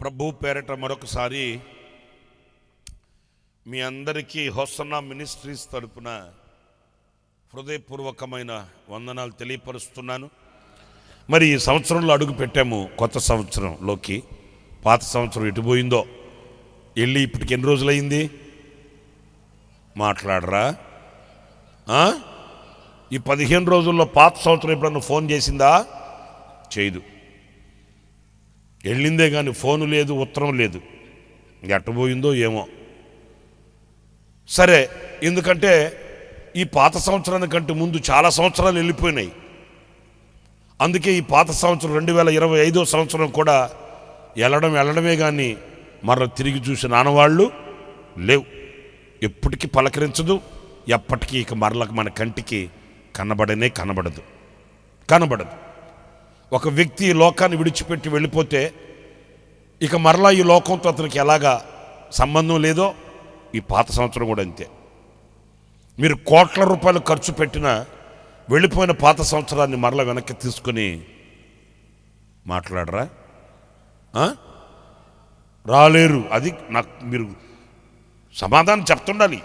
ప్రభు పేరట మరొకసారి మీ అందరికీ హోసన్నా మినిస్ట్రీస్ తరపున హృదయపూర్వకమైన వందనాలు తెలియపరుస్తున్నాను. మరి ఈ సంవత్సరంలో అడుగు పెట్టాము, కొత్త సంవత్సరంలోకి. పాత సంవత్సరం ఎటుపోయిందో వెళ్ళి ఇప్పటికి ఎన్ని రోజులైంది మాట్లాడరా? ఈ 15 రోజుల్లో పాత సంవత్సరం ఎప్పుడన్నా ఫోన్ చేసిందా? చేయదు. వెళ్ళిందే కానీ ఫోను లేదు, ఉత్తరం లేదు. ఎట్టబోయిందో ఏమో. సరే, ఎందుకంటే ఈ పాత సంవత్సరానికంటే ముందు చాలా సంవత్సరాలు వెళ్ళిపోయినాయి. అందుకే ఈ పాత సంవత్సరం 2025వ సంవత్సరం కూడా వెళ్ళడమే కానీ మరో తిరిగి చూసిన ఆనవాళ్ళు లేవు. ఎప్పటికీ పలకరించదు, ఎప్పటికీ ఇక మరలకు మన కంటికి కనబడదు. ఒక వ్యక్తి ఈ లోకాన్ని విడిచిపెట్టి వెళ్ళిపోతే ఇక మరలా ఈ లోకంతో అతనికి ఎలాగా సంబంధం లేదో ఈ పాత సంవత్సరం కూడా అంతే. మీరు కోట్ల రూపాయలు ఖర్చు పెట్టినా వెళ్ళిపోయిన పాత సంవత్సరాన్ని మరలా వెనక్కి తీసుకొని మాట్లాడరా? రాలేరు. అది నాకు మీరు సమాధానం చెప్తుండాలి.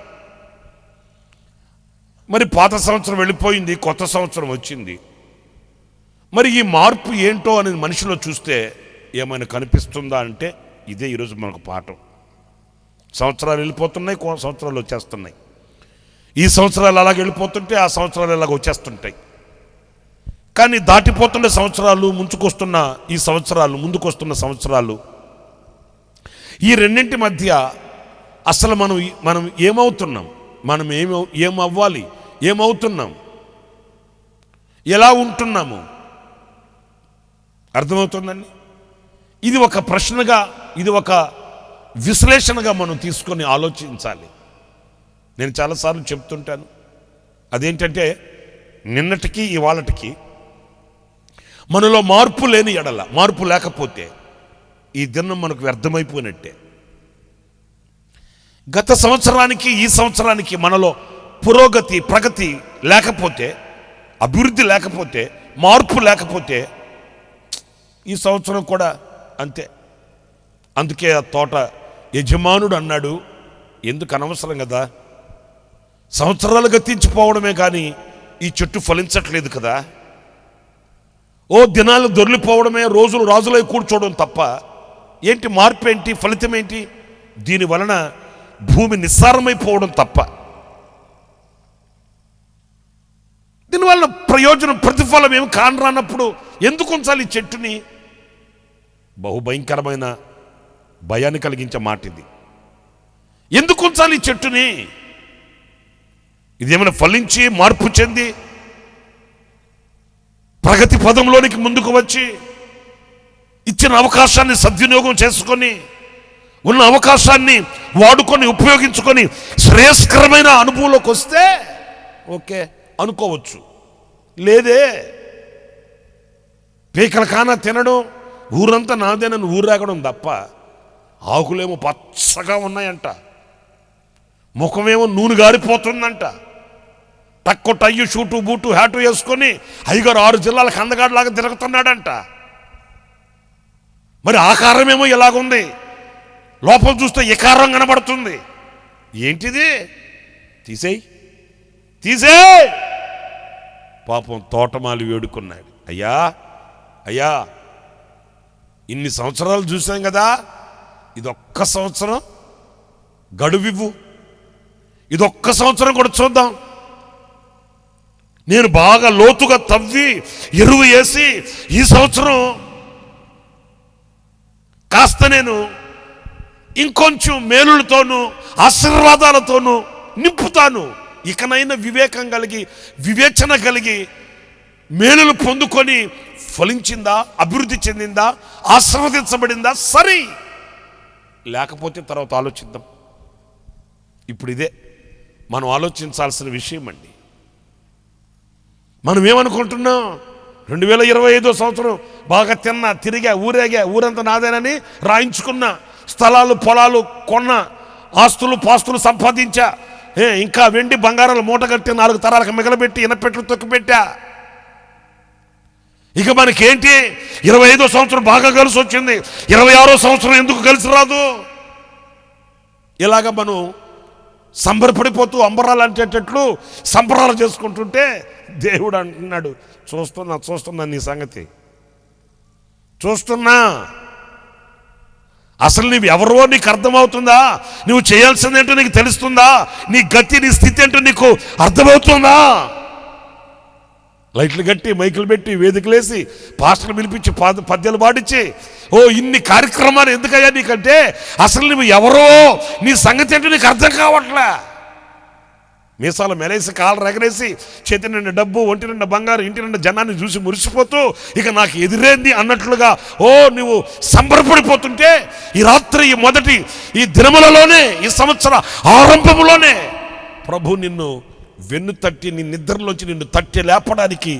మరి పాత సంవత్సరం వెళ్ళిపోయింది, కొత్త సంవత్సరం వచ్చింది. మరి ఈ మార్పు ఏంటో అనేది మనిషిలో చూస్తే ఏమైనా కనిపిస్తుందా అంటే ఇదే ఈరోజు మనకు పాఠం. సంవత్సరాలు వెళ్ళిపోతున్నాయి, సంవత్సరాలు వచ్చేస్తున్నాయి. ఈ సంవత్సరాలు అలాగ వెళ్ళిపోతుంటే ఆ సంవత్సరాలు ఇలాగ వచ్చేస్తుంటాయి. కానీ దాటిపోతున్న సంవత్సరాలు, ముందుకొస్తున్న ఈ సంవత్సరాలు, ముందుకొస్తున్న సంవత్సరాలు, ఈ రెండింటి మధ్య అసలు మనం ఏమవుతున్నాం, మనం ఏమవ్వాలి, ఏమవుతున్నాం, ఎలా ఉంటున్నాము అర్థమవుతుందండి? ఇది ఒక ప్రశ్నగా, ఇది ఒక విశ్లేషణగా మనం తీసుకొని ఆలోచించాలి. నేను చాలాసార్లు చెప్తుంటాను. అదేంటంటే నిన్నటికి ఇవాళటికి మనలో మార్పు లేని ఎడల, మార్పు లేకపోతే ఈ దినం మనకు వ్యర్థమైపోయినట్టే. గత సంవత్సరానికి ఈ సంవత్సరానికి మనలో పురోగతి, ప్రగతి లేకపోతే, అభివృద్ధి లేకపోతే, మార్పు లేకపోతే ఈ సంవత్సరం కూడా అంతే. అందుకే ఆ తోట యజమానుడు అన్నాడు, ఎందుకు అనవసరం కదా, సంవత్సరాలు గతించిపోవడమే కానీ ఈ చెట్టు ఫలించట్లేదు కదా, దినాలు దొర్లిపోవడమే, రోజులు రాజులై కూర్చోవడం తప్ప ఏంటి మార్పు ఏంటి, ఫలితం ఏంటి? దీని వలన భూమి నిస్సారమైపోవడం తప్ప దీనివల్ల ప్రయోజనం, ప్రతిఫలం ఏమి కానరానప్పుడు ఎందుకు ఉంచాలి ఈ చెట్టుని? బహుభయంకరమైన భయాన్ని కలిగించే మాట ఇది. ఎందుకు ఉంచాలి ఈ చెట్టుని? ఇదేమైనా ఫలించి మార్పు చెంది ప్రగతి పదంలోనికి ముందుకు వచ్చి ఇచ్చిన అవకాశాన్ని సద్వినియోగం చేసుకొని, ఉన్న అవకాశాన్ని వాడుకొని, ఉపయోగించుకొని శ్రేయస్కరమైన అనుభవంలోకి వస్తే ఓకే అనుకోవచ్చు. లేదే, పీకల కానా తినడం, ఊరంతా నాదేనని ఊరేగడం తప్ప. ఆకులేమో పచ్చగా ఉన్నాయంట, ముఖమేమో నూనె గారిపోతుందంట, తక్కువ టయ్యు, షూటు, బూటు, హ్యాటు వేసుకొని అయ్యగారు 6 జిల్లాలకు అందగాడిలాగా తిరుగుతున్నాడంట. మరి ఆకారమేమో ఇలాగుంది, లోపల చూస్తే ఎకారం కనబడుతుంది. ఏంటిది? తీసేయ్. పాపం తోటమాలి వేడుకున్నాడు, అయ్యా ఇన్ని సంవత్సరాలు చూసాం కదా, ఇదొక్క సంవత్సరం గడువివ్వు, ఇదొక్క సంవత్సరం కూడా చూద్దాం. నేను బాగా లోతుగా తవ్వి ఎరువు వేసి ఈ సంవత్సరం కాస్త నేను ఇంకొంచెం మేలులతోనూ ఆశీర్వాదాలతోనూ నింపుతాను. ఇకనైనా వివేకం కలిగి, వివేచన కలిగి మేలులు పొందుకొని ఫలించిందా, అభివృద్ధి చెందిందా, ఆశీర్వదించబడిందా సరే, లేకపోతే తర్వాత ఆలోచిద్దాం. ఇప్పుడు ఇదే మనం ఆలోచించాల్సిన విషయం అండి. మనం ఏమనుకుంటున్నాం? 2025వ సంవత్సరం బాగా తిన్నా, తిరిగా, ఊరేగా, ఊరంతా నాదేనని రాయించుకున్నా, స్థలాలు, పొలాలు కొన్న, ఆస్తులు పాస్తులు సంపాదించా, ఇంకా వెండి బంగారాలు మూట కట్టి 4 తరాలకు మిగలబెట్టి ఇనపెట్లు తొక్కిపెట్టా. ఇక మనకేంటి 25వ సంవత్సరం బాగా కలిసి వచ్చింది, 26వ సంవత్సరం ఎందుకు కలిసి రాదు? ఇలాగ మనం సంబరపడిపోతూ అంబరాలు అంటేటట్లు సంబరాలు చేసుకుంటుంటే దేవుడు అంటున్నాడు, చూస్తున్నా నీ సంగతి చూస్తున్నా. అసలు నీవు ఎవరో నీకు అర్థమవుతుందా? నువ్వు చేయాల్సిందేంటో నీకు తెలుస్తుందా? నీ గతి, నీ స్థితి ఏంటో నీకు అర్థమవుతుందా? లైట్లు కట్టి, మైకులు పెట్టి, వేదికలేసి, పాస్టర్లు పిలిపించి పద్యాలు పాడించి, ఇన్ని కార్యక్రమాలు ఎందుకయ్యా నీకంటే అసలు నువ్వు ఎవరో నీ సంగతి ఏంటో నీకు అర్థం కావట్లే. మీసాలు మెలేసి, కాళ్ళు రగరేసి, చేతి నిండా డబ్బు, ఒంటి నిండా బంగారు, ఇంటి నిండా జనాన్ని చూసి మురిసిపోతూ ఇక నాకు ఎదురేంది అన్నట్లుగా నువ్వు సంబరపడిపోతుంటే ఈ రాత్రి, ఈ మొదటి ఈ దినములలోనే, ఈ సంవత్సర ఆరంభములోనే ప్రభు నిన్ను వెన్ను తట్టి, నీ నిద్రలోంచి నిన్ను తట్టి లేపడానికి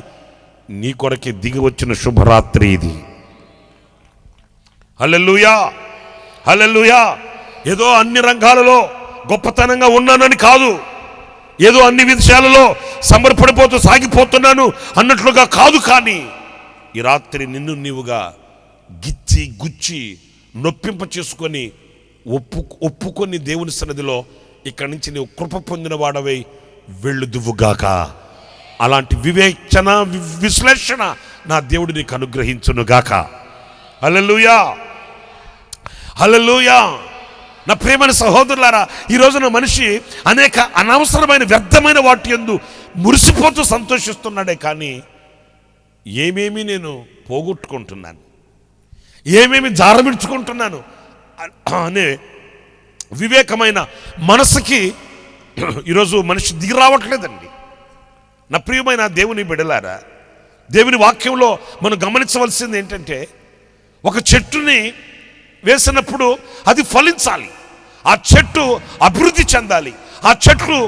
నీ కొరకే దిగి వచ్చిన శుభరాత్రి ఇది. హల్లెలూయా, హల్లెలూయా. ఏదో అన్ని రంగాలలో గొప్పతనంగా ఉన్నానని కాదు, ఏదో అన్ని విషయాలలో సంబరపడిపోతూ సాగిపోతున్నాను అన్నట్లుగా కాదు, కానీ ఈ రాత్రి నిన్ను నీవుగా గిచ్చి గుచ్చి నొప్పింప చేసుకొని ఒప్పుకొని దేవుని సన్నిధిలో ఇక్కడి నుంచి నీవు కృప పొందిన వాడవై వెళ్ళుదువుగాక. అలాంటి వివేచన, విశ్లేషణ నా దేవుడు నీకు అనుగ్రహించునుగాక. హల్లెలూయా, హల్లెలూయా. నా ప్రియమైన సహోదరులారా, ఈ రోజున మనిషి అనేక అనవసరమైన వ్యర్థమైన వాటి యందు మురిసిపోతూ సంతోషిస్తున్నాడే, కానీ ఏమేమి నేను పోగొట్టుకుంటున్నాను, ఏమేమి జారవిడ్చుకుంటున్నాను అనే వివేకమైన మనసుకి ఈరోజు మనిషి దిగి రావట్లేదండి. నా ప్రియమైన దేవుని బిడ్డలారా, దేవుని వాక్యంలో మనం గమనించవలసింది ఏంటంటే, ఒక చెట్టుని వేసినప్పుడు అది ఫలించాలి, ఆ చెట్టు అభివృద్ధి చెందాలి, ఆ చెట్లు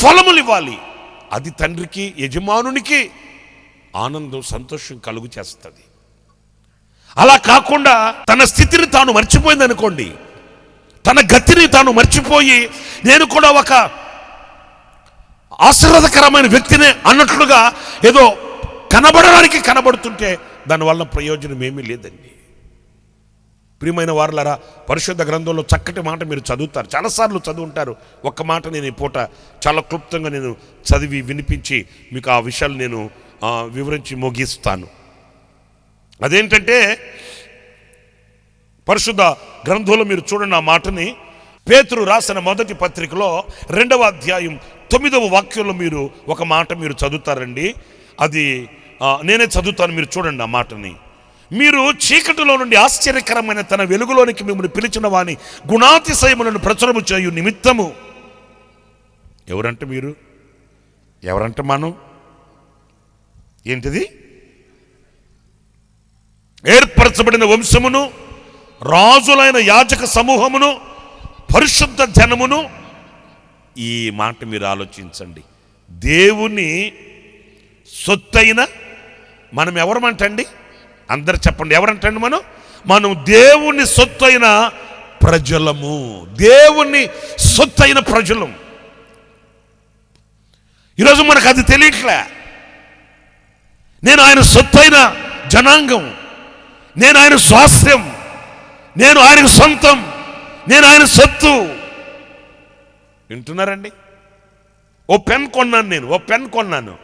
ఫలములు ఇవ్వాలి. అది తండ్రికి, యజమానునికి ఆనందం, సంతోషం కలుగు చేస్తుంది. అలా కాకుండా తన స్థితిని తాను మర్చిపోయింది అనుకోండి, తన గతిని తాను మర్చిపోయి నేను కూడా ఒక ఆశీర్వాదకరమైన వ్యక్తినే అన్నట్లుగా ఏదో కనబడడానికి కనబడుతుంటే దానివల్ల ప్రయోజనం ఏమీ లేదండి. ప్రియమైన వారులారా, పరిశుద్ధ గ్రంథంలో చక్కటి మాట మీరు చదువుతారు, చాలాసార్లు చదువుంటారు. ఒక్క మాట నేను ఈ పూట చాలా క్లుప్తంగా నేను చదివి వినిపించి మీకు ఆ విషయాలు నేను వివరించి ముగిస్తాను. అదేంటంటే, పరిశుద్ధ గ్రంథంలో మీరు చూడండి ఆ మాటని. పేతురు రాసిన మొదటి పత్రికలో 2వ అధ్యాయం 9వ వాక్యంలో మీరు ఒక మాట మీరు చదువుతారండి. అది నేనే చదువుతాను, మీరు చూడండి ఆ మాటని. మీరు చీకటిలో నుండి ఆశ్చర్యకరమైన తన వెలుగులోనికి మిమ్మల్ని పిలిచిన వాని గుణాతిశయములను ప్రచురము చేయు నిమిత్తము. ఎవరంటే మీరు, ఎవరంటే మనం, ఏంటిది? ఏర్పరచబడిన వంశమును, రాజులైన యాజక సమూహమును, పరిశుద్ధ జనమును. ఈ మాట మీరు ఆలోచించండి. దేవుని సొత్తైన మనం ఎవరమంటండి? అందరు చెప్పండి, ఎవరంటండి? మనం దేవుని సొత్తైన ప్రజలము, దేవుని సొత్తైన ప్రజలం. ఈరోజు మనకు అది తెలియట్లే. నేను ఆయన సొత్తైన జనాంగం, నేను ఆయన స్వాస్థ్యం, నేను ఆయనకు సొంతం, నేను ఆయన సొత్తు. వింటున్నారండి? ఓ పెన్ కొన్నాను, నేను ఓ పెన్ కొన్నాను.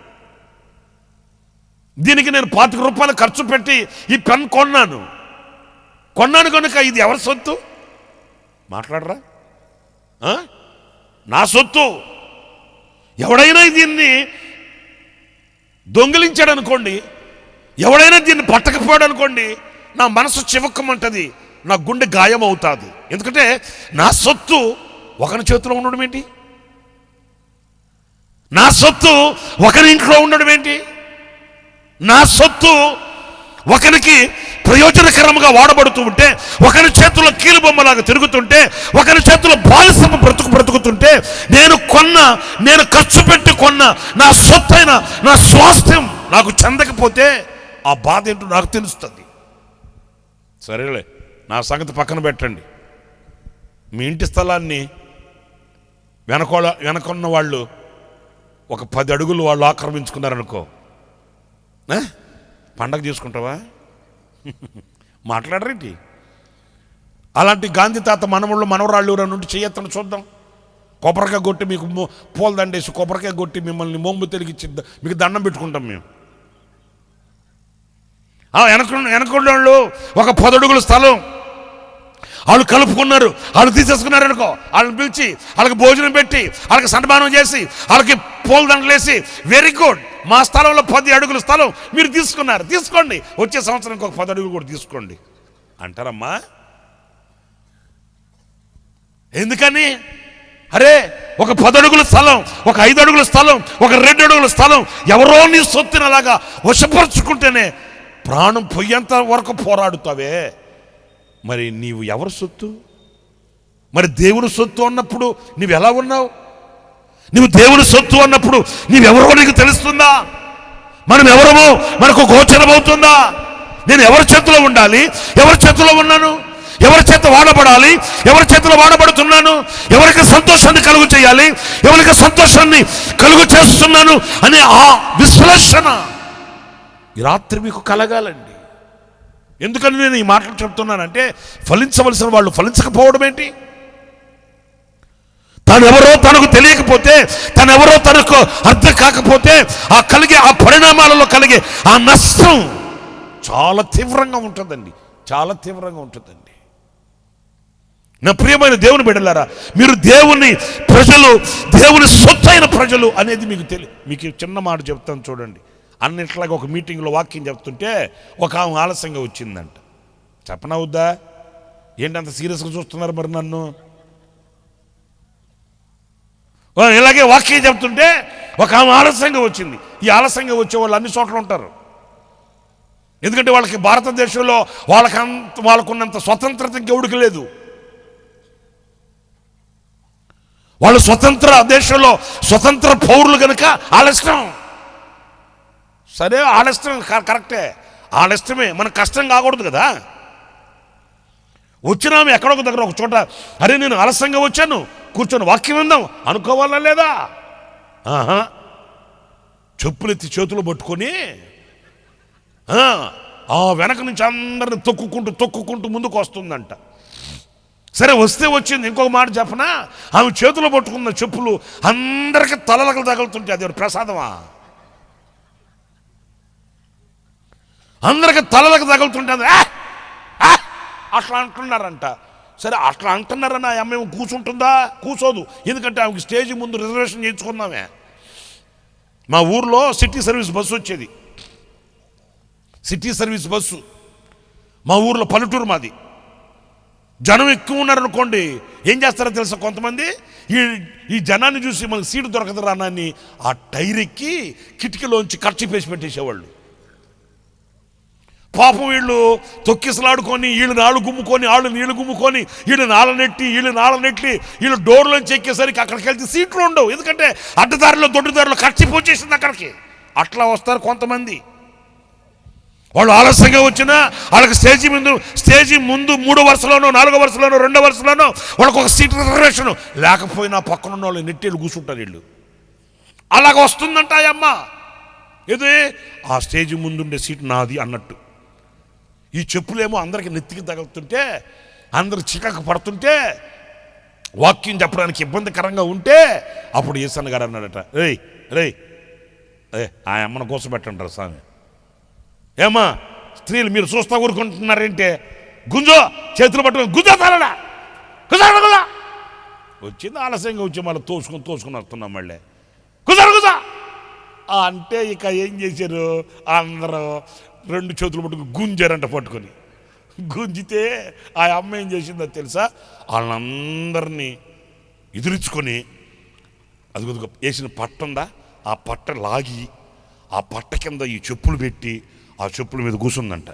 దీనికి నేను 25 రూపాయలు ఖర్చు పెట్టి ఈ పెన్ కొన్నాను కనుక ఇది ఎవరి సొత్తు? మాట్లాడరా? నా సొత్తు. ఎవడైనా దీన్ని దొంగిలించాడు అనుకోండి, ఎవడైనా దీన్ని పట్టకపోయాడు అనుకోండి, నా మనసు చివక్కమంటది, నా గుండె గాయం అవుతుంది. ఎందుకంటే నా సొత్తు ఒకరి చేతిలో ఉండడం ఏంటి? నా సొత్తు ఒకరి ఇంట్లో ఉండడం ఏంటి? నా సొత్తు ఒకరికి ప్రయోజనకరంగా వాడబడుతూ ఉంటే, ఒకరి చేతుల్లో కీలుబొమ్మలాగా తిరుగుతుంటే, ఒకరి చేతుల్లో బానిసపు బ్రతుకుతుంటే, నేను ఖర్చు పెట్టి కొన్న నా సొత్తైన నా స్వాస్థ్యం నాకు చెందకపోతే ఆ బాధ ఏంటో నాకు తెలుస్తుంది. సరేలే, నా సంగతి పక్కన పెట్టండి. మీ ఇంటి స్థలాన్ని వెనకున్న వాళ్ళు ఒక 10 అడుగులు వాళ్ళు ఆక్రమించుకున్నారనుకో, పండగ చేసుకుంటావా? మాట్లాడరేంటి? అలాంటి గాంధీ తాత మనముళ్ళు మనవరాళ్ళు ఎవరైనా ఉంటే చెయ్యొత్తను చూద్దాం. కొబ్బరికాయ కొట్టి మీకు పూల దండేసి కొబ్బరికాయ కొట్టి మిమ్మల్ని మోంబు తెలిగిచ్చి మీకు దండం పెట్టుకుంటాం మేము. వెనకుండా ఒక 10 అడుగుల స్థలం వాళ్ళు కలుపుకున్నారు, వాళ్ళు తీసేసుకున్నారు అనుకో, వాళ్ళని పిలిచి వాళ్ళకి భోజనం పెట్టి వాళ్ళకి సన్మానం చేసి వాళ్ళకి పూల దండలేసి, వెరీ గుడ్, మా స్థలంలో 10 అడుగుల స్థలం మీరు తీసుకున్నారు, తీసుకోండి, వచ్చే సంవత్సరం ఇంకొక 10 అడుగులు కూడా తీసుకోండి అంటారమ్మా. ఎందుకని? అరే, ఒక 10 అడుగుల స్థలం, ఒక 5 అడుగుల స్థలం, ఒక 2 అడుగుల స్థలం ఎవరో నీ సొత్తుని అలాగా వశపరుచుకుంటేనే ప్రాణం పొయ్యేంత వరకు పోరాడుతావే. మరి నీవు ఎవరు సొత్తు? మరి దేవుని సొత్తు అన్నప్పుడు నువ్వు ఎలా ఉన్నావు? నువ్వు దేవుని సొత్తు అన్నప్పుడు నీవెవరో నీకు తెలుస్తుందా? మనం ఎవరమో మనకు గోచరమవుతుందా? నేను ఎవరి చేతిలో ఉండాలి, ఎవరి చేతిలో ఉన్నాను, ఎవరి చేత వాడబడాలి, ఎవరి చేతిలో వాడబడుతున్నాను, ఎవరికి సంతోషాన్ని కలుగు చేయాలి, ఎవరికి సంతోషాన్ని కలుగు చేస్తున్నాను అనే ఆ విశ్లేషణ ఈ రాత్రి మీకు కలగాలండి. ఎందుకని నేను ఈ మాటలు చెప్తున్నానంటే, ఫలించవలసిన వాళ్ళు ఫలించకపోవడం ఏంటి? తనెవరో తనకు తెలియకపోతే, తనెవరో తనకు అర్థం కాకపోతే ఆ కలిగే ఆ పరిణామాలలో కలిగే ఆ నష్టం చాలా తీవ్రంగా ఉంటుందండి, చాలా తీవ్రంగా ఉంటుందండి. నా ప్రియమైన దేవుని బిడ్డలారా, మీరు దేవుని ప్రజలు, దేవుని సొత్తైన ప్రజలు అనేది మీకు మీకు చిన్న మాట చెప్తాను చూడండి. అన్నిట్లాగా ఒక మీటింగ్లో వాక్యం చెప్తుంటే ఒక ఆమె ఆలస్యంగా వచ్చిందంట. చెప్పనవుద్దా? ఏంటంత సీరియస్గా చూస్తున్నారు మరి నన్ను? ఇలాగే వాక్యం చెప్తుంటే ఒక ఆమె ఆలస్యంగా వచ్చింది. ఈ ఆలస్యంగా వచ్చే వాళ్ళు అన్ని చోట్ల ఉంటారు. ఎందుకంటే వాళ్ళకి భారతదేశంలో వాళ్ళకున్నంత స్వతంత్రత ఇంకెవడికి లేదు. వాళ్ళు స్వతంత్ర దేశంలో స్వతంత్ర పౌరులు కనుక ఆలస్యం. సరే, ఆలస్యం కరెక్టే, ఆలస్యమే, మనకు కష్టం కాకూడదు కదా. వచ్చినాము ఎక్కడొక దగ్గర ఒక చోట, అరే నేను ఆలస్యంగా వచ్చాను, కూర్చొని వాక్యం విందాం అనుకోవాలా లేదా? చెప్పులెత్తి చేతులు పట్టుకొని ఆ వెనక నుంచి అందరిని తొక్కుకుంటూ ముందుకు వస్తుందంట. సరే, వస్తే వచ్చింది. ఇంకొక మాట చెప్పనా? ఆమె చేతులు పట్టుకున్న చెప్పులు అందరికీ తలలకు తగులుతుంటే అది ప్రసాదమా? అందరికి తలలకు తగులుతుంటే అట్లా అంటున్నారంట. సరే, అట్లా అంటున్నారని ఆ అమ్మాయి కూర్చుంటుందా? కూర్చోదు. ఎందుకంటే ఆమెకి స్టేజ్ ముందు రిజర్వేషన్ చేయించుకుందామే. మా ఊర్లో సిటీ సర్వీస్ బస్సు వచ్చేది, సిటీ సర్వీస్ బస్సు. మా ఊర్లో పల్లెటూరు మాది. జనం ఎక్కువ ఉన్నారనుకోండి, ఏం చేస్తారో తెలుసా? కొంతమంది ఈ జనాన్ని చూసి మనకు సీటు దొరకదు రానని ఆ టైర్ ఎక్కి కిటికీలోంచి ఖర్చు పేసి పెట్టేసేవాళ్ళు. పాపం వీళ్ళు తొక్కిసలాడుకొని, వీళ్ళు నాళ్ళు గుమ్ముకొని, వాళ్ళు నీళ్ళు గుమ్ముకొని, వీళ్ళు నాళ్ళనెట్టి వీళ్ళు డోర్లోంచి ఎక్కేసరికి అక్కడికి వెళ్తే సీట్లు ఉండవు. ఎందుకంటే అడ్డదారిలో దొడ్డుదారిలో ఖర్చు పోచేసింది అక్కడికి. అట్లా వస్తారు కొంతమంది. వాళ్ళు ఆలస్యంగా వచ్చినా వాళ్ళకి స్టేజీ ముందు 3వ వరుసలోనో 4వ వరుసలోనో 2వ వరుసలోనో వాళ్ళకి ఒక సీట్ రిజర్వేషన్ లేకపోయినా పక్కనున్న వాళ్ళు నెట్టేళ్ళు కూర్చుంటారు వీళ్ళు. అలాగ వస్తుందంట ఆ అమ్మ. ఇది ఆ స్టేజీ ముందుండే సీట్ నాది అన్నట్టు. ఈ చెప్పులేమో అందరికి నెత్తికి తగులుతుంటే, అందరు చికాకు పడుతుంటే, వాక్యం చెప్పడానికి ఇబ్బందికరంగా ఉంటే అప్పుడు ఈసన్న గారు అన్నాడట, రేయ్ ఆ అమ్మను కూర్చోబెట్టంటారు స్వామి. ఏమ్మా స్త్రీలు మీరు చూస్తా ఊరుకుంటున్నారేంటే, గుంజో చేతులు పట్టుకుని గుంజా వచ్చింది. ఆలస్యంగా వచ్చి మళ్ళీ తోసుకుని వస్తున్నాం. మళ్ళీ గుజా అంటే ఇక ఏం చేశారు? అందరూ 2 చేతులు పట్టుకుని గుంజారంట. పట్టుకొని గుంజితే ఆ అమ్మ ఏం చేసిందో తెలుసా? వాళ్ళందరినీ ఎదురించుకొని అది వేసిన పట్ట ఉందా, ఆ పట్ట లాగి ఆ పట్ట కింద ఈ చెప్పులు పెట్టి ఆ చెప్పుల మీద కూర్చుందంట.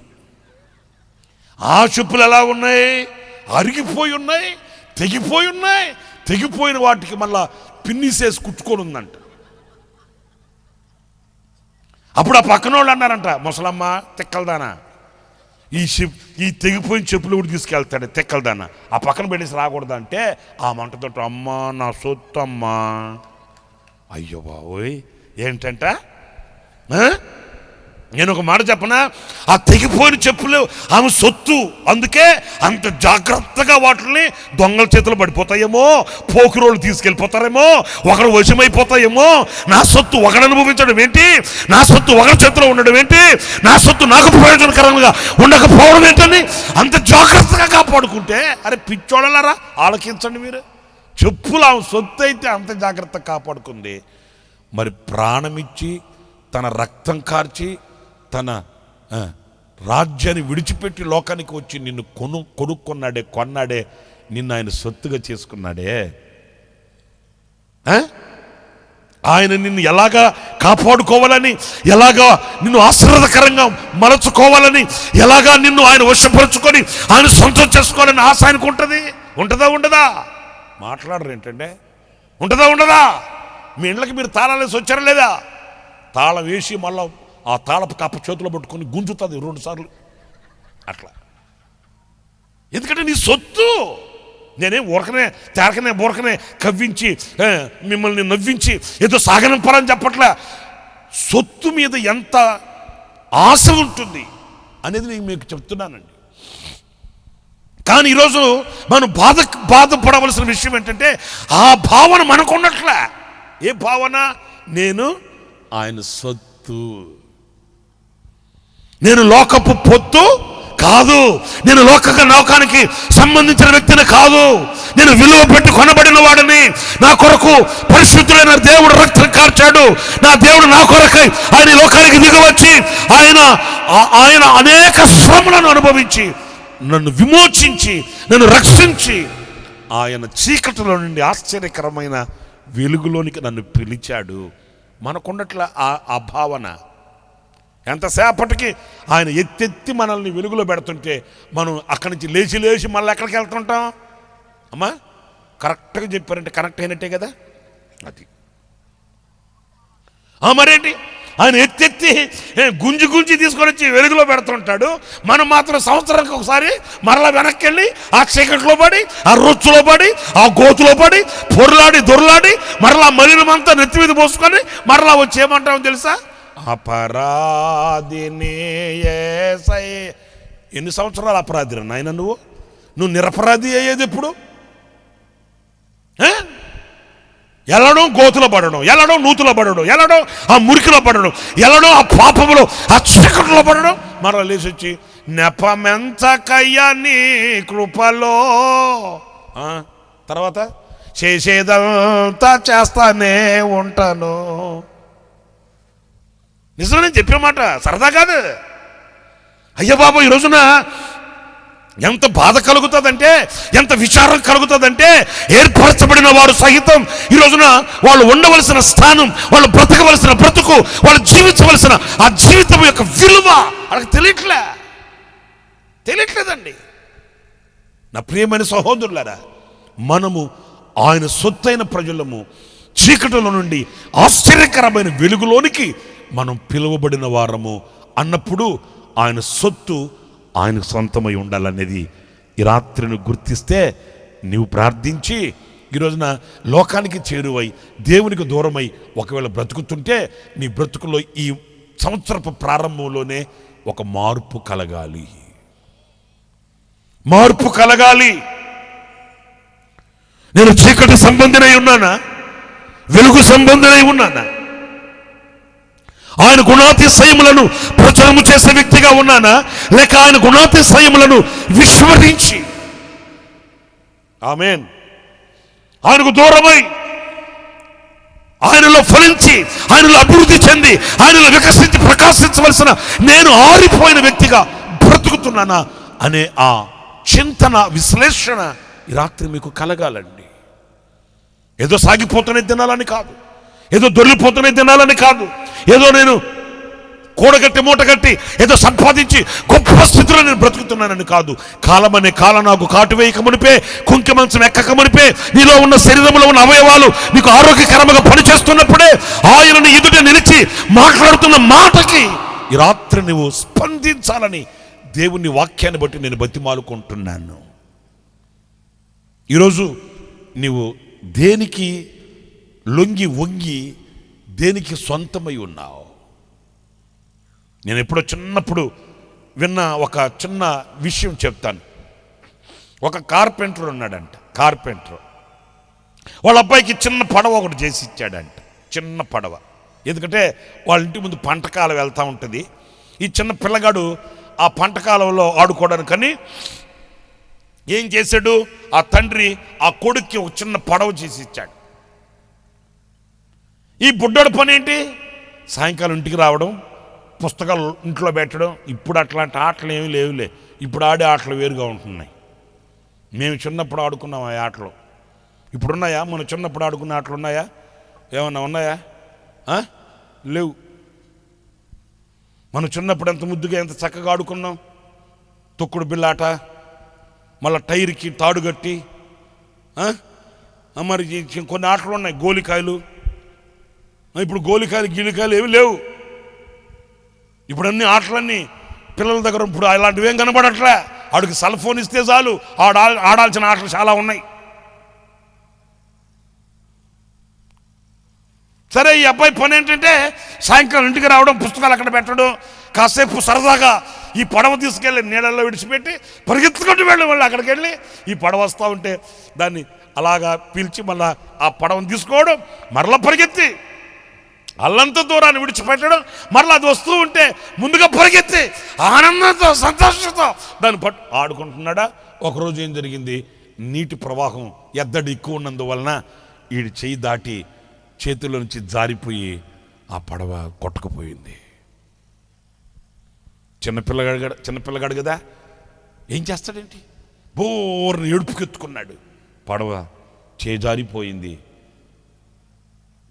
ఆ చెప్పులు ఎలా ఉన్నాయి? అరిగిపోయి ఉన్నాయి, తెగిపోయి ఉన్నాయి. తెగిపోయిన వాటికి మళ్ళా పిన్నిసేసి కుట్టుకొని ఉందంట. అప్పుడు ఆ పక్కన వాళ్ళు అన్నారంట, ముసలమ్మ తిక్కలదానా, ఈ తెగిపోయిన చెప్పులు కూడా తీసుకెళ్తాడు తిక్కలదానా, ఆ పక్కన పెట్టేసి రాకూడదా అంటే ఆ మంటతో, అమ్మా నా సొత్తు అమ్మా. అయ్యో బాబోయ్, ఏంటంట నేను ఒక మాట చెప్పనా, ఆ తెగిపోయిన చెప్పులు ఆమె సొత్తు, అందుకే అంత జాగ్రత్తగా వాటిని దొంగల చేతులు పడిపోతాయేమో, పోకురోళ్ళు తీసుకెళ్ళిపోతారేమో, ఒకరు వశమైపోతాయేమో, నా సొత్తు ఒకడు అనుభవించడం ఏంటి, నా సొత్తు ఒకరి చేతిలో ఉండడం ఏంటి, నా సొత్తు నాకు ప్రయోజనకరంగా ఉండకపోవడం ఏంటని అంత జాగ్రత్తగా కాపాడుకుంటే, అరే పిచ్చోళ్ళలారా ఆలకించండి మీరు. చెప్పులు ఆమె సొత్తు అయితే అంత జాగ్రత్తగా కాపాడుకుంది, మరి ప్రాణమిచ్చి తన రక్తం కార్చి తన రాజ్యాన్ని విడిచిపెట్టి లోకానికి వచ్చి నిన్ను కొన్నాడే, నిన్ను ఆయన సొత్తుగా చేసుకున్నాడే. ఆయన నిన్ను ఎలాగా కాపాడుకోవాలని, ఎలాగా నిన్ను ఆశీర్వాదకరంగా మలచుకోవాలని, ఎలాగా నిన్ను ఆయన వశపరుచుకొని ఆయన సొంతం చేసుకోవాలని ఆశ ఆయనకు ఉంటుంది. ఉంటుందా ఉండదా? మాట్లాడరు ఏంటంటే, ఉంటుందా ఉండదా? మీ ఇళ్ళకి మీరు తాళాలు వేసి వచ్చారా లేదా? తాళం వేసి మళ్ళీ ఆ తాళపు కప్ప చేతిలో పట్టుకొని గుంజుతుంది 2 సార్లు అట్లా. ఎందుకంటే నీ సొత్తు. నేనేం బూరకనే కవ్వించి మిమ్మల్ని నవ్వించి ఏదో సాగనంపాలని చెప్పట్లే. సొత్తు మీద ఎంత ఆశ ఉంటుంది అనేది నేను మీకు చెప్తున్నానండి. కానీ ఈరోజు మనం బాధపడవలసిన విషయం ఏంటంటే, ఆ భావన మనకున్నట్లే. ఏ భావన? నేను ఆయన సొత్తు, నేను లోకపు పొత్తు కాదు, నేను లోకానికి సంబంధించిన వ్యక్తిని కాదు, నేను విలువ పెట్టి కొనబడిన వాడిని, నా కొరకు పరిశుద్ధులైన దేవుడు రక్తం కార్చాడు, నా దేవుడు నా కొరకై ఆయన లోకానికి దిగవచ్చి ఆయన అనేక శ్రమలను అనుభవించి నన్ను విమోచించి నన్ను రక్షించి ఆయన చీకటిలో నుండి ఆశ్చర్యకరమైన వెలుగులోనికి నన్ను పిలిచాడు. మనకున్నట్ల ఆ భావన. ఎంతసేపటికి ఆయన ఎత్తెత్తి మనల్ని వెలుగులో పెడుతుంటే మనం అక్కడి నుంచి లేచి మళ్ళీ ఎక్కడికి వెళ్తుంటాం? అమ్మా కరెక్ట్గా చెప్పారంటే కనెక్ట్ అయినట్టే కదా అది. మరేంటి, ఆయన ఎత్తెత్తి గుంజి తీసుకొని వచ్చి వెలుగులో పెడుతుంటాడు. మనం మాత్రం సంవత్సరానికి ఒకసారి మరలా వెనక్కి వెళ్ళి ఆ చీకట్లో పడి, ఆ రొచ్చులో పడి, ఆ గోతులో పడి దొరలాడి మరలా మలినమంతా నెత్తి మీద పోసుకొని మరలా వచ్చి ఏమంటామో తెలుసా? అపరాధిని యేసయ్య. ఎన్ని సంవత్సరాలు అపరాధిరా నాయన నువ్వు నిరపరాధి అయ్యేది ఎప్పుడు? ఎల్లడం గోతులో పడడం, ఎల్లడం నూతులో పడడం, ఎల్లడం ఆ మురికిలో పడడం, ఎల్లడం ఆ పాపములో ఆ చీకటిలో పడడం, మరలా లేచి వచ్చి నెపమెంచకయ్యా నీ కృపలో, తర్వాత చేసేదంతా చేస్తానే ఉంటాను. నిజమే నేను చెప్పిన మాట, సరదా కాదు. అయ్య బాబు, ఈ రోజున ఎంత బాధ కలుగుతుందంటే, ఎంత విచారం కలుగుతుందంటే, ఏర్పరచబడిన వారు సహితం ఈ రోజున వాళ్ళు ఉండవలసిన స్థానం, వాళ్ళు బ్రతకవలసిన బ్రతుకు, వాళ్ళు జీవించవలసిన ఆ జీవితం యొక్క విలువ వాళ్ళకి తెలియట్లేదండి. నా ప్రియమైన సహోదరులారా, మనము ఆయన సొత్తైన ప్రజలము, చీకటిలో నుండి ఆశ్చర్యకరమైన వెలుగులోనికి మనం పిలువబడిన వారము అన్నప్పుడు ఆయన సొత్తు ఆయనకు సొంతమై ఉండాలనేది ఈ రాత్రిని గుర్తిస్తే, నీవు ప్రార్థించి ఈరోజున లోకానికి చేరువై దేవునికి దూరమై ఒకవేళ బ్రతుకుతుంటే, నీ బ్రతుకులో ఈ సంవత్సరపు ప్రారంభంలోనే ఒక మార్పు కలగాలి. నేను చీకటి సంబంధినై ఉన్నానా, వెలుగు సంబంధినై ఉన్నానా, ఆయన గుణాతిశయములను ప్రచురము చేసే వ్యక్తిగా ఉన్నానా, లేక ఆయన గుణాతిశయములను విస్మరించి ఆమేన్ ఆయనకు దూరమై ఆయనలో ఫలించి ఆయనలో అభివృద్ధి చెంది ఆయనలో వికసించి ప్రకాశించవలసిన నేను ఆరిపోయిన వ్యక్తిగా బ్రతుకుతున్నానా అనే ఆ చింతన విశ్లేషణ ఈ రాత్రి మీకు కలగాలండి. ఏదో సాగిపోతూనే తినాలని కాదు, ఏదో దొరికిపోతూనే తినాలని కాదు, ఏదో నేను కూడగట్టి మూటగట్టి ఏదో సంపాదించి గొప్ప స్థితిలో నేను బ్రతుకుతున్నానని కాదు. కాలం అనే కాలం నాకు కాటు వేయక మునిపే, కుంకి మంచం ఎక్కక మునిపే, నీలో ఉన్న శరీరంలో ఉన్న అవయవాలు నీకు ఆరోగ్యకరంగా పనిచేస్తున్నప్పుడే ఆయనను ఎదుట నిలిచి మాట్లాడుతున్న మాటకి ఈ రాత్రి నువ్వు స్పందించాలని దేవుని వాక్యాన్ని బట్టి నేను బతిమాలుకుంటున్నాను. ఈరోజు నీవు దేనికి లొంగి వంగి దేనికి సొంతమై ఉన్నావు? నేను ఎప్పుడో చిన్నప్పుడు విన్న ఒక చిన్న విషయం చెప్తాను. ఒక కార్పెంటర్ ఉన్నాడంట. కార్పెంటర్ వాళ్ళ అబ్బాయికి చిన్న పడవ ఒకటి చేసి ఇచ్చాడంట. చిన్న పడవ. ఎందుకంటే వాళ్ళ ఇంటి ముందు పంటకాలం వెళ్తూ ఉంటుంది. ఈ చిన్న పిల్లగాడు ఆ పంటకాలంలో ఆడుకోవడానికని ఏం చేశాడు, ఆ తండ్రి ఆ కొడుక్కి ఒక చిన్న పడవ చేసి ఇచ్చాడు. ఈ బుడ్డోడు పని ఏంటి, సాయంకాలం ఇంటికి రావడం, పుస్తకాలు ఇంట్లో పెట్టడం. ఇప్పుడు అట్లాంటి ఆటలు ఏమీ లేవులే. ఇప్పుడు ఆడే ఆటలు వేరుగా ఉంటున్నాయి. మేము చిన్నప్పుడు ఆడుకున్నాం ఆ ఆటలు. ఇప్పుడున్నాయా? మనం చిన్నప్పుడు ఆడుకున్న ఆటలు ఉన్నాయా? ఏమన్నా ఉన్నాయా? లేవు. మనం చిన్నప్పుడు ఎంత ముద్దుగా ఎంత చక్కగా ఆడుకున్నాం. తొక్కుడు బిల్లాట, మళ్ళీ టైర్కి తాడు కట్టి, మరి కొన్ని ఆటలు ఉన్నాయి. గోలికాయలు. ఇప్పుడు గోలికాయలు గీలికాయలు ఏమి లేవు. ఇప్పుడు అన్ని ఆటలన్నీ పిల్లల దగ్గర ఇప్పుడు అలాంటివి ఏం కనబడట్లే. ఆడికి సెల్ ఫోన్ ఇస్తే చాలు, ఆడాల్సిన ఆటలు చాలా ఉన్నాయి. సరే, ఈ అబ్బాయి పని ఏంటంటే సాయంకాలం ఇంటికి రావడం, పుస్తకాలు అక్కడ పెట్టడం, కాసేపు సరదాగా ఈ పడవ తీసుకెళ్ళి నీళ్ళల్లో విడిచిపెట్టి పరిగెత్తుకుంటూ వెళ్ళి మళ్ళీ అక్కడికి వెళ్ళి ఈ పడవ వస్తూ ఉంటే దాన్ని అలాగా పీల్చి మళ్ళీ ఆ పడవను తీసుకోవడం, మరలా పరిగెత్తి అల్లంత దూరాన్ని విడిచిపెట్టడం, మరలా అది వస్తూ ఉంటే ముందుగా పరిగెత్తి ఆనందంతో సంతోషంతో దాన్ని ఆడుకుంటున్నాడా. ఒకరోజు ఏం జరిగింది, నీటి ప్రవాహం ఎద్దడి ఎక్కువ ఉన్నందువలన వీడి చెయ్యి దాటి చేతిలో నుంచి జారిపోయి ఆ పడవ కొట్టుకుపోయింది. చిన్నపిల్లగాడు కదా, ఏం చేస్తాడేంటి, బోర్ని ఏడుపుకెత్తుకున్నాడు. పడవ చేజారిపోయింది,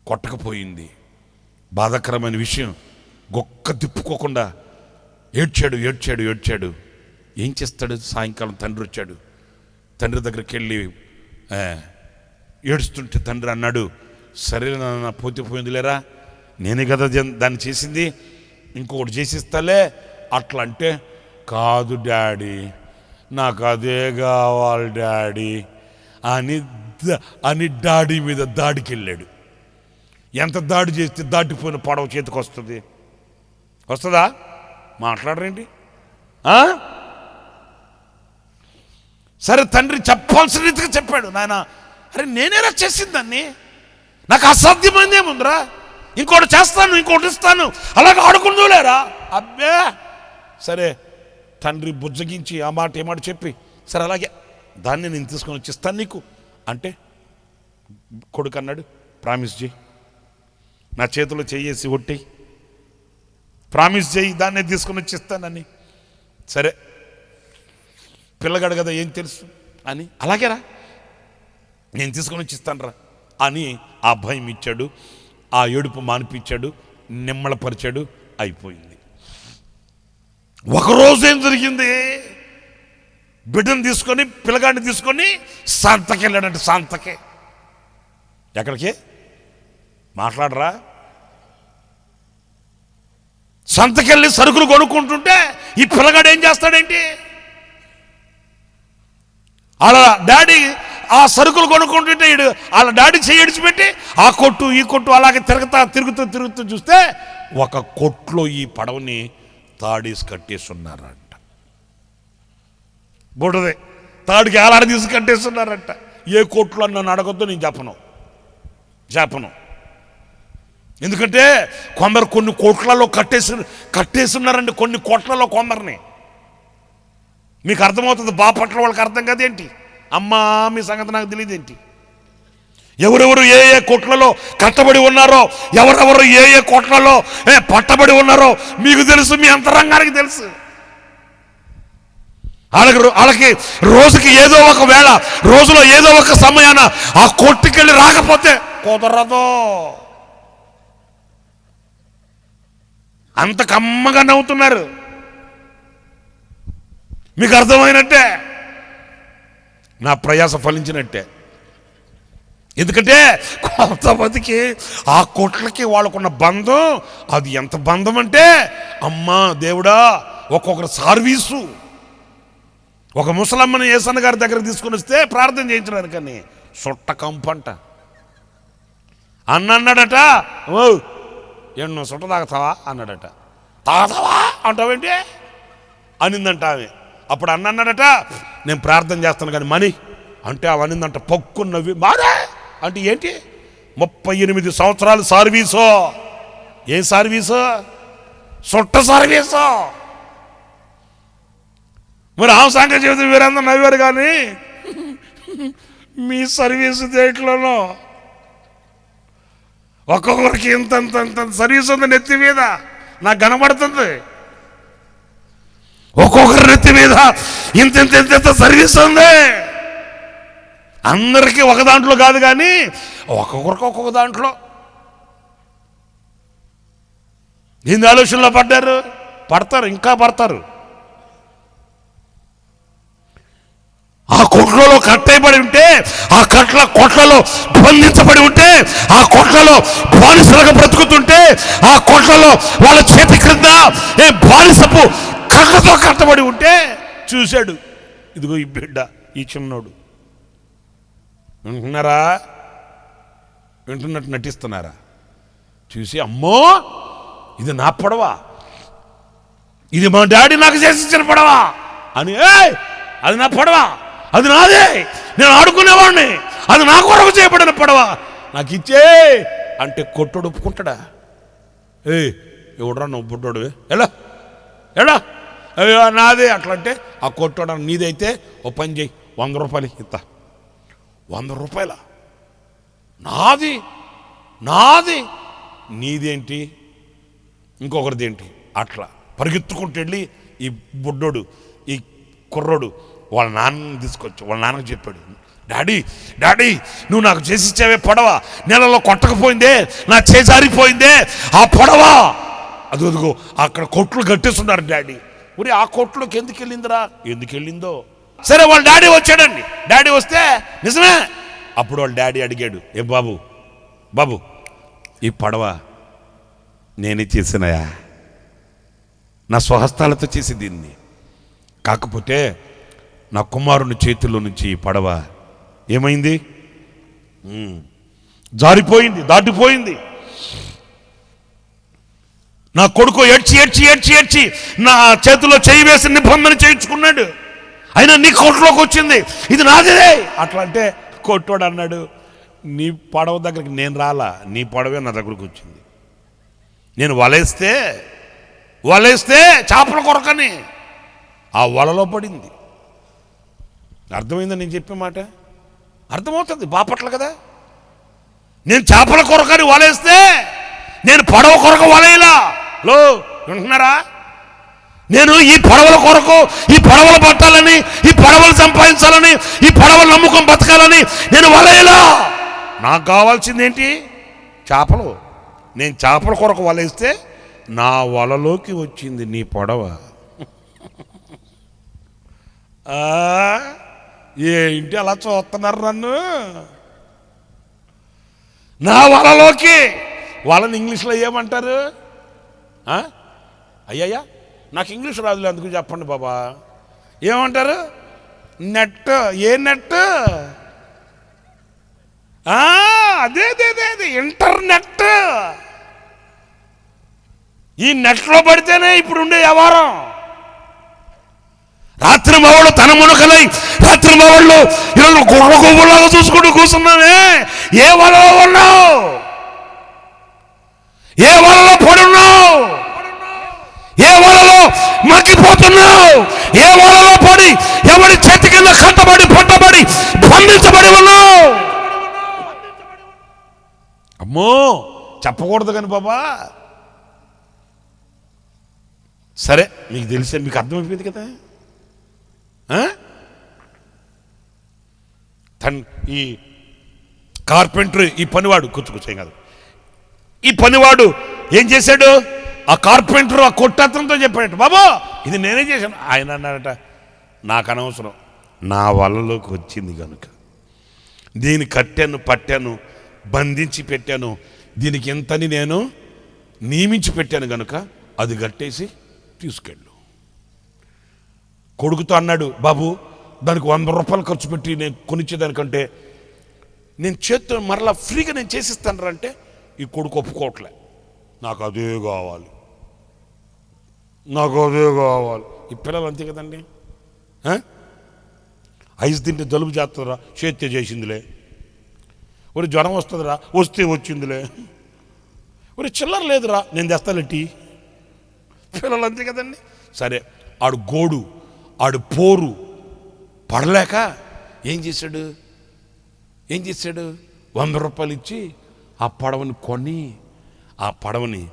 కొట్టకపోయింది. బాధాకరమైన విషయం. గొక్క తిప్పుకోకుండా ఏడ్చాడు. ఏం చేస్తాడు? సాయంకాలం తండ్రి వచ్చాడు. తండ్రి దగ్గరికి వెళ్ళి ఏడుస్తుంటే తండ్రి అన్నాడు, సరే నాన్న, పోతే లేరా, నేనే కదా దాన్ని చేసింది, ఇంకొకటి చేసిస్తాలే. అట్లా అంటే, కాదు డాడీ, నాకు అదే కావాలి డాడీ అని డాడీ మీద దాడికి వెళ్ళాడు. ఎంత దాడి చేస్తే దాటిపోయిన పడవ చేతికి వస్తుందా? మాట్లాడరేంటి? సరే, తండ్రి చెప్పాల్సిన రీతిగా చెప్పాడు. నాయన, అరే నేనేరా చేసింది దాన్ని, నాకు అసాధ్యమైంది ఏముందిరా, ఇంకోటి చేస్తాను, ఇంకోటి ఇస్తాను, అలాగే ఆడుకుందూలేరా. అబ్బే, సరే తండ్రి బుజ్జగించి ఆ మాట ఏమాట చెప్పి, సరే అలాగే దాన్ని నేను తీసుకొని వచ్చిస్తాను నీకు అంటే, కొడుకు అన్నాడు, ప్రామిస్ చేయి, నా చేతిలో చెయ్యేసి ఒట్టి ప్రామిస్ చేయి, దాన్నే తీసుకొని వచ్చిస్తానని. సరే, పిల్లగాడు కదా, ఏం తెలుసు అని, అలాగేరా నేను తీసుకొని వచ్చిస్తాను రా అని ఆ భయం ఇచ్చాడు, ఆ ఏడుపు మానిపించాడు, నిమ్మళపరిచాడు, అయిపోయింది. ఒకరోజు ఏం జరిగింది, బిడ్డను తీసుకొని పిల్లగాడిని తీసుకొని సంతకి వెళ్ళాడంటే. సంతకే, ఎక్కడికి మాట్లాడరా, సంతకెళ్ళి సరుకులు కొనుక్కుంటుంటే ఈ పిల్లగాడు ఏం చేస్తాడేంటి, వాళ్ళ డాడీ ఆ సరుకులు కొనుక్కుంటుంటే వాళ్ళ డాడీ చెయ్యి విడిచిపెట్టి ఆ కొట్టు ఈ కొట్టు అలాగే తిరుగుతూ చూస్తే ఒక కొట్లో ఈ పడవని తాడేసి కట్టేస్తున్నారంట. బుడదే తాడికి ఏలాడ తీసి కట్టేస్తున్నారంట. ఏ కొట్లో నన్ను అడగొద్దు, నేను చెప్పను. ఎందుకంటే కొందరు కొన్ని కోట్లలో కట్టేస్తున్నారండి, కొన్ని కోట్లలో కొందరిని. మీకు అర్థమవుతుంది, బాపట్ల వాళ్ళకి అర్థం కదేంటి, అమ్మా మీ సంగతి నాకు తెలియదేంటి. ఎవరెవరు ఏ కోట్లలో కట్టబడి ఉన్నారో, ఎవరెవరు ఏ కోట్లలో పట్టబడి ఉన్నారో మీకు తెలుసు, మీ అంతరంగానికి తెలుసు. వాళ్ళకి రోజుకి ఏదో ఒక వేళ, రోజులో ఏదో ఒక సమయాన ఆ కొట్టుకెళ్ళి రాకపోతే కుదరదు. అంత కమ్మగా నవ్వుతున్నారు, మీకు అర్థమైనట్టే, నా ప్రయాస ఫలించినట్టే. ఎందుకంటే కొంతమందికి ఆ కొట్లకి వాళ్ళకున్న బంధం, అది ఎంత బంధం అంటే, అమ్మా దేవుడా, ఒక్కొక్కరు సర్వీసు. ఒక ముసలమ్మని యేసన్న గారి దగ్గర తీసుకుని వస్తే ప్రార్థన చేయించడానికని సొట్ట కంపంట అన్నాడట. ఓ ఎన్నో సొట్ట తాగుతావా అన్నాడట. తాగుతావా అంటావేంటి అనిందంట ఆమె. అప్పుడు అన్నాడట, నేను ప్రార్థన చేస్తాను కానీ మనీ అంటే అవనిందంట. పక్కున్నవి బాగా అంటే ఏంటి, 38 సంవత్సరాలు సర్వీసు. ఏం సర్వీసు? సొట్ట సర్వీసు. మరి ఆమె సంగతి చెబుతూ వీరందరూ నవ్వారు. కానీ మీ సర్వీసు దేంట్లోనో ఒక్కొక్కరికి ఇంత సర్వీస్ ఉంది నెత్తి మీద, నాకు కనబడుతుంది. ఒక్కొక్కరి నెత్తి మీద ఇంత సర్వీస్ ఉంది. అందరికీ ఒక దాంట్లో కాదు కానీ ఒక్కొక్కరికి ఒక్కొక్క దాంట్లో. దీని ఆలోచనలో పడతారు, ఇంకా పడతారు. ఆ కొట్లలో కట్టేయబడి ఉంటే, ఆ కొట్లలో బంధించబడి ఉంటే, ఆ కొట్లలో బానిసలుగా బ్రతుకుతుంటే, ఆ కొట్లలో వాళ్ళ చేతి క్రింద బానిసపు కళ్ళతో కట్టబడి ఉంటే చూశాడు. ఇదిగో ఈ బిడ్డ, ఈ చిన్నోడు. వింటున్నారా? వింటున్నట్టు నటిస్తున్నారా? చూసి అమ్మో ఇది నా పడవ, ఇది మా డాడీ నాకు చేసిచ్చిన పడవ అని, అది నా పడవ, అది నాదే, నేను ఆడుకునేవాడిని, అది నా కొరకు చేయబడిన పడవ, నాకు ఇచ్చే అంటే కొట్టోడు ఒప్పుకుంటాడా? ఎవడరా నువ్వు బుడ్డోడు, ఎలా అయ్యో నాదే అట్లా అంటే, ఆ కొట్టోడ నీదైతే ఓ పని చేయి, 100 రూపాయలు ఇస్తా. 100 రూపాయల? నాది నీదేంటి, ఇంకొకరిదేంటి? అట్లా పరిగెత్తుకుంటూ వెళ్ళి ఈ బుడ్డోడు, ఈ కుర్రోడు వాళ్ళ నాన్నని తీసుకొచ్చి వాళ్ళ నాన్నకు చెప్పాడు, డాడీ నువ్వు నాకు చేసి ఇచ్చావే పడవ, నెలలో కొట్టకపోయిందే, నా చేజారిపోయిందే ఆ పడవ, అదిగో అక్కడ కొట్లు కట్టేస్తున్నారు డాడీ. ఊరి ఆ కొట్లోకి ఎందుకు వెళ్ళిందో. సరే వాళ్ళ డాడీ వచ్చాడండి. డాడీ వస్తే నిజమే. అప్పుడు వాళ్ళ డాడీ అడిగాడు, ఏ బాబు ఈ పడవ నేనే చేసినాయా, నా స్వహస్తాలతో చేసి దీన్ని, కాకపోతే నా కుమారుని చేతుల్లో నుంచి ఈ పడవ ఏమైంది, జారిపోయింది, దాటిపోయింది. నా కొడుకు ఏడ్చి నా చేతిలో చేయి వేసి నిబంధన చేయించుకున్నాడు, అయినా నీ కొట్లోకి వచ్చింది, ఇది నాదే. అట్లా అంటే కొట్టోడు అన్నాడు, నీ పడవ దగ్గరికి నేను రాలా, నీ పడవే నా దగ్గరకు వచ్చింది. నేను వలేస్తే చేపల కొరకని ఆ వలలో పడింది. అర్థమైందా నేను చెప్పే మాట? అర్థమవుతుంది, బాపట్ల కదా. నేను చేపల కొరకని వలేస్తే నేను పడవ కొరకు వలేలా. వింటున్నారా? నేను ఈ పడవల కొరకు, ఈ పడవలు పట్టాలని, ఈ పడవలు సంపాదించాలని, ఈ పడవలు నమ్ముకొని బతకాలని నేను వలేలా. నాకు కావాల్సింది ఏంటి? చేపలు. నేను చేపల కొరకు వలేస్తే నా వలలోకి వచ్చింది నీ పడవ. ఏంటి అలా చూస్తున్నారు నన్ను? నా వలలోకి. వాళ్ళని ఇంగ్లీష్లో ఏమంటారు? అయ్యయ్యా నాకు ఇంగ్లీష్ రాదులే, అందుకు చెప్పండి బాబా. ఏమంటారు? నెట్. ఏ నెట్? అదే ఇంటర్నెట్. ఈ నెట్లో పడితేనే ఇప్పుడు ఉండే వ్యవహారం. రాత్రి బావులు తన మునకలై, రాత్రి బావుళ్ళు ఈరోజు గుర్ర గువ్వలాగా చూసుకుంటూ కూర్చున్నామే. ఏ వలలో ఉన్నావు? ఏ వలలో పడున్నావు? ఏ వలలో మగ్గిపోతున్నావు? ఏ వలలో పడి ఎవరి చేతి కింద కట్టబడి పట్టబడి బంధించబడి ఉన్నావు? అమ్మో చెప్పకూడదు కానీ బాబా. సరే మీకు తెలిసే, మీకు అర్థమైపోయింది కదా. ఈ కార్పెంటర్, ఈ పనివాడు కూర్చుకొచ్చాయి కాదు, ఈ పనివాడు ఏం చేశాడు? ఆ కార్పెంటర్ ఆ కొట్టతంతో చెప్పాడట, బాబా ఇది నేనే చేశాను. ఆయన అన్నాడట, నాకు అనవసరం, నా వలలోకి వచ్చింది కనుక దీన్ని కట్టాను, పట్టాను, బంధించి పెట్టాను, దీనికి ఎంతని నేను నియమించి పెట్టాను కనుక అది కట్టేసి తీసుకెళ్ళు. కొడుకుతో అన్నాడు, బాబు దానికి 100 రూపాయలు ఖర్చు పెట్టి నేను కొనిచ్చేదానికంటే నేను చేత్తో మరలా ఫ్రీగా నేను చేసిస్తాను అంటే ఈ కొడుకు ఒప్పుకోవట్లే, నాకు అదే కావాలి. నాకు అదే కావాలి. ఈ పిల్లలు అంతే కదండి. ఐస్ తింటే జలుబు చేస్తుందిరా, చేత్తే చేసిందిలే. ఒరి జ్వరం వస్తుందిరా, వస్తే వచ్చిందిలే. ఒరి చిల్లర లేదురా, నేను తెస్తాను టీ. పిల్లలు అంతే కదండి. సరే, ఆడు గోడు, ఆడు పోరు పడలేక ఏం చేశాడు 100 రూపాయలు ఇచ్చి ఆ పడవని కొని ఆ పడవని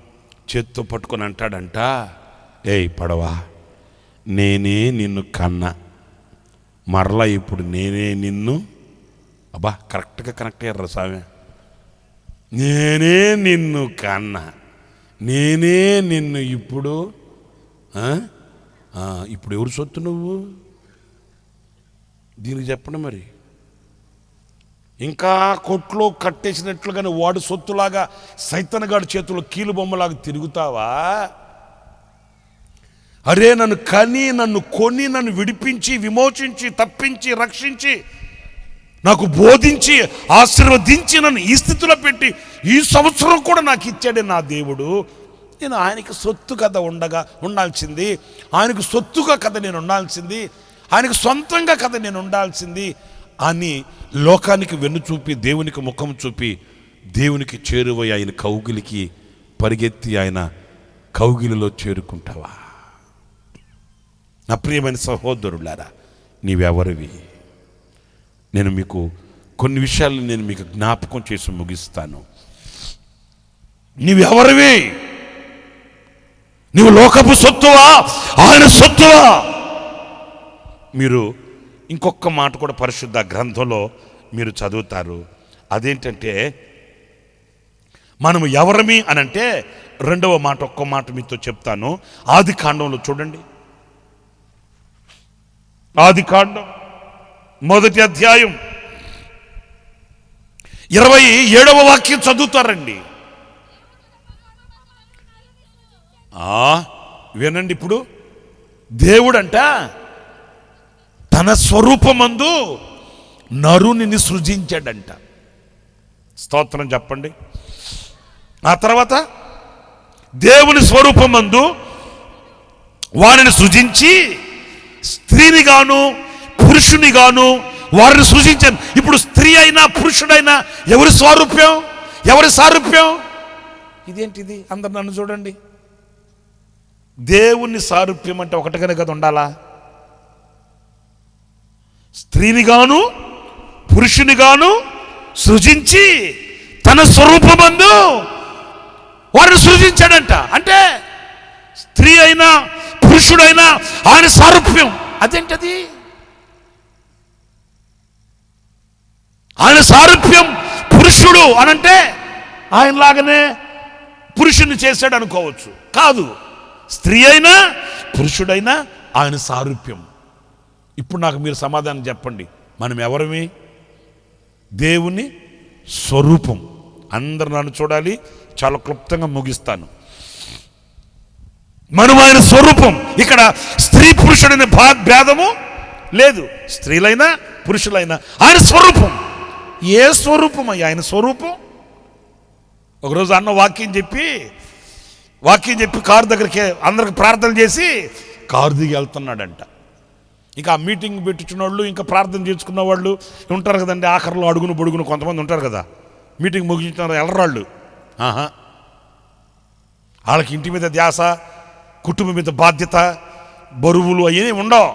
చేత్తో పట్టుకొని అంటాడంట, ఏయ్ పడవా, నేనే నిన్ను కన్నా, మరలా ఇప్పుడు నేనే నిన్ను, అబ్బా కరెక్ట్గా కనెక్ట్ అయ్యారు స్వామి, నేనే నిన్ను కన్నా, నేనే నిన్ను ఇప్పుడు ఇప్పుడు ఎవరు సొత్తు నువ్వు? దీనికి చెప్పండి మరి. ఇంకా కొట్లో కట్టేసినట్లుగానే వాడు సొత్తులాగా సైతనగాడి చేతుల్లో కీలు బొమ్మలాగా తిరుగుతావా? అరే, నన్ను కని, నన్ను కొని, నన్ను విడిపించి, విమోచించి, తప్పించి, రక్షించి, నాకు బోధించి, ఆశీర్వదించి, నన్ను ఈ స్థితిలో పెట్టి ఈ సంవత్సరం కూడా నాకు ఇచ్చాడే నా దేవుడు. నేను ఆయనకి సొత్తు కదా ఉండాల్సింది, ఆయనకు సొత్తుగా కదా నేను ఉండాల్సింది, ఆయనకు సొంతంగా కదా నేను ఉండాల్సింది అని లోకానికి వెన్ను చూపి, దేవునికి ముఖం చూపి, దేవునికి చేరువై ఆయన కౌగిలికి పరిగెత్తి ఆయన కౌగిలిలో చేరుకుంటావా? నా ప్రియమైన సహోదరులారా, నీవెవరివి? నేను మీకు కొన్ని విషయాలు నేను మీకు జ్ఞాపకం చేసి ముగిస్తాను. నీవెవరివి? నీవు లోకపు సొత్తువా, ఆయన సొత్తువా? మీరు ఇంకొక మాట కూడా పరిశుద్ధ గ్రంథంలో మీరు చదువుతారు. అదేంటంటే, మనము ఎవరమి అని అంటే, రెండవ మాట ఒక్క మాట మీతో చెప్తాను. ఆది కాండంలో చూడండి, ఆది కాండం 1వ అధ్యాయం 27వ వాక్యం చదువుతారండి. వినండి. ఇప్పుడు దేవుడంట తన స్వరూపమందు నరుని సృజించాడంట. స్తోత్రం చెప్పండి. ఆ తర్వాత దేవుని స్వరూపమందు వారిని సృజించి స్త్రీని గాను పురుషుని గాను వారిని సృజించాను. ఇప్పుడు స్త్రీ అయినా పురుషుడైనా ఎవరి స్వరూప్యం, ఎవరి సారూప్యం? ఇదేంటిది? అందరు నన్ను చూడండి. దేవుని సారూప్యం అంటే ఒకటిగానే కదా ఉండాలా? స్త్రీని గాను పురుషుని గాను సృజించి తన స్వరూపమందు వారిని సృజించాడంట. అంటే స్త్రీ అయినా పురుషుడైనా ఆయన సారూప్యం. అదేంటది? ఆయన సారూప్యం పురుషుడు అనంటే ఆయనలాగానే పురుషుని చేశాడు అనుకోవచ్చు. కాదు, స్త్రీ అయినా పురుషుడైనా ఆయన సారూప్యం. ఇప్పుడు నాకు మీరు సమాధానం చెప్పండి, మనం ఎవరిమి? దేవుని స్వరూపం. అందరు నన్ను చూడాలి, చాలా క్లుప్తంగా ముగిస్తాను. మనం ఆయన స్వరూపం. ఇక్కడ స్త్రీ పురుషుడైన భేదము లేదు. స్త్రీలైనా పురుషులైనా ఆయన స్వరూపం. ఏ స్వరూపం అయ్యా ఆయన స్వరూపం? ఒకరోజు అన్న వాక్యం చెప్పి కారు దగ్గరికి అందరికి ప్రార్థన చేసి కారు దిగి వెళ్తున్నాడంట. ఇంకా ఆ మీటింగ్ పెట్టుచున్న వాళ్ళు, ఇంకా ప్రార్థన చేసుకున్న వాళ్ళు ఉంటారు కదండి, ఆఖరిలో అడుగును బొడుగును కొంతమంది ఉంటారు కదా, మీటింగ్ ముగించిన ఎల్లరాళ్ళు. వాళ్ళకి ఇంటి మీద ధ్యాస, కుటుంబం మీద బాధ్యత, బరువులు అవన్నీ ఉండవు.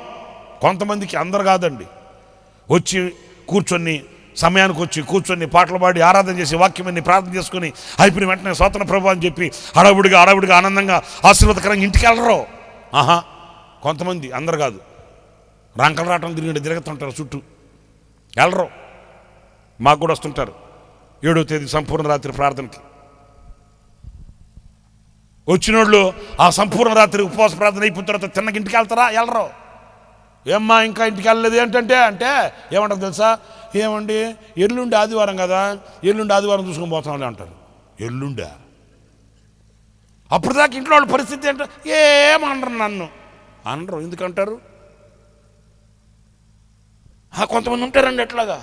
కొంతమందికి, అందరు కాదండి, వచ్చి కూర్చొని సమయానికి వచ్చి కూర్చొని పాటలు పాడి ఆరాధన చేసి వాక్యమని ప్రార్థన చేసుకుని అయిపోయిన వెంటనే స్తోత్రం ప్రభు అని చెప్పి హడావుడిగా ఆనందంగా ఆశీర్వాదకరంగా ఇంటికి వెళ్ళరు. కొంతమంది, అందరు కాదు, రంకలు రావటం తిరుగుతుంటారు చుట్టూ, వెళ్ళరు. మాకు కూడా వస్తుంటారు 7వ తేదీ సంపూర్ణ రాత్రి ప్రార్థనకి. వచ్చినోళ్ళు ఆ సంపూర్ణ రాత్రి ఉపవాస ప్రార్థన అయిపోయిన తర్వాత తిన్నకి ఇంటికి వెళ్తారా? వెళ్ళరు. ఏమ్మా ఇంకా ఇంటికి వెళ్ళలేదు ఏంటంటే ఏమంటారు తెలుసా? ఏమండి, ఎల్లుండి ఆదివారం కదా, ఎల్లుండి ఆదివారం చూసుకొని పోతామని అంటారు. ఎల్లుండా? అప్పుడు దాకా ఇంట్లో వాళ్ళ పరిస్థితి ఏంటో ఏమనరు, నన్ను అనరు. ఎందుకంటారు? కొంతమంది ఉంటారండి ఎట్లాగా.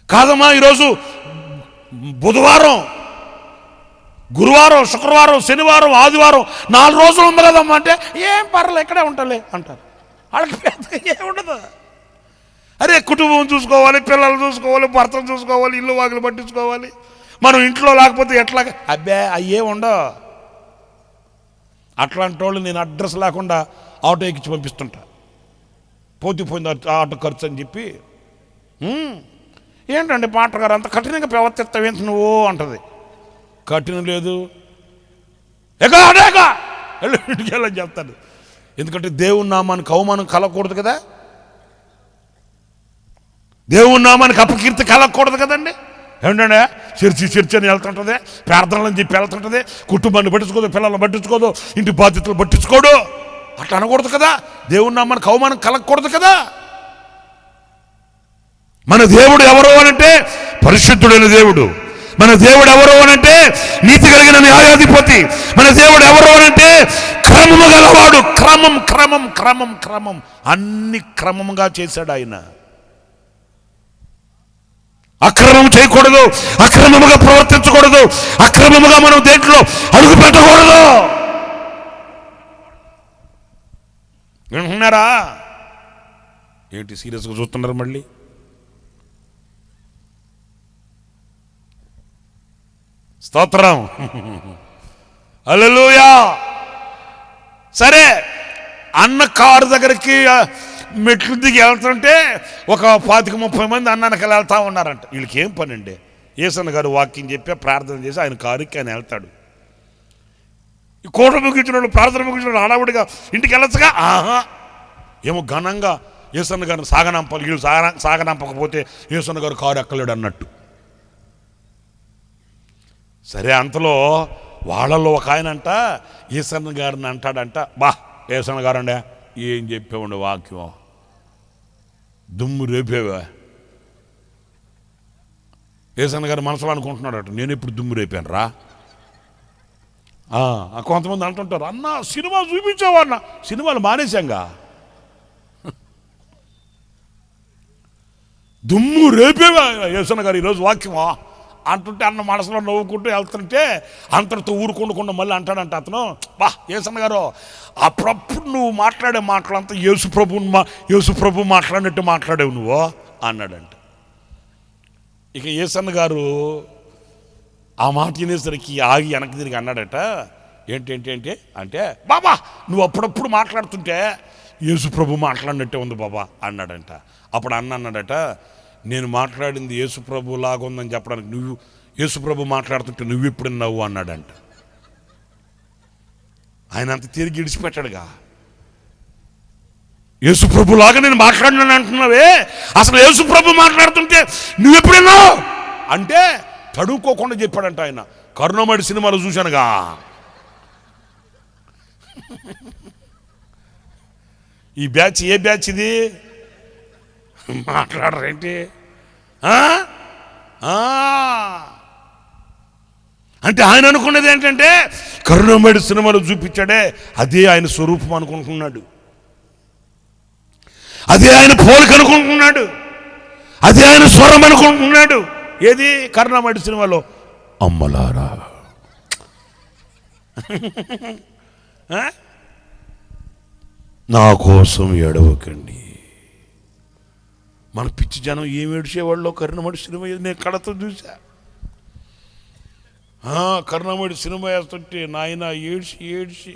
కాదమ్మా, ఈరోజు బుధవారం గురువారం, శుక్రవారం, శనివారం, ఆదివారం 4 రోజులు ఉంది కదమ్మా అంటే ఏం పర్లేదు ఇక్కడే ఉంటాలే అంటారు. వాళ్ళకి పెద్దగా ఏముండదు. అరే కుటుంబం చూసుకోవాలి, పిల్లలు చూసుకోవాలి, భర్తను చూసుకోవాలి, ఇల్లు వాకిలు పట్టించుకోవాలి. మనం ఇంట్లో లేకపోతే ఎట్లాగా అబ్బే అయ్యే ఉండవు. అట్లాంటి వాళ్ళు నేను అడ్రస్ లేకుండా ఆటో ఎక్కించి పంపిస్తుంటా. పోయింది ఆటో ఖర్చు అని చెప్పి. ఏంటండి పాట గారు అంత కఠినంగా ప్రవర్తిస్తావేంటి నువ్వు అంటది. కఠినం లేదు, ఇంటికి వెళ్ళని చెప్తాను. ఎందుకంటే దేవుని నామానికి అవమానం కలగకూడదు కదా, దేవుని నామానికి అపకీర్తి కలగకూడదు కదండి. ఏమంటే చర్చి అని వెళ్తుంటుంది, ప్రార్థనలని చెప్పి వెళ్తుంటుంది, కుటుంబాన్ని పట్టించుకోదు, పిల్లల్ని పట్టించుకోదు, ఇంటి బాధ్యతలు పట్టించుకోడు. అట్లా అనకూడదు కదా, దేవుని నామానికి అవమానం కలగకూడదు కదా. మన దేవుడు ఎవరు అనంటే పరిశుద్ధుడైన దేవుడు. మన దేవుడు ఎవరు అనంటే నీతి కలిగిన న్యాయాధిపతి. మన దేవుడు ఎవరు అనంటే క్రమము గలవాడు. క్రమం క్రమం క్రమం క్రమం అన్ని క్రమంగా చేశాడు ఆయన. అక్రమం చేయకూడదు, అక్రమముగా ప్రవర్తించకూడదు, అక్రమముగా మనం దేంట్లో అడుగు పెట్టకూడదు. వింటున్నారా? ఏంటి సీరియస్గా చూస్తున్నారు మళ్ళీ? స్తోత్రం, హల్లెలూయా. సరే, అన్న కారు దగ్గరికి మెట్లు దిగి వెళ్తుంటే ఒక 25-30 మంది అన్నానికి వెళ్తా ఉన్నారంట. వీళ్ళకి ఏం పని అండి? యేసన్న గారు వాకింగ్ చెప్పి ప్రార్థన చేసి ఆయన కారుకి ఆయన వెళ్తాడు. ఈ కోట ముగించిన వాళ్ళు, ప్రార్థన ముగించిన వాళ్ళు హడావుడిగా ఇంటికి వెళ్ళొచ్చుగా. ఏమో ఘనంగా యేసన్న గారిని సాగనంపాలి. వీళ్ళు సాగనంపకపోతే యేసన్న గారు కారు ఎక్కలేడు అన్నట్టు. సరే, అంతలో వాళ్ళల్లో ఒక ఆయన అంట యేసన్న గారిని అంటాడంట, బా యేసన్న గారు అండి ఏం చెప్పేవాడి వాక్యం, దుమ్ము రేపేవా. యేసన్న గారు మనసులో అనుకుంటున్నాడట, నేను ఎప్పుడు దుమ్ము రేపాను రా. కొంతమంది అంటుంటారు, అన్న సినిమా చూపించావా అన్న. సినిమాలు మానేశాంగా, దుమ్ము రేపేవా యేసన్న గారు ఈరోజు వాక్యమా అంటుంటే అన్న మనసులో నవ్వుకుంటూ వెళ్తుంటే అంతటితో ఊరుకుండకుండా మళ్ళీ అంటాడంట అతను, బా యేసన్న గారు అప్పుడప్పుడు నువ్వు మాట్లాడే మాటలంతా యేసుప్రభు మాట్లాడినట్టు మాట్లాడేవు నువ్వు అన్నాడంట. ఇక యేసన్న గారు ఆ మాట వినేసరికి ఆగి వెనక్కి తిరిగి అన్నాడట, ఏంటి అంటే, బాబా నువ్వు అప్పుడప్పుడు మాట్లాడుతుంటే యేసుప్రభు మాట్లాడినట్టే ఉంది బాబా అన్నాడంట. అప్పుడు అన్నాడట, నేను మాట్లాడింది యేసుప్రభు లాగా ఉందని చెప్పడానికి నువ్వు యేసుప్రభు మాట్లాడుతుంటే నువ్వు ఎప్పుడు నవ్వు అన్నాడంట. ఆయన అంత తిరిగి ఇడిచిపెట్టాడుగా. యేసుప్రభు లాగా నేను మాట్లాడినాను అంటున్నావే, అసలు యేసుప్రభు మాట్లాడుతుంటే నువ్వెప్పుడన్నావు అంటే తడుకోకుండా చెప్పాడంట ఆయన. కరుణమడి సినిమాలో చూశానుగా. ఈ బ్యాచ్ ఏ బ్యాచ్ ఇది? మాట్లాడరేంటి? అంటే ఆయన అనుకున్నది ఏంటంటే కరుణమడి సినిమాలో చూపించాడే అదే ఆయన స్వరూపం అనుకుంటున్నాడు, అదే ఆయన పోలిక అనుకుంటున్నాడు, అదే ఆయన స్వరం అనుకుంటున్నాడు. ఏది? కరుణమడి సినిమాలో అమ్మలారా నా కోసం ఏడవకండి. మన పిచ్చి జనం ఏమి ఏడ్చేవాళ్ళు కరుణమడి సినిమా నేను కళతో చూసా. కరుణమడి సినిమా వేస్తుంటే నాయన ఏడ్చి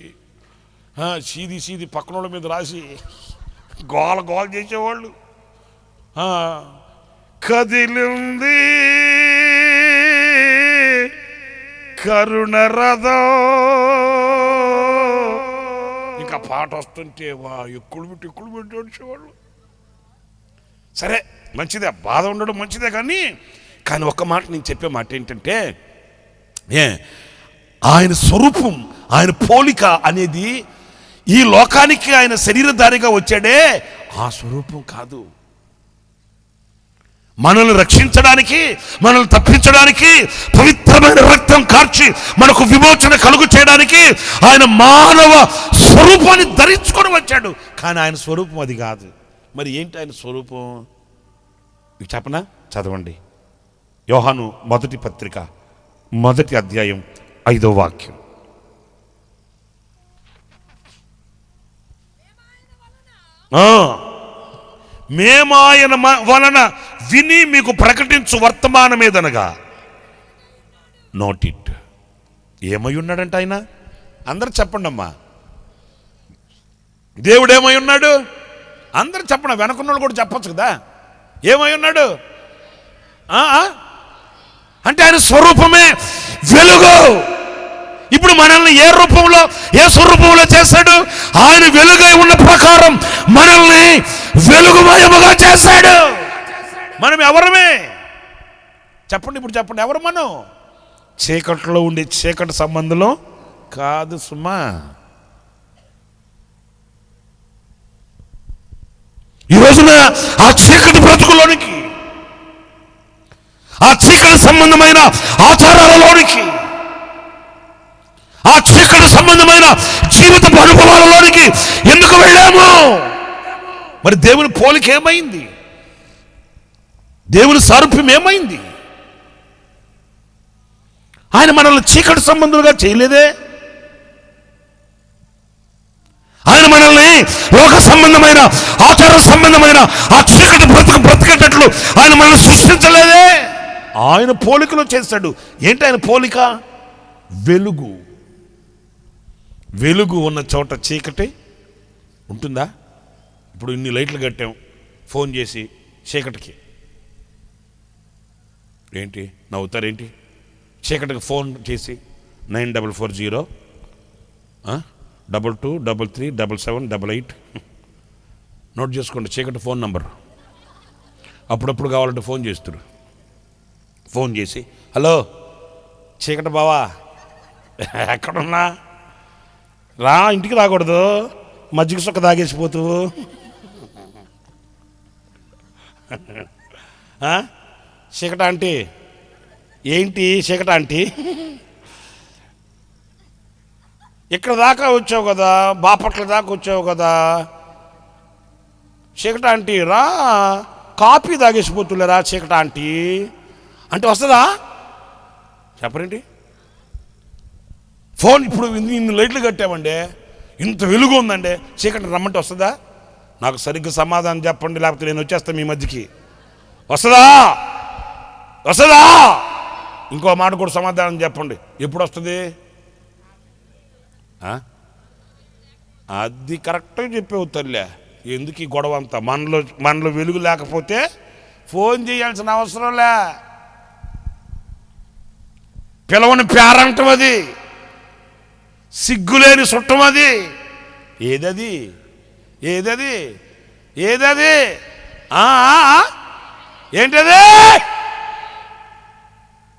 సీది పక్కన వాళ్ళ మీద రాసి గోల చేసేవాళ్ళు. కదిలింది కరుణ రథం, ఇంకా పాట వస్తుంటే ఎక్కుడు పెట్టి ఏడ్చేవాళ్ళు. సరే మంచిదే, బాధ ఉండడం మంచిదే, కానీ ఒక్క మాట నేను చెప్పే మాట ఏంటంటే ఆయన స్వరూపం, ఆయన పోలిక అనేది ఈ లోకానికి ఆయన శరీరధారిగా వచ్చాడే ఆ స్వరూపం కాదు. మనల్ని రక్షించడానికి, మనల్ని తప్పించడానికి, పవిత్రమైన రక్తం కార్చి మనకు విమోచన కలుగు చేయడానికి ఆయన మానవ స్వరూపాన్ని ధరించుకొని వచ్చాడు. కానీ ఆయన స్వరూపం అది కాదు. మరి ఏంటి ఆయన స్వరూపం? మీకు చెప్పనా? చదవండి. యోహాను మొదటి పత్రిక 1వ అధ్యాయం 5వ వాక్యం. మేమాయన వలన విని మీకు ప్రకటించు వర్తమానమేదనగా నోట్ ఇట్. ఏమై ఉన్నాడంట ఆయన? అందరు చెప్పండి అమ్మా, దేవుడు ఏమై ఉన్నాడు? అందరు చెప్పండి, వెనకున్నోళ్ళు కూడా చెప్పచ్చు కదా. ఏమై ఉన్నాడు అంటే ఆయన స్వరూపమే వెలుగు. ఇప్పుడు మనల్ని ఏ రూపంలో, ఏ స్వరూపంలో చేశాడు? ఆయన వెలుగై ఉన్న ప్రకారం మనల్ని వెలుగుమయముగా చేశాడు. మనం ఎవరమే చెప్పండి? ఇప్పుడు చెప్పండి, ఎవరు మనం? చీకట్లో ఉండే చీకటి సంబంధంలో కాదు సుమా. ఈ రోజున ఆ చీకటి బ్రతుకులోనికి, ఆ చీకటి సంబంధమైన ఆచారాలలోనికి, ఆ చీకటి సంబంధమైన జీవిత అనుభవాలలోనికి ఎందుకు వెళ్ళాము? మరి దేవుని పోలిక ఏమైంది? దేవుని సారూప్యం ఏమైంది? ఆయన మనల్ని చీకటి సంబంధులుగా చేయలేదే. ఆయన మనల్ని లోక సంబంధమైన, ఆచార సంబంధమైన ఆ చీకటి బ్రతికేటట్లు ఆయన మనల్ని సృష్టించలేదే. ఆయన పోలికలో చేశాడు. ఏంటి ఆయన పోలిక? వెలుగు. వెలుగు ఉన్న చోట చీకటి ఉంటుందా? ఇప్పుడు ఇన్ని లైట్లు కట్టాం, ఫోన్ చేసి చీకటికి ఏంటి నవ్వుతారేంటి? చీకటికి ఫోన్ చేసి 9440 22337788 నోట్ చేసుకోండి, చీకటి ఫోన్ నంబర్. అప్పుడప్పుడు కావాలంటే ఫోన్ చేస్తారు. ఫోన్ చేసి, హలో చీకటి బావా ఎక్కడున్నా రా, ఇంటికి రాకూడదు, మజ్జిగ సొక్క తాగేసిపోతూ, చీకట ఆంటీ ఏంటి చీకట ఆంటీ, ఇక్కడ దాకా వచ్చావు కదా, బాపట్ల దాకా వచ్చావు కదా, చీకట ఆంటీ రా, కాఫీ తాగేసిపోతులేరా చీకట ఆంటీ అంటే వస్తుందా? చెప్పరేంటి? ఫోన్ ఇప్పుడు ఇన్ని లైట్లు కట్టామండి, ఇంత వెలుగు ఉందండి, చీకటి రమ్మంటే వస్తుందా? నాకు సరిగ్గా సమాధానం చెప్పండి, లేకపోతే నేను వచ్చేస్తాను మీ మధ్యకి. వస్తుందా? వస్తుందా? ఇంకో మాట కూడా సమాధానం చెప్పండి, ఎప్పుడు వస్తుంది? అది కరెక్ట్గా చెప్పేవు తల్లే. ఎందుకు ఈ గొడవ అంతా? మనలో వెలుగు లేకపోతే ఫోన్ చేయాల్సిన అవసరంలే. పిలవని పేరంటం అది, సిగ్గులేని చుట్టం అది. ఏదది? ఏదది? ఏదది? ఏంటది?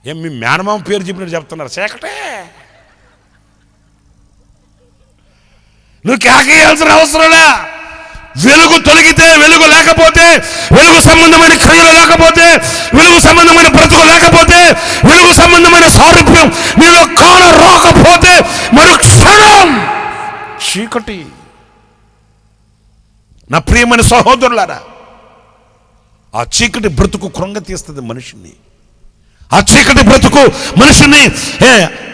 ఏం మీ మేనమామ పేరు చెప్పినట్టు చెప్తున్నారు? చీకటే. నువ్వు కేకేయాల్సిన అవసరంలే. వెలుగు తొలగితే, వెలుగు లేకపోతే, వెలుగు సంబంధమైన క్రియలు లేకపోతే, వెలుగు సంబంధమైన బ్రతుకు లేకపోతే, వెలుగు సంబంధమైన సారూప్యం నీలో కాన రాకపోతే మరుక్షణం చీకటి. నా ప్రియమైన సహోదరులారా, ఆ చీకటి బ్రతుకు కృంగ తీస్తుంది మనిషిని. ఆ చీకటి బ్రతుకు మనిషిని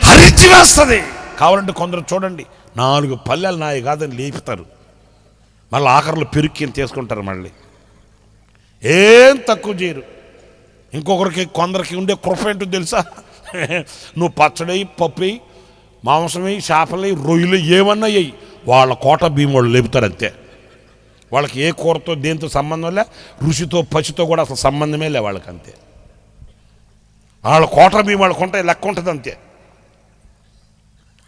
హరించి వేస్తుంది. కావాలంటే కొందరు చూడండి, 4 పల్లెలు నాయి కాదని లేపుతారు, మళ్ళీ ఆఖరిలో పెరుక్కి తీసుకుంటారు, మళ్ళీ ఏం తక్కువ చేయరు. ఇంకొకరికి కొందరికి ఉండే కృప ఏంటో తెలుసా? నువ్వు పచ్చడి, పప్పు, మాంసమే, చేపలు, రొయ్యలు ఏమన్నా వేయి, వాళ్ళ కోట బియ్యం వాళ్ళు లేపుతారు అంతే. వాళ్ళకి ఏ కూరతో దేంతో సంబంధం లే, రుచితో పచ్చితో కూడా అసలు సంబంధమే లే వాళ్ళకి, అంతే. వాళ్ళ కోట బియ్యం వాళ్ళకు ఉంటాయి, లెక్క ఉంటుంది అంతే.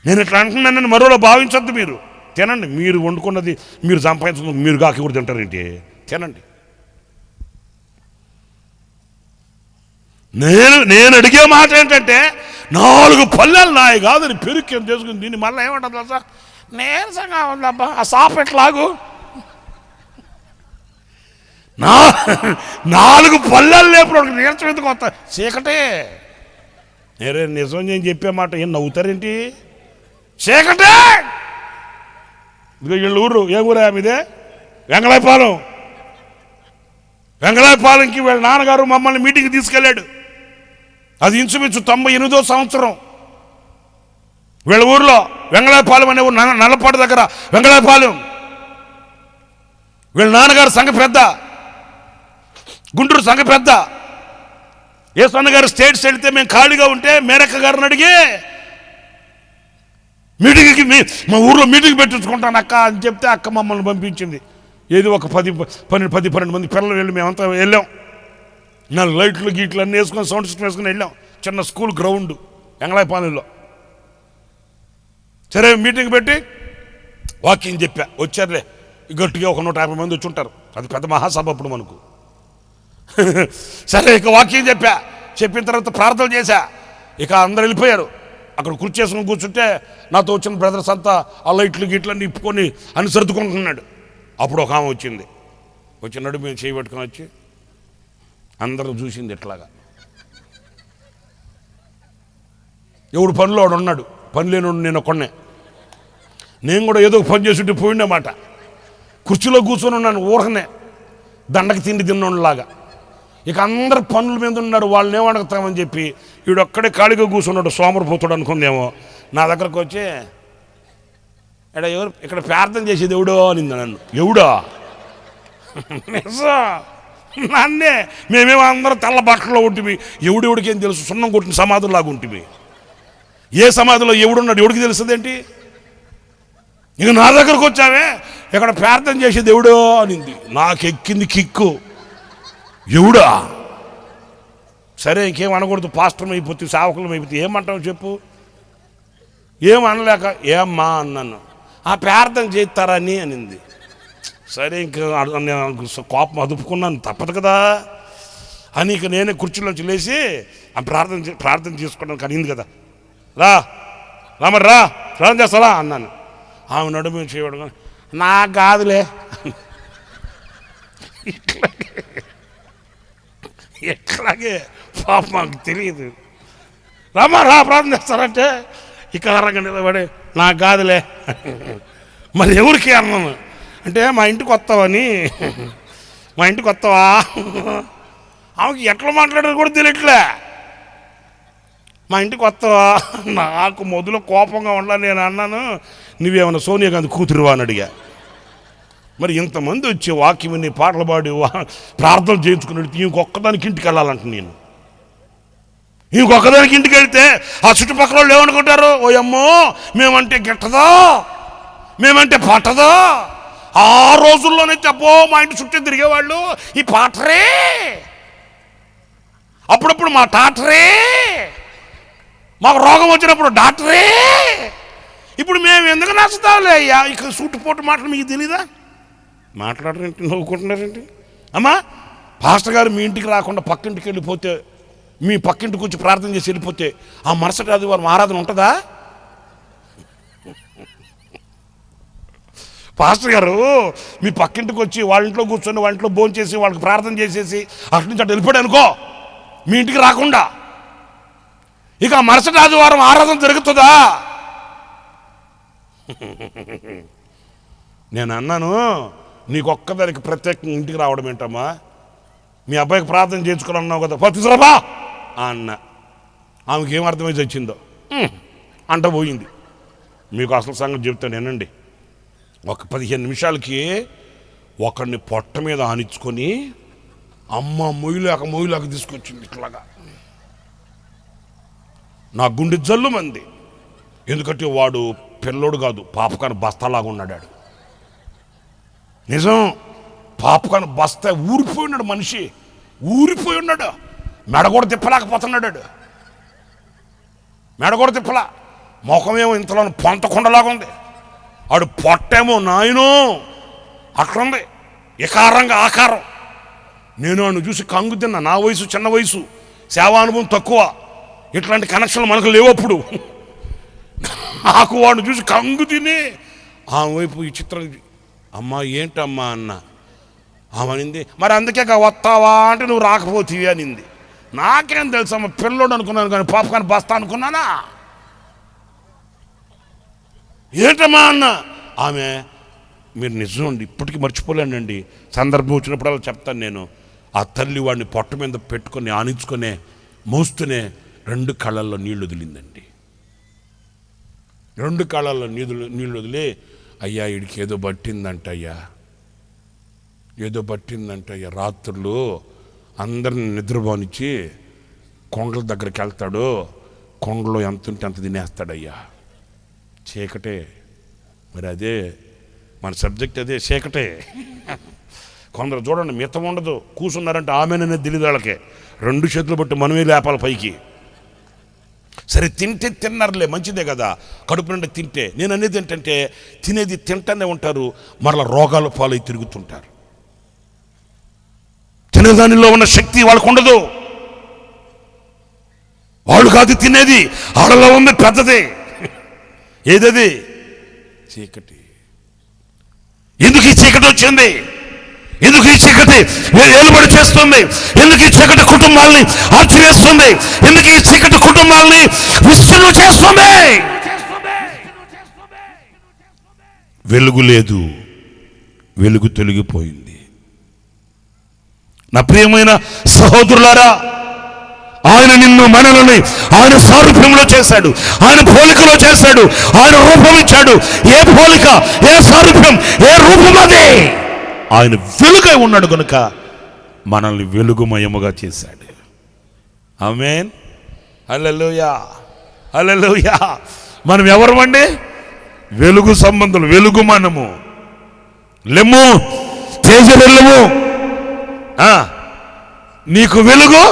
నేను ఇట్లా అంటున్నానని మరోలో భావించొద్దు. మీరు తినండి, మీరు వండుకున్నది మీరు సంపాదించుకున్నది మీరు కాకి కూడా తింటారేంటి? తినండి. నేను అడిగే మాట ఏంటంటే, 4 పల్లెలు నాయి కాదని పెరుక్కి చేసుకుని దీన్ని మళ్ళీ ఏమంటుంది తెలుసా? నీరసంగా ఉందబ్బా, ఆ సాప్ ఎట్లాగు 4 పల్లెలు లేపు నీరసం ఎందుకు వస్తా? చీకటే. నేనే నిజం నేను చెప్పే మాట ఏం నవ్వుతారేంటి? చీకటే. ఇదిగో వీళ్ళ ఊరు, ఏ ఊరా మీదే? వెంగళాయపాలెం. వెంగళాయపాలెంకి వీళ్ళ నాన్నగారు మమ్మల్ని మీటింగ్కి తీసుకెళ్ళాడు. అది ఇంచుమించు 98వ సంవత్సరం. వీళ్ళ ఊర్లో వెంగళాయపాలెం అనే ఊరు, నల్లపాడు దగ్గర వెంగళాయపాలెం. వీళ్ళ నాన్నగారు సంఘ పెద్ద, గుంటూరు సంఘ పెద్ద. యేసన్న గారు స్టేట్స్ వెళితే మేము ఖాళీగా ఉంటే మేనక్క గారిని అడిగి మీటింగ్కి మా ఊర్లో మీటింగ్ పెట్టించుకుంటాను అక్క అని చెప్తే అక్క మమ్మల్ని పంపించింది. ఏది ఒక 10-12 మంది పిల్లలు వెళ్ళి మేమంతా వెళ్ళాం. 4 లైట్లు గీట్లు అన్నీ వేసుకొని సౌండ్ సిస్టమ్ వేసుకుని వెళ్ళాం. చిన్న స్కూల్ గ్రౌండ్ వెంగళాయపాలెంలో. సరే మీటింగ్ పెట్టి వాకింగ్ చెప్పా. వచ్చారులే గట్టిగా ఒక 150 మంది వచ్చి ఉంటారు. అది పెద్ద మహాసభ అప్పుడు మనకు. సరే ఇక వాకింగ్ చెప్పిన తర్వాత ప్రార్థన చేశా. ఇక అందరు వెళ్ళిపోయారు. అక్కడ కుర్చీ చేసుకుని కూర్చుంటే నాతో వచ్చిన బ్రదర్స్ అంతా ఆ లైట్లు గిట్లన్నీ ఇప్పుకొని అని సర్దుకుంటున్నాడు. అప్పుడు ఒక ఆమె వచ్చింది. వచ్చినాడు మేము చేయి పెట్టుకొని వచ్చి అందరూ చూసింది ఇట్లాగా. ఎవడు పనిలో వాడు ఉన్నాడు, పని లేనివాడు నేను ఒక్కడే. నేను కూడా ఏదో పని చేస్తుంటే పోయిండమాట. కుర్చీలో కూర్చొని ఉన్నాను ఊరకనే దండకి తిండి తిన్నోళ్ళలాగా. ఇక అందరు పనుల మీద ఉన్నారు, వాళ్ళని ఏమడుగుతామని చెప్పి వీడొక్కడే ఖాళీగా కూర్చున్నాడు. సోమరిపోతాడు అనుకుందేమో. నా దగ్గరకు వచ్చి ఎవరు ఇక్కడ ప్రార్థన చేసేది ఎవడో అనింది నన్ను. ఎవడో నన్నే. మేమేమో అందరూ తెల్ల బట్టల్లో ఉంటుంది. ఎవడెవడికి ఏం తెలుసు? సున్నం కొట్టిన సమాధుల్లాగా ఉంటుంది. ఏ సమాధిలో ఎవడున్నాడు ఎవడికి తెలుస్తుందేంటి? ఇక నా దగ్గరకు వచ్చావే ఇక్కడ ప్రార్థన చేసేది ఎవడో అనింది. నాకెక్కింది కిక్కు. ఎవడా? సరే ఇంకేం అనకూడదు, పాస్టర్ అయిపోతుంది, సేవకులం అయిపోతుంది. ఏమంటావు చెప్పు? ఏం అనలేక ఏమ్మా అన్నాను. ఆ ప్రార్థన చేస్తారని అనింది. సరే ఇంకా కోపం అదుపుకున్నాను, తప్పదు కదా అని ఇక నేనే కుర్చీలోంచి లేచి ఆ ప్రార్థన చేసుకోవడానికి అనింది కదా. మరి రా ప్రార్థన చేస్తారా అన్నాను. ఆమె నడుము చేయడం నాకు కాదులే. ఎట్లాగే పాప మాకు తెలియదు. రా ప్రార్థన చేస్తారంటే ఇక అరగ నిలబడి నాకు కాదులే. మరి ఎవరికి అన్నాను అంటే మా ఇంటికి వస్తావని. మా ఇంటికి వస్తావా? ఆమెకి ఎట్లా మాట్లాడారు కూడా తెలియట్లే. మా ఇంటికి వస్తావా? నాకు మొదలు కోపంగా ఉండాలి. నేను అన్నాను నువ్వేమన్నా సోనియా గాంధీ కూతురువా అని అడిగా. మరి ఇంతమంది వచ్చి వాక్యం విని పాటలు పాడి ప్రార్థన చేయించుకున్నట్టు ఇంకొక్కదానికి ఇంటికి వెళ్ళాలంట నేను. ఇంకొక్కదానికి ఇంటికి వెళ్తే ఆ చుట్టుపక్కల వాళ్ళు ఏమనుకుంటారు? ఓయమ్మో మేమంటే గిట్టదా, మేమంటే పట్టదా. ఆ రోజుల్లోనైతే అబ్బో మా ఇంటి చుట్టూ తిరిగేవాళ్ళు ఈ పాటరే, అప్పుడప్పుడు మా టాటరే, మాకు రోగం వచ్చినప్పుడు డాక్టరే. ఇప్పుడు మేము ఎందుకు నచ్చుతావులే అయ్యా? ఇక సూటుపోటు మాటలు మీకు తెలీదా? మాట్లాడరేంటి, నవ్వుకుంటున్నారేంటి? అమ్మా పాస్టర్ గారు మీ ఇంటికి రాకుండా పక్కింటికి వెళ్ళిపోతే, మీ పక్కింటికి వచ్చి ప్రార్థన చేసి వెళ్ళిపోతే ఆ మరుసటి ఆదివారం ఆరాధన ఉంటుందా? పాస్టర్ గారు మీ పక్కింటికి వచ్చి వాళ్ళ ఇంట్లో కూర్చొని వాళ్ళ ఇంట్లో భోజనం చేసి వాళ్ళకి ప్రార్థన చేసేసి అక్కడి నుంచి అటు వెళ్ళిపోయాడు అనుకో, మీ ఇంటికి రాకుండా ఇక మరుసటి ఆదివారం ఆరాధన జరుగుతుందా? నేను అన్నాను నీకు ఒక్కదానికి ప్రత్యేకంగా ఇంటికి రావడం ఏంటమ్మా? మీ అబ్బాయికి ప్రార్థన చేయించుకుని అన్నావు కదా, తీసుకురాబా అన్న. ఆమెకి ఏం అర్థమైతే వచ్చిందో అంట పోయింది. మీకు అసలు సంగతి చెప్తాను వినండి. ఒక 15 నిమిషాలకి ఒకడిని పొట్ట మీద ఆనించుకొని అమ్మ మొయ్యలేక తీసుకొచ్చింది ఇట్లాగా. నా గుండె జల్లు మంది. ఎందుకంటే వాడు పిల్లోడు కాదు, పాపకాను బస్తాలాగా ఉన్నాడు. నిజం, పాపకాను బస్తా ఊరిపోయి ఉన్నాడు. మనిషి ఊరిపోయి ఉన్నాడు. మెడ కూడా తిప్పలేకపోతున్నాడు. మెడ కూడా తిప్పలా. ముఖమేమో ఇంతలో పొంతకుండలాగా ఉంది. ఆడు పొట్టేమో నాయనో అట్లుంది, ఎకారంగా ఆకారం. నేను వాడిని చూసి కంగు తిన్నా. నా వయసు చిన్న వయసు, సేవానుభవం తక్కువ, ఇట్లాంటి కనెక్షన్లు మనకు లేవప్పుడు. నాకు వాడిని చూసి కంగు తిని ఆమె వైపు ఈ చిత్రం, అమ్మా ఏంటమ్మా అన్న. ఆమె అనింది మరి అందుకే వస్తావా అంటే నువ్వు రాకపోతీవి అనింది. నాకేం తెలుసమ్మా, పిల్లోడు అనుకున్నాను కానీ పాపకాన్ని బస్తా అనుకున్నానా? ఏంటమ్మా అన్న. ఆమె మీరు నిజం అండి, ఇప్పటికీ మర్చిపోలేనండి. సందర్భం వచ్చినప్పుడు అలా చెప్తాను నేను. ఆ తల్లి వాడిని పొట్ట మీద పెట్టుకొని ఆనించుకునే మోస్తూనే 2 కళ్ళల్లో నీళ్లు వదిలిందండి. రెండు కాళ్ళల్లో నీళ్ళు వదిలే, అయ్యా వీడికి ఏదో పట్టిందంటయ్యా, ఏదో పట్టిందంటయ్యా, రాత్రులు అందరిని నిద్రపోనిచ్చి కొండల దగ్గరికి వెళ్తాడు, కొండలో ఎంత ఉంటే అంత తినేస్తాడయ్యా. చీకటే మరి, అదే మన సబ్జెక్ట్, అదే చీకటే. కొందరు చూడండి మితం ఉండదు, కూర్చున్నారంటే ఆమెననే తెలియదు వాళ్ళకే, రెండు చేతులు బట్టి మనమే లేపాలి పైకి. సరే తింటే తిన్నారులే, మంచిదే కదా, కడుపు నిండా తింటే. నేను అనేది ఏంటంటే తినేది తింటానే ఉంటారు, మరలా రోగాల పాలై తిరుగుతుంటారు. తినేదానిలో ఉన్న శక్తి వాళ్ళకు ఉండదు. వాళ్ళు కాదు తినేది, వాళ్ళలో ఉంది పెద్దది. ఏదది? చీకటి. ఎందుకు ఈ చీకటి వచ్చింది? ఎందుకు ఈ చీకటి ఏలుబడి చేస్తుంది? ఎందుకు ఈ చీకటి కుటుంబాలని ఆర్చివేస్తుంది? ఎందుకు ఈ చీకటి కుటుంబాలని విచ్ఛిన్నం చేస్తుంది? వెలుగు లేదు, వెలుగు తొలగిపోయింది. నా ప్రియమైన సహోదరులారా, ఆయన నిన్ను మనల్ని ఆయన సారూప్యంలో చేశాడు, ఆయన పోలికలో చేశాడు, ఆయన రూపం ఇచ్చాడు. ఏ పోలిక, ఏ సారూప్యం, ఏ రూపం అది? ఆయన వెలుగై ఉన్నాడు కనుక మనల్ని వెలుగుమయముగా చేశాడు. ఆమేన్, హల్లెలూయా, హల్లెలూయా. మనం ఎవరమండి? వెలుగు సంబంధులు, వెలుగు మనము. లెమ్ము తేజరెల్లము, నీకు వెలుగు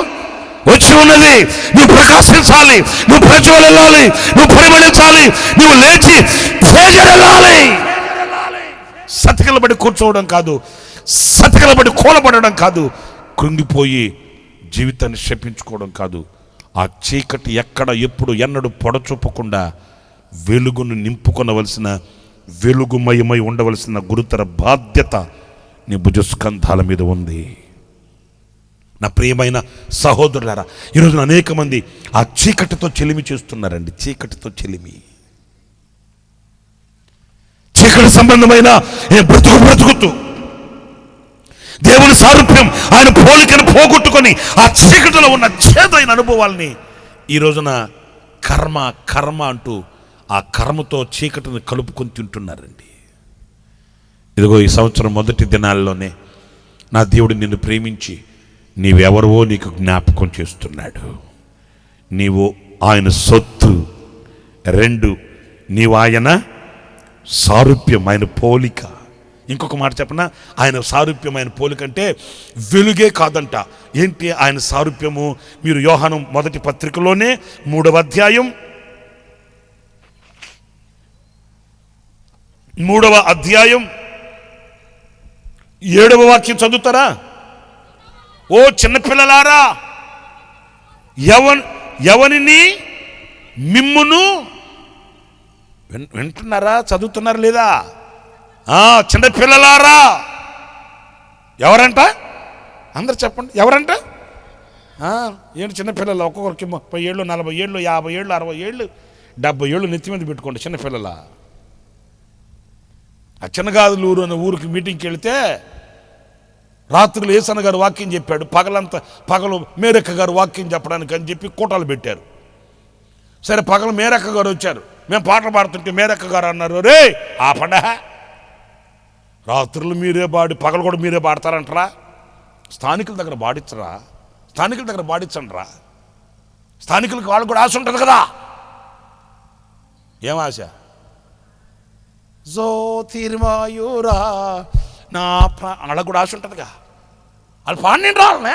వచ్చి ఉన్నది, నువ్వు ప్రకాశించాలి, నువ్వు ప్రజ్వలిల్లాలి, నువ్వు పరిమళించాలి, నువ్వు లేచి తేజరెల్లాలి. సతికిలబడి కూర్చోవడం కాదు, సతికిలబడి కూలబడడం కాదు, కృంగిపోయి జీవితాన్ని శపించుకోవడం కాదు. ఆ చీకటి ఎక్కడ ఎప్పుడు ఎన్నడూ పొడచూపకుండా వెలుగును నింపుకొనవలసిన, వెలుగుమయమై ఉండవలసిన గురుతర బాధ్యత నీ భుజస్కంధాల మీద ఉంది. నా ప్రియమైన సహోదరులారా, ఈరోజు అనేక మంది ఆ చీకటితో చెలిమి చేస్తున్నారండి. చీకటితో చెలిమి, చీకటి సంబంధమైన బ్రతుకుతూ దేవుని సారూప్యం, ఆయన పోలికను పోగొట్టుకొని ఆ చీకటిలో ఉన్న చేదైన అనుభవాల్ని ఈ రోజున కర్మ అంటూ ఆ కర్మతో చీకటిని కలుపుకొని తింటున్నారండి. ఇదిగో ఈ సంవత్సరం మొదటి దినాల్లోనే నా దేవుడు నిన్ను ప్రేమించి నీవెవరవో నీకు జ్ఞాపకం చేస్తున్నాడు. నీవు ఆయన సొత్తు. 2, నీవు ఆయన సారూప్యం, ఆయన పోలిక. ఇంకొక మాట చెప్పనా, ఆయన సారూప్యం, ఆయన పోలిక అంటే వెలుగే కాదంట. ఏంటి ఆయన సారూప్యము? మీరు యోహాను మొదటి పత్రికలోనే 3వ అధ్యాయం 7వ వాక్యం చదువుతారా? ఓ చిన్నపిల్లలారా, ఎవరిని మిమ్మును వింటున్నారా? చదువుతున్నారా లేదా? చిన్నపిల్లలారా, ఎవరంట? అందరు చెప్పండి, ఎవరంట? ఏంటి చిన్నపిల్లలు? ఒక్కొక్కరికి 30 ఏళ్ళు, 40 ఏళ్ళు, 50 ఏళ్ళు, 60 ఏళ్ళు, 70 ఏళ్ళు నెత్తి మీద పెట్టుకోండి చిన్నపిల్లల. ఆ చిన్నగాదులూరు అనే ఊరికి మీటింగ్కి వెళితే రాత్రులు ఏసన్న గారు వాక్యం చెప్పాడు, పగలు మేరక్క గారు వాక్యం చెప్పడానికి అని చెప్పి కూటాలు పెట్టారు. సరే, పగలు మేరక్క గారు వచ్చారు, మేము పాటలు పాడుతుంటే మేరక్క గారు అన్నారు, రే ఆపడా, రాత్రులు మీరే పగలు కూడా మీరే పాడతారంటరా, స్థానికుల దగ్గర పాడించరా, స్థానికుల దగ్గర పాడించండి రా, స్థానికులకు వాళ్ళు కూడా ఆశ ఉంటుంది కదా. ఏం ఆశ? జ్యోతిర్మయూరా నా వాళ్ళకు కూడా ఆశ ఉంటుందిగా, వాళ్ళు పాడినండి రావాలనే.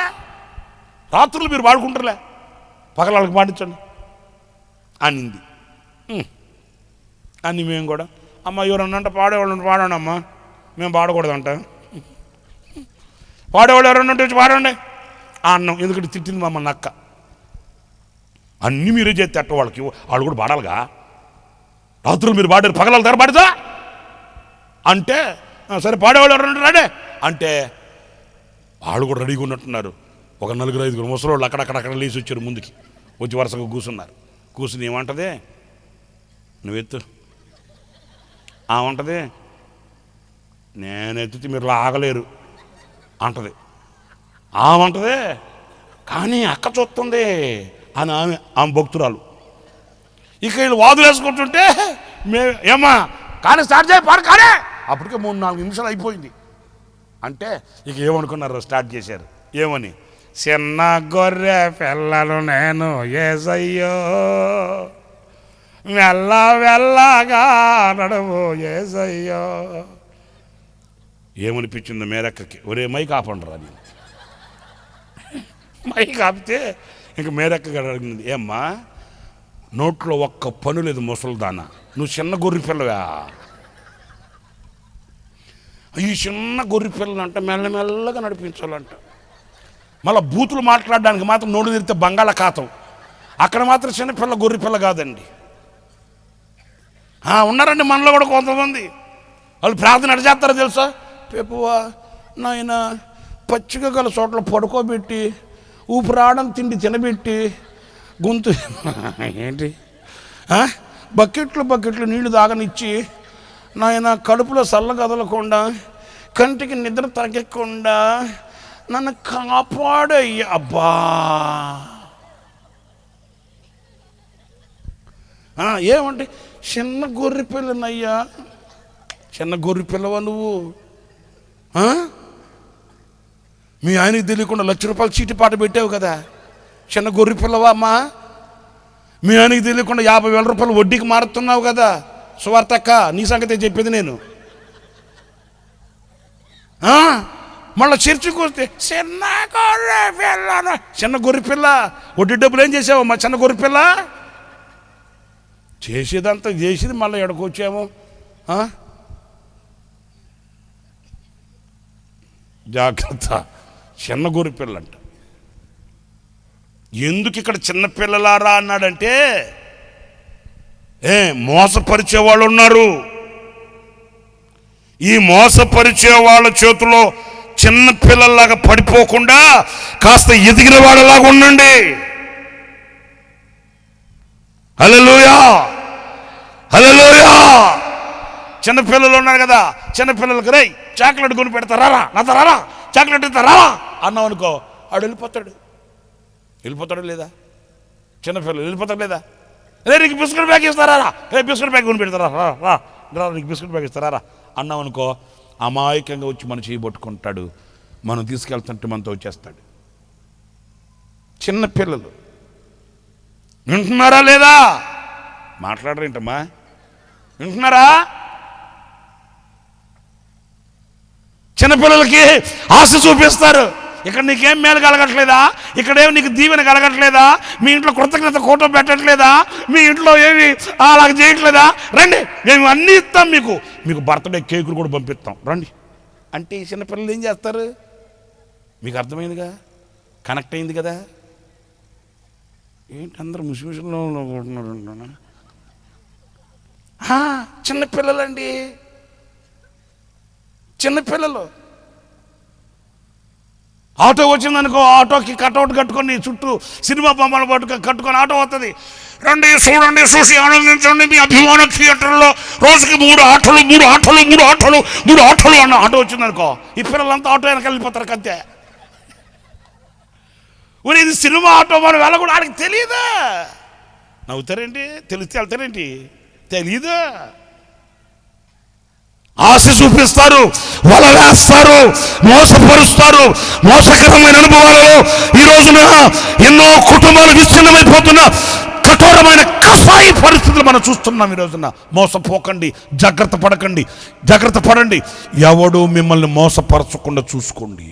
రాత్రులు మీరు పాడుకుంటారులే, పగల వాళ్ళకి పాడించండి అనింది. అని మేము కూడా, అమ్మ ఎవరన్నంటే పాడేవాళ్ళు పాడండి అమ్మ, మేము పాడకూడదంట. పాడేవాళ్ళు ఎవరన్నా వచ్చి పాడండి అన్నాం. ఎందుకంటే తిట్టింది మమ్మల్ని అక్క. అన్నీ మీరే చేస్తే అట్ట వాళ్ళకి వాళ్ళు కూడా పాడాలిగా. రాత్రులు మీరు పాడారు, పగల దగ్గర పాడుతా అంటే సరే పాడేవాళ్ళు ఎవరన్నా రాడే అంటే వాళ్ళు కూడా రెడీగా ఉన్నట్టున్నారు. ఒక 4-5 ముసలోళ్ళు అక్కడక్కడ లేచి వచ్చారు, ముందుకి వచ్చి వరుసగా కూర్చున్నారు. కూర్చుని ఏమంటది, నువ్వెత్తు ఉంటుంది, నేనెత్తితే మీరు ఆగలేరు అంటది. ఆమంటది, కానీ అక్క చూస్తుంది అని ఆమె భక్తురాలు. ఇక వీళ్ళు వాదులు వేసుకుంటుంటే ఏమ్మా కానీ స్టార్ట్ చేయి పాడు కానీ. అప్పటికే 3-4 నిమిషాలు అయిపోయింది. అంటే ఇక ఏమనుకున్నారు, స్టార్ట్ చేశారు. ఏమని? చిన్న గొర్రె పిల్లలు నేను యేసయ్యో, మెల్ల వెళ్ళగా నడువు యేసయ్యో. ఏమనిపించిందో మేరక్కకి, ఒరే మైక్ ఆపండి రా. నేను మైక్ ఆపితే ఇంక మేరక్క అడిగింది, ఏమ్మా నోట్లో ఒక్క పను లేదు ముసలిదానా, నువ్వు చిన్న గొర్రె పిల్లవా? ఈ చిన్న గొర్రె పిల్లలంట మెల్లమెల్లగా నడిపించాలంట. మళ్ళీ బూతులు మాట్లాడడానికి మాత్రం నోడు తిరిగితే బంగాళాఖాతం, అక్కడ మాత్రం చిన్నపిల్ల గొర్రె పిల్ల కాదండి. ఉన్నారండి మనలో కూడా కొంతమంది, వాళ్ళు ప్రార్థన అడిచేస్తారో తెలుసా? పెప్పువా నాయన పచ్చిగా గల చోట్ల పడుకోబెట్టి ఊపిరాడం తిండి తినబెట్టి గొంతు ఏంటి బకెట్లు నీళ్లు తాగనిచ్చి నాయన కడుపులో సల్ల కదలకుండా కంటికి నిద్ర తగ్గకుండా నన్ను కాపాడయ్యా. అబ్బా ఏమంటే చిన్న గొర్రె పిల్లనయ్యా. చిన్న గొర్రె పిల్లవా నువ్వు? మీ ఆయనకి తెలియకుండా ₹1,00,000 చీటి పాట పెట్టావు కదా, చిన్న గొర్రె పిల్లవా అమ్మా? మీ ఆయనకి తెలియకుండా ₹50,000 వడ్డీకి మారుతున్నావు కదా సువార్తక్క, నీ సంగతే చెప్పేది నేను. మళ్ళీ చర్చికి వస్తే చిన్న గొర్రె పిల్ల, చిన్న గొర్రె పిల్ల, వడ్డీ డబ్బులు ఏం చేసావమ్మా చిన్న గొర్రె పిల్ల? చేసేదంతా చేసేది మళ్ళీ ఎక్కడికొచ్చాము. జాగ్రత్త, చిన్న గొర్రె పిల్లంట. ఎందుకు ఇక్కడ చిన్న పిల్లలారా అన్నాడంటే, మోసపరిచే వాళ్ళు ఉన్నారు. ఈ మోసపరిచే వాళ్ళ చేతిలో చిన్న పిల్లల్లాగా పడిపోకుండా కాస్త ఎదిగిన వాళ్ళలాగా ఉండండి. హల్లెలూయా హల్లెలూయా. చిన్నపిల్లలు ఉన్నారు కదా, చిన్నపిల్లలకి రై చాక్లెట్ కొని పెడతారా, నాతో రారా చాక్లెట్ ఇస్తారా అన్నావు అనుకో, ఆడు వెళ్ళిపోతాడు లేదా? చిన్నపిల్లలు వెళ్ళిపోతాడు లేదా? రే నీకు బిస్కెట్ బ్యాగ్ ఇస్తారా, రే బిస్కెట్ బ్యాగ్ కొని పెడతారా, రా నీకు బిస్కెట్ బ్యాగ్ ఇస్తారా అన్నావు అనుకో, అమాయకంగా వచ్చి మనం చేయబట్టుకుంటాడు, మనం తీసుకెళ్తుంటే మనతో వచ్చేస్తాడు. చిన్నపిల్లలు వింటున్నారా లేదా? మాట్లాడరేంటమ్మా, వింటున్నారా? చిన్నపిల్లలకి ఆశ చూపిస్తారు. ఇక్కడ నీకేం మేలు కలగట్లేదా? ఇక్కడేమి నీకు దీవెన కలగట్లేదా? మీ ఇంట్లో కృతజ్ఞత కోటం పెట్టట్లేదా? మీ ఇంట్లో ఏమి అలాగ చేయట్లేదా? రండి మేము అన్నీ ఇస్తాం, మీకు బర్త్డే కేకులు కూడా పంపిస్తాం రండి అంటే ఈ చిన్నపిల్లలు ఏం చేస్తారు? మీకు అర్థమైందిగా, కనెక్ట్ అయింది కదా. ఏంటి అందరూ ముసిముసిలో ఉంటున్నారు? చిన్నపిల్లలండి, చిన్నపిల్లలు. ఆటో వచ్చిందనుకో, ఆటోకి కట్అవుట్ కట్టుకొని చుట్టూ సినిమా బొమ్మలు కట్టుకొని ఆటో వస్తుంది. రండి చూడండి, చూసి ఆనందించండి, మీ అభిమాన థియేటర్లో రోజుకి 3 ఆటోలు అన్న ఆటో వచ్చిందనుకో, ఈ పిల్లలంతా ఆటో వెనక వెళ్ళిపోతారు కంతే. ఇది సినిమా ఆటో, మనం వెళ్ళకూడదు. ఆడికి తెలియదా? నవ్వుతారేంటి? తెలిస్తే వెళ్తారేంటి? తెలీదు. ఆశ చూపిస్తారు, వల వేస్తారు, మోసపరుస్తారు. మోసకరమైన అనుభవాలలో ఈ రోజున ఎన్నో కుటుంబాలు విచ్ఛిన్నమైపోతున్న కఠోరమైన కసాయి పరిస్థితులు మనం చూస్తున్నాం. ఈ రోజున మోసపోకండి, జాగ్రత్త పడండి. ఎవడు మిమ్మల్ని మోసపరచకుండా చూసుకోండి.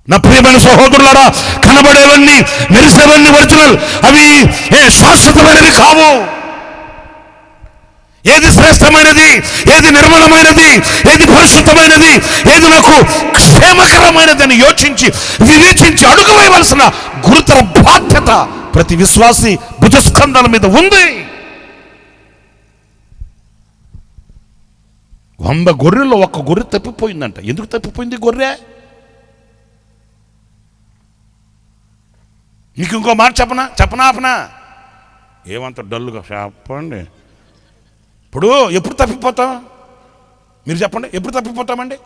నా ప్రియమైన సహోదరులారా, కనబడేవన్నీ మెరిసేవన్నీ ఒరిజినల్, అవి శాశ్వతమైనవి కావు. ఏది శ్రేష్టమైనది, ఏది నిర్మలమైనది, ఏది పరిశుద్ధమైనది, ఏది నాకు క్షేమకరమైనది అని యోచించి వివేచించి అడుగు వేయవలసిన గురుతర బాధ్యత ప్రతి విశ్వాసి భుజస్కంధాల మీద ఉంది. 100 గొర్రెల్లో 1 గొర్రె తప్పిపోయిందంట. ఎందుకు తప్పిపోయింది గొర్రె? మీకు ఇంకో మాట చెప్పనా? ఏమంత డల్లుగా చెప్పండి. ఇప్పుడు ఎప్పుడు తప్పిపోతాం? మీరు చెప్పండి, ఎప్పుడు తప్పిపోతామండి?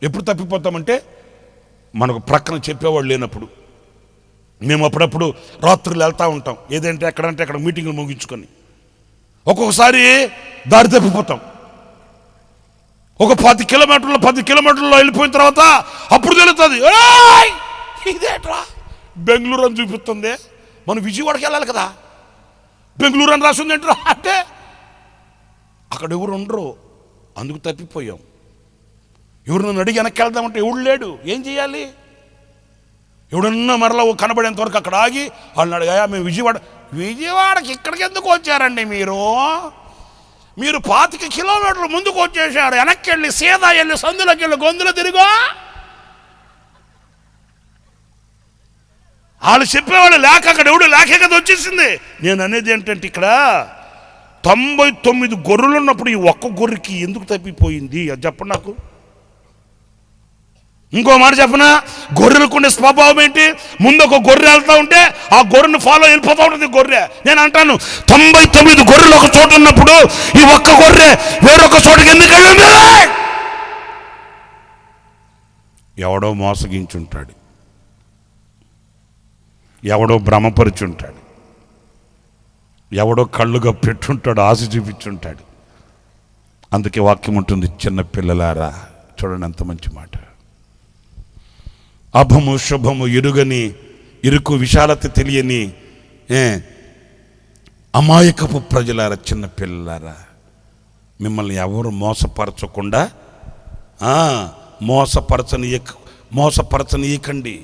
ఎప్పుడు తప్పిపోతామంటే మనకు ప్రక్కన చెప్పేవాళ్ళు లేనప్పుడు. మేము అప్పుడప్పుడు రాత్రులు వెళ్తూ ఉంటాం, ఏదంటే ఎక్కడంటే అక్కడ మీటింగ్లు ముగించుకొని. ఒక్కొక్కసారి దారి తప్పిపోతాం. ఒక 10 కిలోమీటర్లో వెళ్ళిపోయిన తర్వాత అప్పుడు తెలుస్తుంది, ఇదేట్రా బెంగళూరు అని చూపిస్తుంది, మనం విజయవాడకి వెళ్ళాలి కదా, బెంగళూరు అని రాసింది ఏంట్రా అంటే అక్కడ ఎవరు ఉండరు, అందుకు తప్పిపోయాం. ఎవరు నన్ను అడిగి వెనక్కి వెళ్దామంటే ఎవడు లేడు, ఏం చేయాలి? ఎవడన్నా మరలా కనబడేంత వరకు అక్కడ ఆగి వాళ్ళని అడిగాయా, మేము విజయవాడకి ఇక్కడికి ఎందుకు వచ్చారండి మీరు 25 కిలోమీటర్లు ముందుకు వచ్చేసారు, వెనక్కి వెళ్ళి సీదా వెళ్ళి సందులోకి వెళ్ళి గొంతులు తిరిగా. వాళ్ళు చెప్పేవాళ్ళు లేక అక్కడ ఎవడు లేకే కదా వచ్చేసింది. నేను అనేది ఏంటంటే ఇక్కడ 99 గొర్రెలు ఉన్నప్పుడు ఈ ఒక్క గొర్రెకి ఎందుకు తప్పిపోయింది అది చెప్పండి నాకు. ఇంకో మాట చెప్పనా, గొర్రెలకు ఉండే స్వభావం ఏంటి? ముందు ఒక గొర్రె వెళ్తూ ఉంటే ఆ గొర్రెను ఫాలో వెళ్ళిపోతూ ఉంటుంది గొర్రె. నేను అంటాను 99 గొర్రెలు ఒక చోట ఉన్నప్పుడు ఈ ఒక్క గొర్రె వేరొక చోటకి ఎందుకు వెళ్ళింది? ఎవడో మోసగించుంటాడు, ఎవడో భ్రమపరుచుంటాడు, ఎవడో కళ్ళుగా పెట్టుంటాడు, ఆశ చూపించుంటాడు. అందుకే వాక్యం ఉంటుంది, చిన్న పిల్లలారా. చూడండి ఎంత మంచి మాట. అభము శుభము ఎరుగని, ఇరుకు విశాలత తెలియని అమాయకపు ప్రజలారా, చిన్న పిల్లలారా, మిమ్మల్ని ఎవరు మోసపరచకుండా మోసపరచనీయకండి.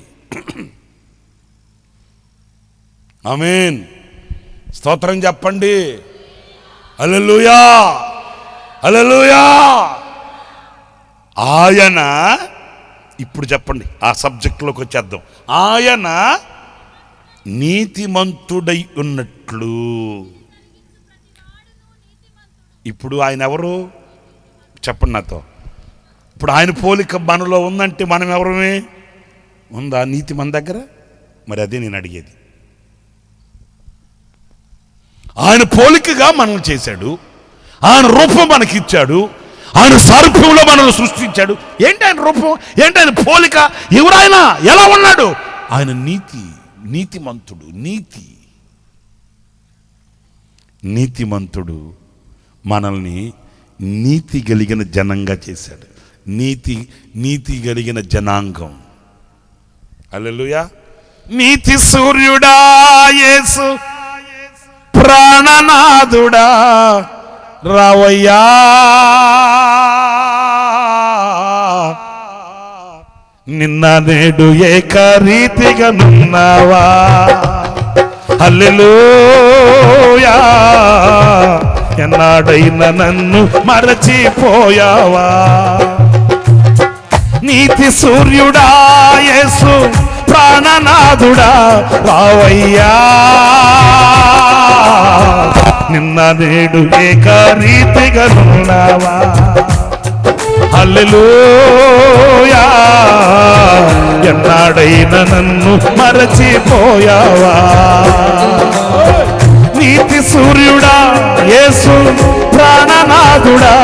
ఆమేన్, స్తోత్రం చెప్పండి. హల్లెలూయా, హల్లెలూయా. ఆయన, ఇప్పుడు చెప్పండి, ఆ సబ్జెక్టులోకి వచ్చేద్దాం. ఆయన నీతిమంతుడై ఉన్నట్లు. ఇప్పుడు ఆయన ఎవరు చెప్పండి నాతో. ఇప్పుడు ఆయన పోలిక మనలో ఉందంటే మనం ఎవరమే? ఉందా నీతి మన దగ్గర? మరి అదే నేను అడిగేది. ఆయన పోలికగా మనల్ని చేశాడు, ఆయన రూపం మనకిచ్చాడు, ఆయన సారూప్యంలో మనల్ని సృష్టించాడు. ఏంటి ఆయన రూపం, ఏంటి ఆయన పోలిక, ఎవరాయన, ఎలా ఉన్నాడు? ఆయన నీతిమంతుడు. నీతిమంతుడు మనల్ని నీతి కలిగిన జనంగా చేశాడు. నీతి కలిగిన జనాంగం. హల్లెలూయా. నీతి సూర్యుడా యేసు, ప్రాణనాథుడా రావయ్యా, నిన్న నేడు ఏకరీతిగా నున్నావా. హల్లెలూయా. ఎన్నాడైనా నన్ను మరచిపోయావా. నీతి సూర్యుడా యేసు, ప్రాణనాథుడా రావయ్యా, నిన్న నేడు ఏకరీతిగా నున్నావా. హల్లెలూయా. ఎన్నాడైనా నన్ను మరచిపోయావా. నీతి సూర్యుడా యేసు, ప్రాణనాథుడా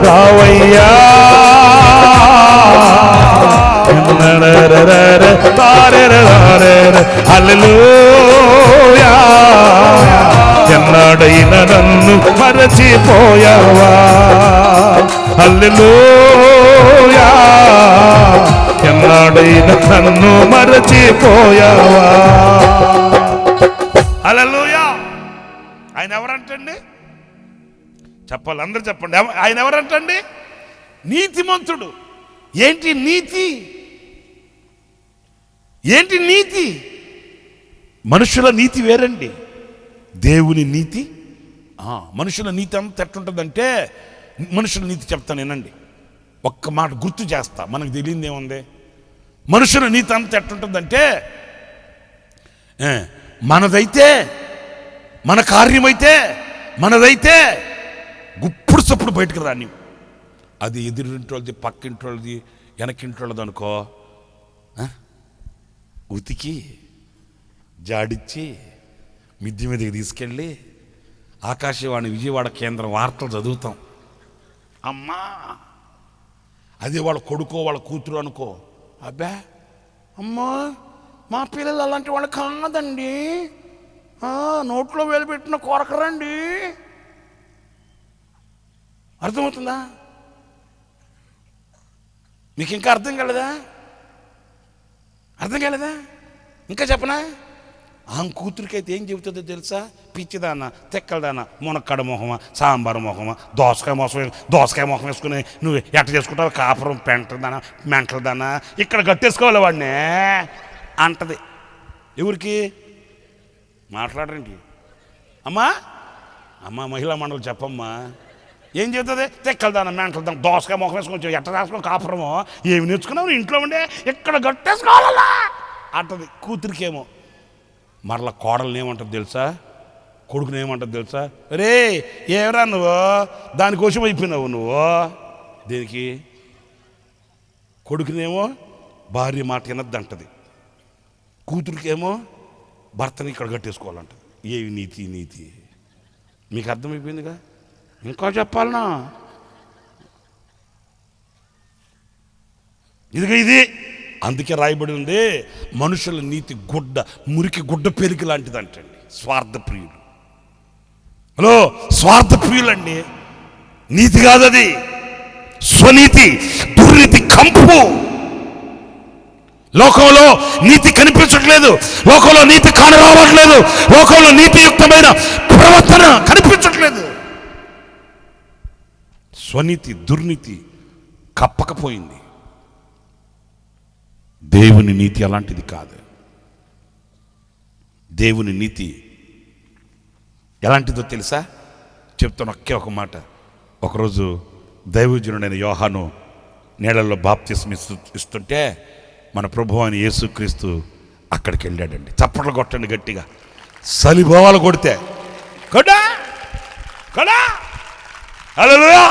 రావయ్యా, హల్లెలూయా. ఎన్నాడైనా నన్ను మరచిపోయావా. హల్లెలూయా. ఎన్నాడైనా నన్ను మరచిపోయావా. హల్లెలూయా. ఆయన ఎవరంటండి? చెప్పాలి, అందరూ చెప్పండి. ఆయన ఎవరంటండి? నీతిమంతుడు. ఏంటి నీతి? ఏంటి నీతి? మనుషుల నీతి వేరండి, దేవుని నీతి. మనుషుల నీతి అంతా ఎట్టుంటుందంటే, మనుషుల నీతి చెప్తాను వినండి, ఒక్క మాట గుర్తు చేస్తా, మనకు తెలియదు ఏముంది. మనుషుల నీతి అంతా ఎట్టుంటుందంటే, మనదైతే, మన కార్యమైతే, మనదైతే గుప్పుడు చప్పుడు బయటకు రాని. అది ఎదురింటి వాళ్ళది, పక్కింటి వాళ్ళది, వెనకింటి వాళ్ళది అనుకో, ఉతికి జాడిచ్చి మిద్ది మీదకి తీసుకెళ్ళి ఆకాశవాణి విజయవాడ కేంద్రం వార్తలు చదువుతాం. అమ్మా, అదే వాళ్ళ కొడుకో వాళ్ళ కూతురు అనుకో, అబ్బా అమ్మా మా పిల్లలు అలాంటి వాళ్ళు కాదండి, నోట్లో వేలు పెట్టిన కొరకరండి. అర్థమవుతుందా మీకు? ఇంకా అర్థం కాలేదా? ఇంకా చెప్పనా? కూతురికి అయితే ఏం చెబుతుందో తెలుసా? పిచ్చిదానా, తెక్కలదానా, మునక్కాడ మొహమా, సాంబారు మొహమా, దోసకాయ మొహం వేసుకుని నువ్వు ఎట్ట చేసుకుంటావు కాపురం, పెంటదానా, మెంటలదానా, ఇక్కడ గట్టేసుకోవాలి వాడిని అంటది. ఎవరికి మాట్లాడరండి? అమ్మా మహిళా మండలి చెప్పమ్మా, ఏం చెబుతుంది? తెక్కలదానా, మెంటలదానా, దోసకాయ మొహం వేసుకొని ఎట్ట చేసుకుని కాపురమో, ఏమి నేర్చుకున్నావు ఇంట్లో ఉండే, ఇక్కడ గట్టేసుకోవాలా అంటది. కూతురికేమో. మరలా కోడల్ని ఏమంటుంది తెలుసా? కొడుకుని ఏమంటుంది తెలుసా? రే ఏమరా నువ్వు దానికోసం అయిపోయినావు నువ్వు. దేనికి? కొడుకునేమో భార్య మాట వినద్దంటది, కూతురికేమో భర్తని ఇక్కడ కట్టేసుకోవాలంటది. ఏవి నీతి? మీకు అర్థమైపోయిందిగా? ఇంకా చెప్పాలనా? ఇది అందుకే రాయబడి ఉంది, మనుషుల నీతి మురికి గుడ్డ పెరిగి లాంటిది అంటండి. స్వార్థప్రియులు. హలో, స్వార్థప్రియులండి. నీతి కాదది, స్వనీతి, దుర్నీతి కంపు. లోకంలో నీతి కనిపించట్లేదు, లోకంలో నీతి కానరావట్లేదు, లోకంలో నీతియుక్తమైన ప్రవర్తన కనిపించట్లేదు. స్వనీతి, దుర్నీతి కప్పకపోయింది. దేవుని నీతి అలాంటిది కాదు. దేవుని నీతి ఎలాంటిదో తెలుసా? చెప్తాను ఒకే ఒక మాట. ఒకరోజు దైవజనుడైన యోహాను నీళ్ళల్లో బాప్తిస్మం ఇస్తుంటే మన ప్రభువు అయిన యేసుక్రీస్తు అక్కడికి వెళ్ళాడండి. చప్పట్లు కొట్టండి గట్టిగా, సలిభోవాలు కొడితే హల్లెలూయా.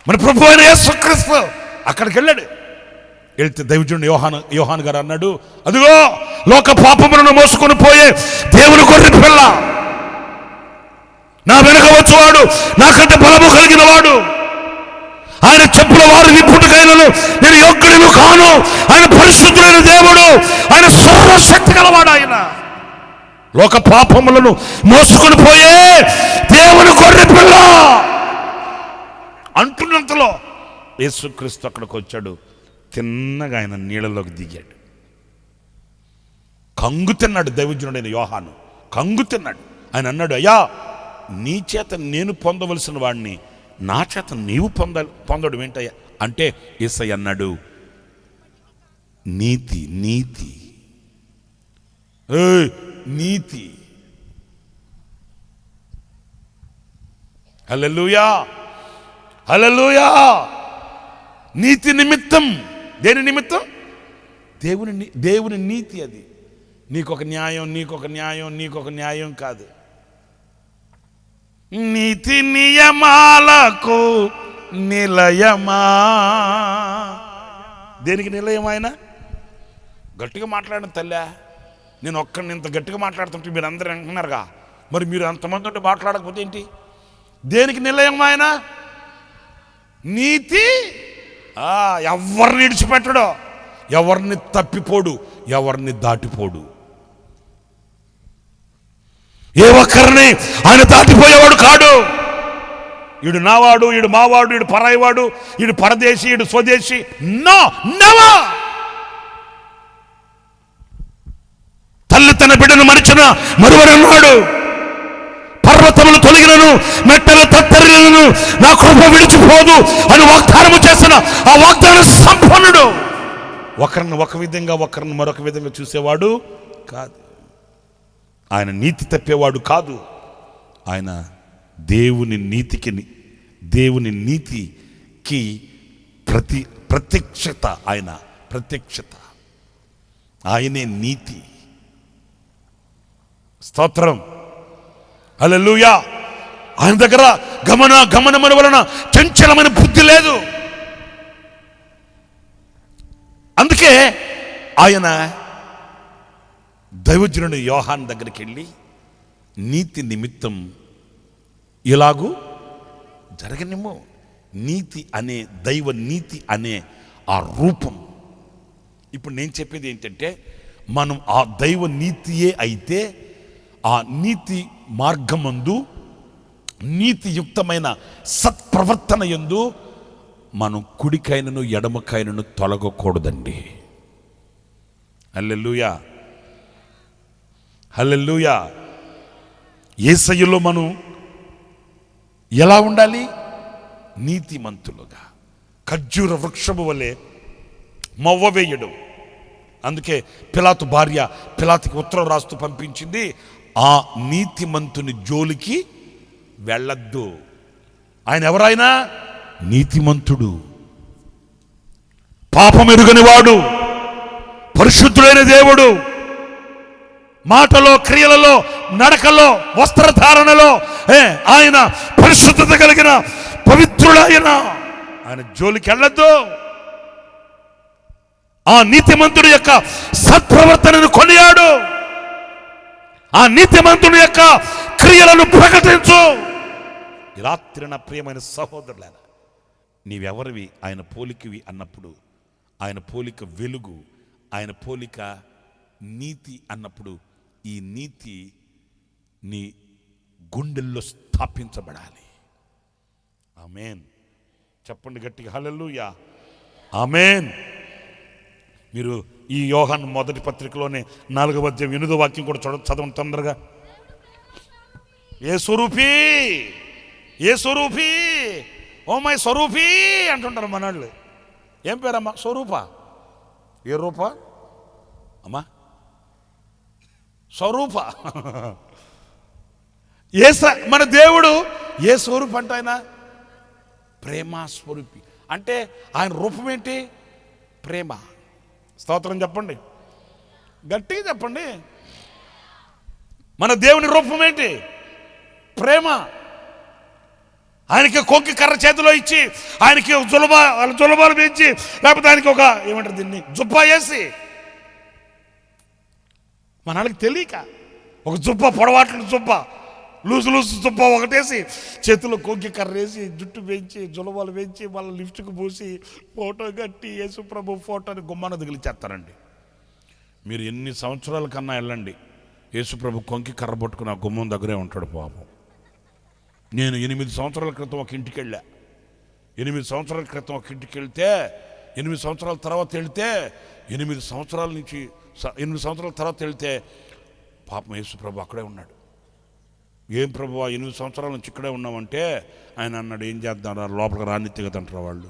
మన ప్రభువు అయిన యేసుక్రీస్తు అక్కడికి వెళ్ళాడు. వెళ్తే దైవజనుడు యోహాను గారు అన్నాడు, అదిగో లోక పాపములను మోసుకొని పోయే దేవుని గొర్రె పిల్ల, నా వెనుక వచ్చేవాడు నాకంటే బలము కలిగిన వాడు, ఆయన చెప్పుల వారు విప్పుటకైనను నేను యోగ్యుడను కాను, ఆయన పరిశుద్ధుడైన దేవుడు, ఆయన సర్వశక్తి గలవాడు, ఆయన లోక పాపములను మోసుకొని పోయే దేవుని గొర్రె పిల్ల అంటున్నంతలో యేసుక్రీస్తు అక్కడికి వచ్చాడు. తిన్నగా ఆయన నీళ్ళలోకి దిగాడు. కంగు తిన్నాడు దైవజనుడైన యోహాను, కంగు తిన్నాడు. ఆయన అన్నాడు, అయ్యా నీ చేత నేను పొందవలసిన వాడిని నా చేత నీవు పొందడం ఏంటయ్యా అంటే, యేసయ్య అన్నాడు, నీతి హల్లెలూయా. నీతి నిమిత్తం. దేని నిమిత్తం? దేవుని నీతి. అది నీకొక న్యాయం కాదు. నీతి నియమాలకు నిలయమా. దేనికి నిలయం ఆయన? గట్టిగా మాట్లాడిన తల్లా, నేను ఒక్కడిని ఇంత గట్టిగా మాట్లాడుతుంటే మీరు అందరూ అంటున్నారుగా, మరి మీరు అంతమంది ఉంటే మాట్లాడకపోతే ఏంటి? దేనికి నిలయం ఆయన? నీతి. ఎవరిని విడిచిపెట్టడు, ఎవరిని తప్పిపోడు, ఎవరిని దాటిపోడు. ఏ ఒక్కరిని ఆయన దాటిపోయేవాడు కాడు. ఈడు నావాడు, ఈడు మావాడు, ఈడు పరాయివాడు, ఈడు పరదేశి, ఈడు స్వదేశి, నో. తల్లి తన బిడ్డను మరిచిన మరువరన్నాడు. పర్వతములు తొలగినను, మెట్టలు తత్తరిలను, నా కృప విడిచిపోదు అని వాగ్దానము చేసిన ఆ వాగ్దాన సంపన్నుడు. ఒకరిని ఒక విధంగా, ఒకరిని మరొక విధంగా చూసేవాడు కాదు. ఆయన నీతి తప్పేవాడు కాదు. ఆయన దేవుని నీతికి ప్రత్యక్షత. ఆయన ప్రత్యక్షత, ఆయనే నీతి. స్తోత్రం, హల్లెలూయా. ఆయన దగ్గర గమనముల వలన చంచలమైన బుద్ధి లేదు. అందుకే ఆయన దైవజనుడు యోహాను దగ్గరికి వెళ్ళి నీతి నిమిత్తం ఇలాగూ జరగనిమ్ము. నీతి అనే, దైవ నీతి అనే ఆ రూపం. ఇప్పుడు నేను చెప్పేది ఏంటంటే, మనం ఆ దైవ నీతియే అయితే ఆ నీతి మార్గమందు నీతియుక్తమైన సత్ప్రవర్తన యందు మనం కుడికైనను ఎడమకైనను తొలగకూడదండి. హల్లెలూయా, హల్లెలూయా. యేసయ్యలో మనం ఎలా ఉండాలి? నీతిమంతులుగా, ఖర్జూర వృక్షము వలె మొవ్వ వేయడం. అందుకే పిలాతు భార్య పిలాతుకి ఉత్తరం రాస్తూ పంపించింది, ఆ నీతిమంతుని జోలికి వెళ్ళద్దు. ఆయన ఎవరైనా నీతిమంతుడు, పాపమెరుగని వాడు, పరిశుద్ధుడైన దేవుడు. మాటలో, క్రియలలో, నడకలో, వస్త్రధారణలో ఆయన పరిశుద్ధత కలిగిన పవిత్రుడైన ఆయన జోలికి వెళ్ళద్దు. ఆ నీతిమంతుడి యొక్క సత్ప్రవర్తనను కొనియాడు, ఆ నీతిమంతుడి యొక్క క్రియలను ప్రకటించు. ఈ రాత్రి నా ప్రియమైన సహోదరులారా, నీవెవరివి? ఆయన పోలికవి అన్నప్పుడు, ఆయన పోలిక వెలుగు, ఆయన పోలిక నీతి అన్నప్పుడు, ఈ నీతి నీ గుండెల్లో స్థాపించబడాలి. ఆమేన్. చెప్పండి గట్టిగా హల్లెలూయా, ఆమేన్. మీరు ఈ యోహాను మొదటి పత్రికలోనే 4వ అధ్యాయం 8వ వాక్యం కూడా చదవండి తొందరగా. ఏ స్వరూపి, ఏ స్వరూపి, ఓ మై స్వరూపి అంటుంటారు మనవాళ్ళు. ఏం పేరమ్మా? స్వరూప. ఏ రూప అమ్మా? స్వరూప. మన దేవుడు ఏ స్వరూపం అంటే ఆయన ప్రేమ స్వరూపి. అంటే ఆయన రూపం ఏంటి? ప్రేమ. స్తోత్రం చెప్పండి, గట్టిగా చెప్పండి. మన దేవుని రూపం ఏంటి? ప్రేమ. ఆయనకి కొంకి కర్ర చేతిలో ఇచ్చి, ఆయనకి జులబాలు పెంచి, లేకపోతే ఆయనకి ఒక ఏమంటారు దీన్ని జుబ్బా వేసి, మన వాళ్ళకి తెలియక ఒక జుబ్బా, పొడవాట్లు జుబ్బా, లూజు జుబ్బా ఒకటేసి, చేతిలో కొంకి కర్ర వేసి, జుట్టు పెంచి, జులబాలు పెంచి, మళ్ళీ లిఫ్ట్కి పూసి, ఫోటో కట్టి యేసుప్రభు ఫోటోని గుమ్మాన తగిలిచేస్తారండి. మీరు ఎన్ని సంవత్సరాల కన్నా వెళ్ళండి, యేసుప్రభు కొంకి కర్ర పట్టుకుని ఆ గుమ్మం దగ్గరే ఉంటాడు పాపం. నేను 8 సంవత్సరాల క్రితం ఒక ఇంటికి వెళ్ళా. 8 సంవత్సరాల క్రితం ఒక ఇంటికి వెళ్తే, 8 సంవత్సరాల తర్వాత వెళ్తే, 8 సంవత్సరాల తర్వాత వెళ్తే పాపం యేసుప్రభు అక్కడే ఉన్నాడు. ఏం ప్రభు 8 సంవత్సరాల నుంచి ఇక్కడే ఉన్నామంటే, ఆయన అన్నాడు, ఏం చేద్దాం లోపలికి రానిత్తిగదంటారు వాళ్ళు.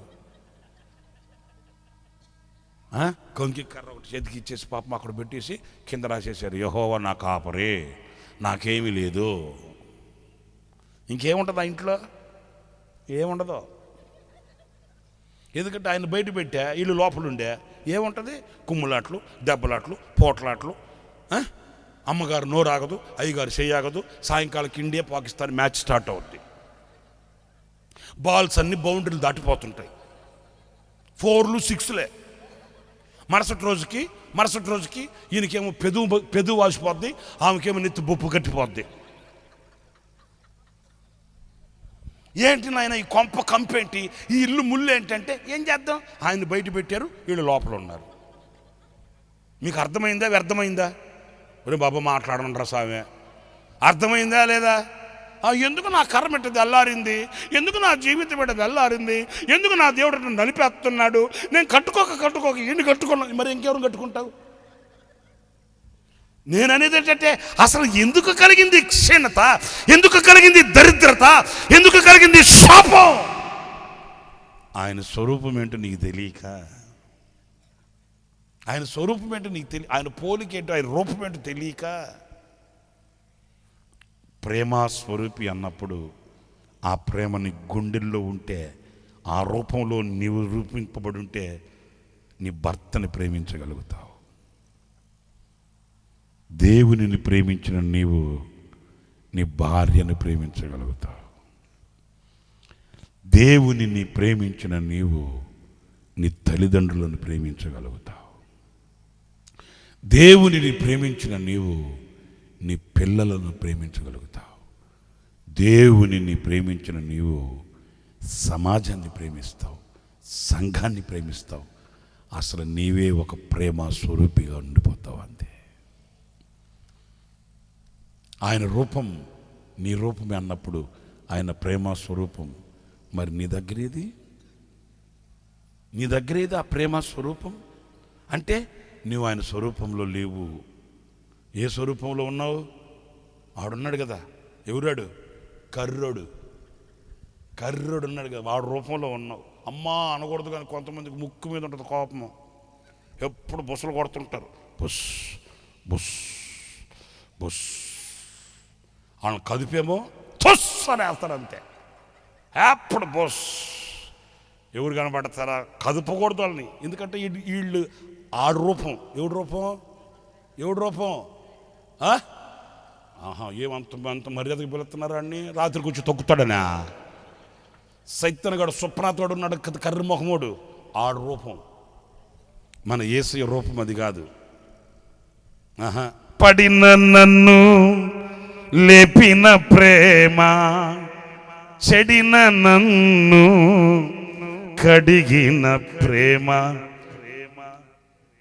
కొంకి కర్ర ఒకటి చేతికి ఇచ్చేసి పాపం అక్కడ పెట్టేసి కింద రాసేసారు, యెహోవా నా కాపరే, నాకేమీ లేదు. ఇంకేముంటుంది ఆ ఇంట్లో? ఏముండదు. ఎందుకంటే ఆయన బయట పెట్టా, వీళ్ళు లోపలుండే ఏముంటుంది? కుమ్ములాట్లు, దెబ్బలాట్లు, పోట్లాట్లు. అమ్మగారు నోరాగదు, అయ్యగారు చెయ్యాగదు. సాయంకాలం ఇండియా పాకిస్తాన్ మ్యాచ్ స్టార్ట్ అవుద్ది. బాల్స్ అన్ని బౌండరీలు దాటిపోతుంటాయి, 4లు 6లే. మరుసటి రోజుకి ఈయనకేమో పెదవు వాసిపోద్ది, ఆమెకేమో నెత్తి బొప్పు కట్టిపోద్ది. ఏంటి నాయన ఈ కొంప కంపేంటి, ఈ ఇల్లు ముళ్ళు ఏంటంటే, ఏం చేద్దాం, ఆయన బయట పెట్టారు, వీళ్ళు లోపల ఉన్నారు. మీకు అర్థమైందా? వ్యర్థమైందా? ఒరే బాబా మాట్లాడమంటారా స్వామి, అర్థమైందా లేదా? ఎందుకు నా కర్మ ఇట్టది అల్లారింది, ఎందుకు నా జీవితం ఇట్టది అల్లారింది, ఎందుకు నా దేవుడు నలిపేస్తున్నాడు, నేను కట్టుకోక ఈయన కట్టుకున్నాను, మరి ఇంకెవరు కట్టుకుంటావు? నేను అనేది ఏంటంటే, అసలు ఎందుకు కలిగింది క్షీణత, ఎందుకు కలిగింది దరిద్రత, ఎందుకు కలిగింది శాపం? ఆయన స్వరూపం ఏంటో నీకు తెలియక, ఆయన స్వరూపం ఏంటో నీకు ఆయన పోలిక ఏంటో, ఆయన రూపం ఏంటో తెలియక. ప్రేమ స్వరూపి అన్నప్పుడు ఆ ప్రేమ నీ గుండెల్లో ఉంటే, ఆ రూపంలో నీవు రూపింపబడి ఉంటే, నీ భర్తని ప్రేమించగలుగుతావు. దేవునిని ప్రేమించిన నీవు నీ భార్యను ప్రేమించగలుగుతావు. దేవునిని ప్రేమించిన నీవు నీ తల్లిదండ్రులను ప్రేమించగలుగుతావు. దేవునిని ప్రేమించిన నీవు నీ పిల్లలను ప్రేమించగలుగుతావు. దేవునిని ప్రేమించిన నీవు సమాజాన్ని ప్రేమిస్తావు, సంఘాన్ని ప్రేమిస్తావు. అసలు నీవే ఒక ప్రేమ స్వరూపిగా ఉండిపోతావు అంతే. ఆయన రూపం నీ రూపమే అన్నప్పుడు ఆయన ప్రేమ స్వరూపం. మరి నీ దగ్గరేది ఆ ప్రేమ స్వరూపం? అంటే నువ్వు ఆయన స్వరూపంలో లేవు. ఏ స్వరూపంలో ఉన్నావు? ఆడున్నాడు కదా, ఎవరాడు? కర్రోడు ఉన్నాడు కదా, వాడు రూపంలో ఉన్నావు. అమ్మా అనకూడదు కానీ కొంతమందికి ముక్కు మీద ఉంటుంది కోపము, ఎప్పుడు బుసలు కొడుతుంటారు. బుస్ బుస్ బుస్ వాళ్ళని కదిపేమో తుస్ అని వేస్తారు అంతే. ఎప్పుడు బుస్. ఎవరు కనబడతారా? కదుపకూడదు వాళ్ళని. ఎందుకంటే వీళ్ళు ఆడు రూపం. ఎవడు రూపం? ఏమంత మర్యాదకు పిలుస్తున్నారు అన్ని. రాత్రి కూర్చొని తొక్కుతాడనా? సైతన్గాడు స్వప్నాతోడు ఉన్నాడు కర్రి మొహమోడు, ఆడు రూపం. మన యేసయ్య రూపం అది కాదు. పడిన నన్ను లేపిన ప్రేమ, చెడిన నన్ను కడిగిన ప్రేమ,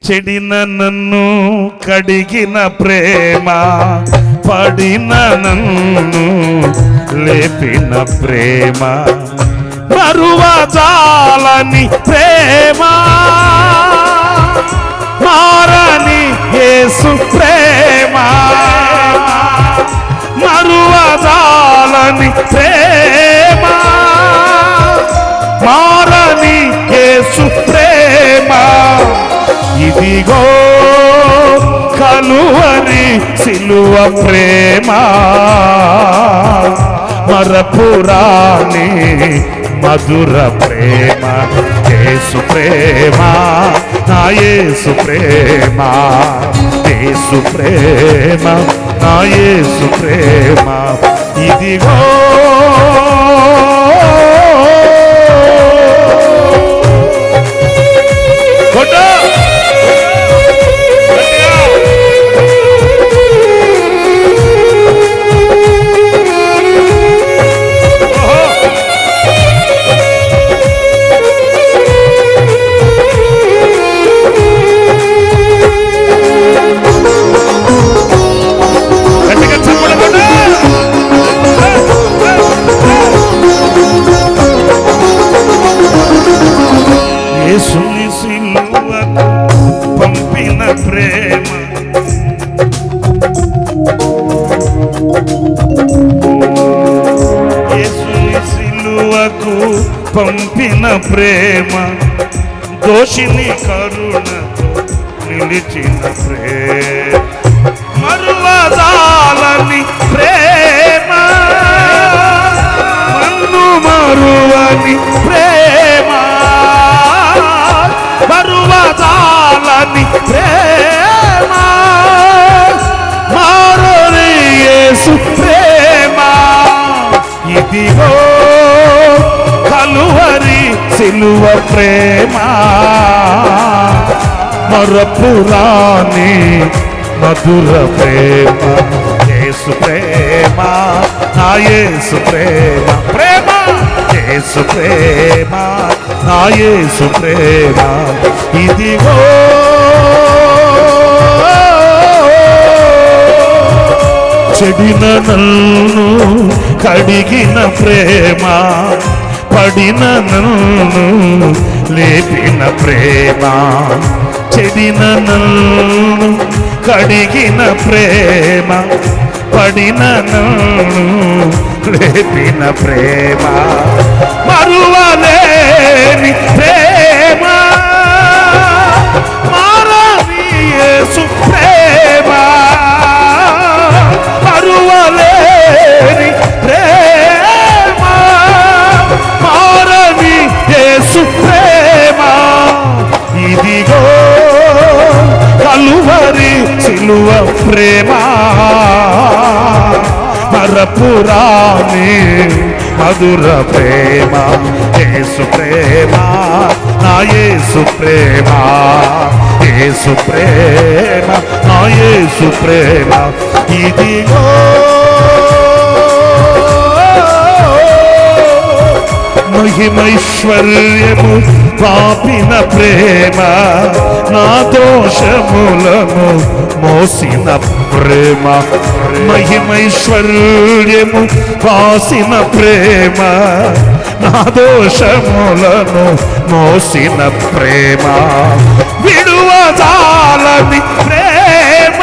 చెడిన నన్ను కడిగిన ప్రేమ, పడిన నన్ను లేపిన ప్రేమ, మరువజాలని ప్రేమ, మారని యేసు ప్రేమ, మరువజాలని ప్రేమ, మారని యేసు ప్రేమ, ఇదిగో కలువరి సిలువ ప్రేమ, మరపురాని మధుర ప్రేమ, యేసు ప్రేమ, నా యేసు ప్రేమ, యేసు ప్రేమ, నా యేసు ప్రేమ, ఇదిగో యేసుని సిలువకు పంపిన ప్రేమ, యేసుని సిలువకు పంపిన ప్రేమ, దోషిని కరుణతో నిలిచిన ప్రేమ, మరువజాలని ప్రేమ, మన్ను మరువని ప్రేమ, మరువజాలని ప్రేమ, మారని యేసు ప్రేమ, ఇదిగో కలువరి సిలువ ప్రేమ, మరపురాని మధుర ప్రేమ, యేసు ప్రేమ, నా యేసు ప్రేమ, ప్రేమ యేసు ప్రేమ, నా యేసు ప్రేమ, ఇదిగో చెడిన నన్ను కడిగిన ప్రేమ, పడిన నన్ను లేపిన ప్రేమ, చెడిన నన్ను కడిగిన ప్రేమ, పడిన నన్ను లేపిన ప్రేమ, మరువలేని ప్రేమ, మారని యేసు ప్రేమ, మరువలేని ప్రేమ, మారని యేసు ప్రేమ, ఇదిగో కలువరి సిలువ ప్రేమ, మరపురాని మధుర ప్రేమ, యేసు ప్రేమ, నా యేసు ప్రేమ, యేసు ప్రేమ, నా యేసు ప్రేమ, ఇదిగో మహిమైశ్వర్యము పాపిన ప్రేమ, నా దోషములను మోసిన ప్రేమ. మహిమైశ్వర్యము పాసిన ప్రేమ, నా దోషములను మోసిన ప్రేమ. విడువజాలని ప్రేమ,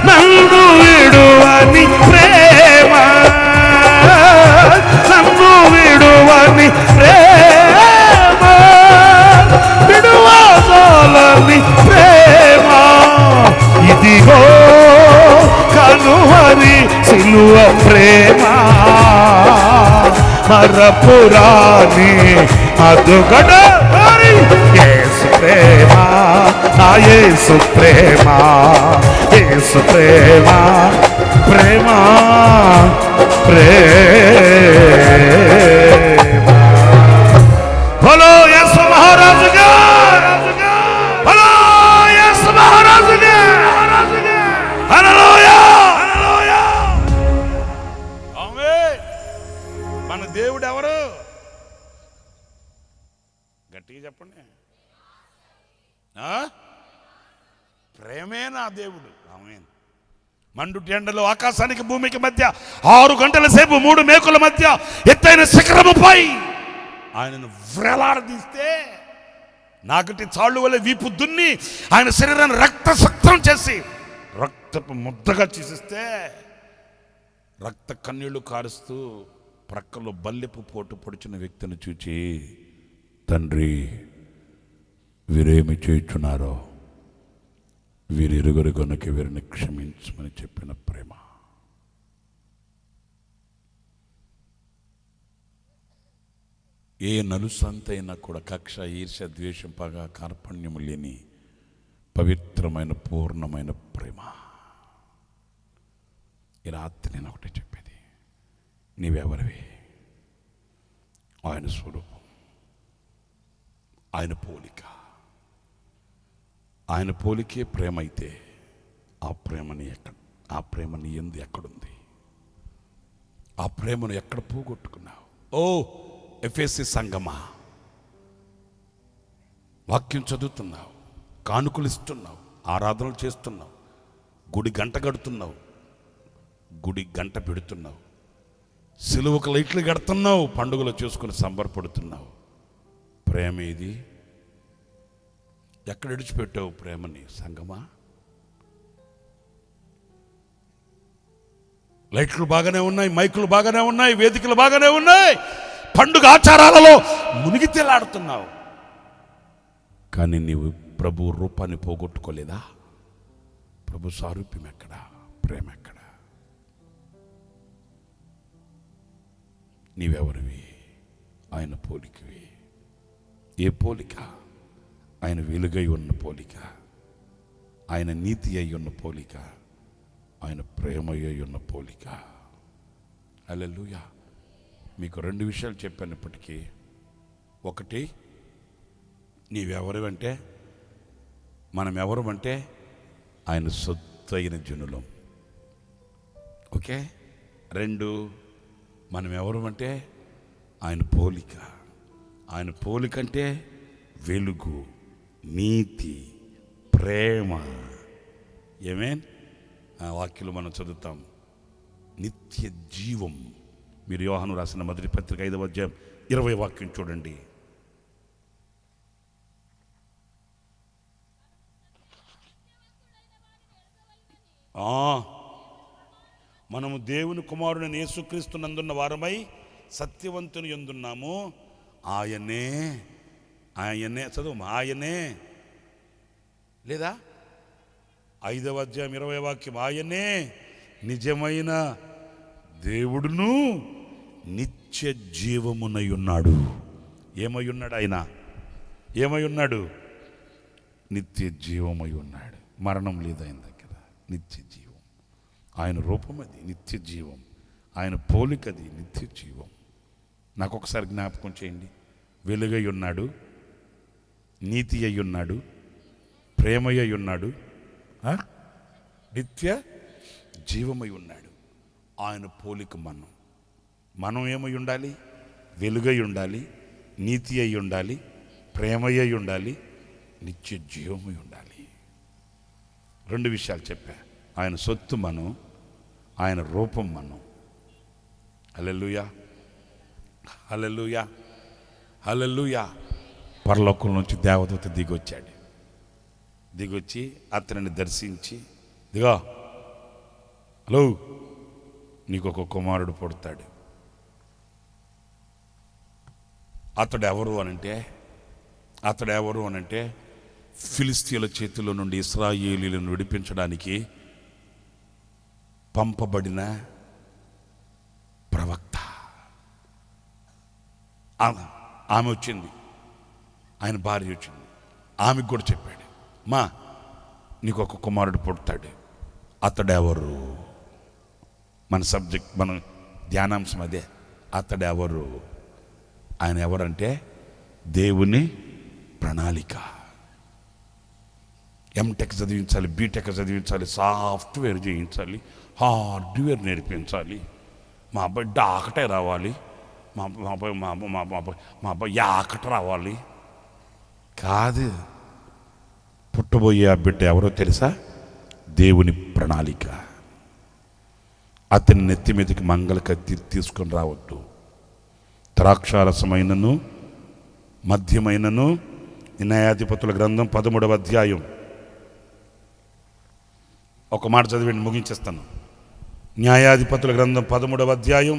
నన్ను విడువని ప్రేమ, నన్ను విడువని ప్రేమ, విడువజాలని ప్రేమ. ఇదిగో కలువరి సిలువ ప్రేమ, మరపురాని అదుగడ యేసు ప్రేమ, నా యేసు ప్రేమ, యేసు ప్రేమ, ప్రేమ ప్రేమ. హలో యేసు మహారాజుగా, హలో యేసు మహారాజుగా, హల్లెలూయా, హల్లెలూయా. ఆమేన్. మన దేవుడు ఎవరు? గట్టిగా చెప్పండి. ప్రేమే నా దేవుడు. ఆమేన్. మండుటి ఎండలో ఆకాశానికి భూమికి మధ్య 6 గంటల సేపు 3 మేకుల మధ్య ఎత్తైన శిఖరముపై ఆయనను వ్రేలాడదీస్తే, నాగటి చాళ్ళు వల్ల వీపు దున్ని ఆయన శరీరాన్ని రక్తసక్తం చేసి రక్తపు ముద్దగా చేసిస్తే, రక్త కన్నీళ్లు కారుస్తూ ప్రక్కలో బల్లెపు పోటు పొడిచిన వ్యక్తిని చూచి, తండ్రి వీరేమి చేయుచున్నారో వీరిరువురు గనుక వీరిని క్షమించమని చెప్పిన ప్రేమ. ఏ నలుసంతైనా కూడా కక్ష, ఈర్ష్య, ద్వేషం, పగ, కార్పణ్యము లేని పవిత్రమైన పూర్ణమైన ప్రేమ. ఈ రాత్రి నేను ఒకటే చెప్పేది, నీవెవరివి? ఆయన స్వరూపం, ఆయన పోలిక. ఆయన పోలికే ప్రేమ అయితే ఆ ప్రేమని ఎందు ఎక్కడుంది? ఆ ప్రేమను ఎక్కడ పోగొట్టుకున్నావు? ఓ ఎఫెసీ సంగమా, వాక్యం చదువుతున్నావు, కానుకలు ఇస్తున్నావు, ఆరాధనలు చేస్తున్నావు, గుడి గంట కడుతున్నావు, గుడి గంట పెడుతున్నావు, సిలువకు లైట్లు కడుతున్నావు, పండుగలు చేసుకుని సంబరపడుతున్నావు. ప్రేమ ఇది ఎక్కడ విడిచిపెట్టావు ప్రేమని? సంగమా, లైట్లు బాగానే ఉన్నాయి, మైకులు బాగానే ఉన్నాయి, వేదికలు బాగానే ఉన్నాయి, పండుగ ఆచారాలలో మునిగి తేలాడుతున్నావు, కానీ నీవు ప్రభు రూపాన్ని పోగొట్టుకోలేదా? ప్రభు సారూప్యం ఎక్కడా? ప్రేమ ఎక్కడా? నీవెవరివి? ఆయన పోలికవి. ఏ పోలిక? ఆయన వెలుగై ఉన్న పోలిక, ఆయన నీతి అయి ఉన్న పోలిక, ఆయన ప్రేమ అయి ఉన్న పోలిక. హల్లెలూయా. మీకు 2 విషయాలు చెప్పాను ఇప్పటికీ. ఒకటి, నీవెవరివంటే, మనం ఎవరమంటే ఆయన సొత్తు అయిన జనులం. ఓకే. 2, మనం ఎవరమంటే ఆయన పోలిక. ఆయన పోలిక అంటే వెలుగు, నీతి, ప్రేమ. ఏమేన్? వాక్యలు మనం చదువుతాం. నిత్య జీవం. మీరు యోహాను రాసిన మొదటి పత్రిక 5వ అధ్యాయం 20వ వాక్యం చూడండి. మనము దేవుని కుమారుడైన యేసుక్రీస్తు నందున్న వారమై సత్యవంతుని యందున్నాము. ఆయనే చదువు, ఆయనే లేదా 5వ అధ్యాయం 20వ వాక్యం, ఆయనే నిజమైన దేవుడును నిత్య జీవమునై ఉన్నాడు. ఏమై ఉన్నాడు ఆయన? ఏమై ఉన్నాడు? నిత్య జీవమై ఉన్నాడు. మరణం లేదు ఆయన దగ్గర. నిత్య జీవం. ఆయన రూపం అది నిత్య జీవం. ఆయన పోలికది నిత్య జీవం. నాకు ఒకసారి జ్ఞాపకం చేయండి. వెలుగై ఉన్నాడు, నీతి అయి ఉన్నాడు, ప్రేమయ్య ఉన్నాడు, నిత్య జీవమై ఉన్నాడు. ఆయన పోలిక మనం ఏమై ఉండాలి? వెలుగై ఉండాలి, నీతి అయి ఉండాలి, ప్రేమయ్యి ఉండాలి, నిత్య జీవమై ఉండాలి. 2 విషయాలు చెప్పా. ఆయన సొత్తు మనం, ఆయన రూపం మనం. హల్లెలూయా, హల్లెలూయా, హల్లెలూయా. పరలోకం నుంచి దేవదూత దిగొచ్చి అతనిని దర్శించి, దిగా, హలో, నీకు ఒక కుమారుడు పుడతాడు. అతడు ఎవరు అనంటే ఫిలిస్తీయుల చేతిలో నుండి ఇశ్రాయేలీయులను విడిపించడానికి పంపబడిన ప్రవక్త. ఆమె వచ్చింది, ఆయన భార్య వచ్చింది. ఆమెకు కూడా చెప్పాడు, మా నీకు ఒక కుమారుడు పుడతాడు. అతడెవరు? మన సబ్జెక్ట్, మన ధ్యానాంశం అదే. అతడెవరు? ఆయన ఎవరంటే దేవుని ప్రణాళిక. ఎంటెక్ చదివించాలి, బీటెక్ చదివించాలి, సాఫ్ట్వేర్ చేయించాలి, హార్డ్వేర్ నేర్పించాలి, మా అబ్బాయి డాకటే రావాలి, మా అబ్బాయి యాకట రావాలి. కాదు, పుట్టబోయే ఆ బిడ్డ ఎవరో తెలుసా? దేవుని ప్రణాళిక. అతని నెత్తి మీదకి మంగళ కత్తి తీసుకొని రావద్దు. ద్రాక్షారసమైనను మద్యమైనను, న్యాయాధిపతుల గ్రంథం 13వ అధ్యాయం ఒక మాట చదివండి, ముగించేస్తాను. న్యాయాధిపతుల గ్రంథం 13వ అధ్యాయం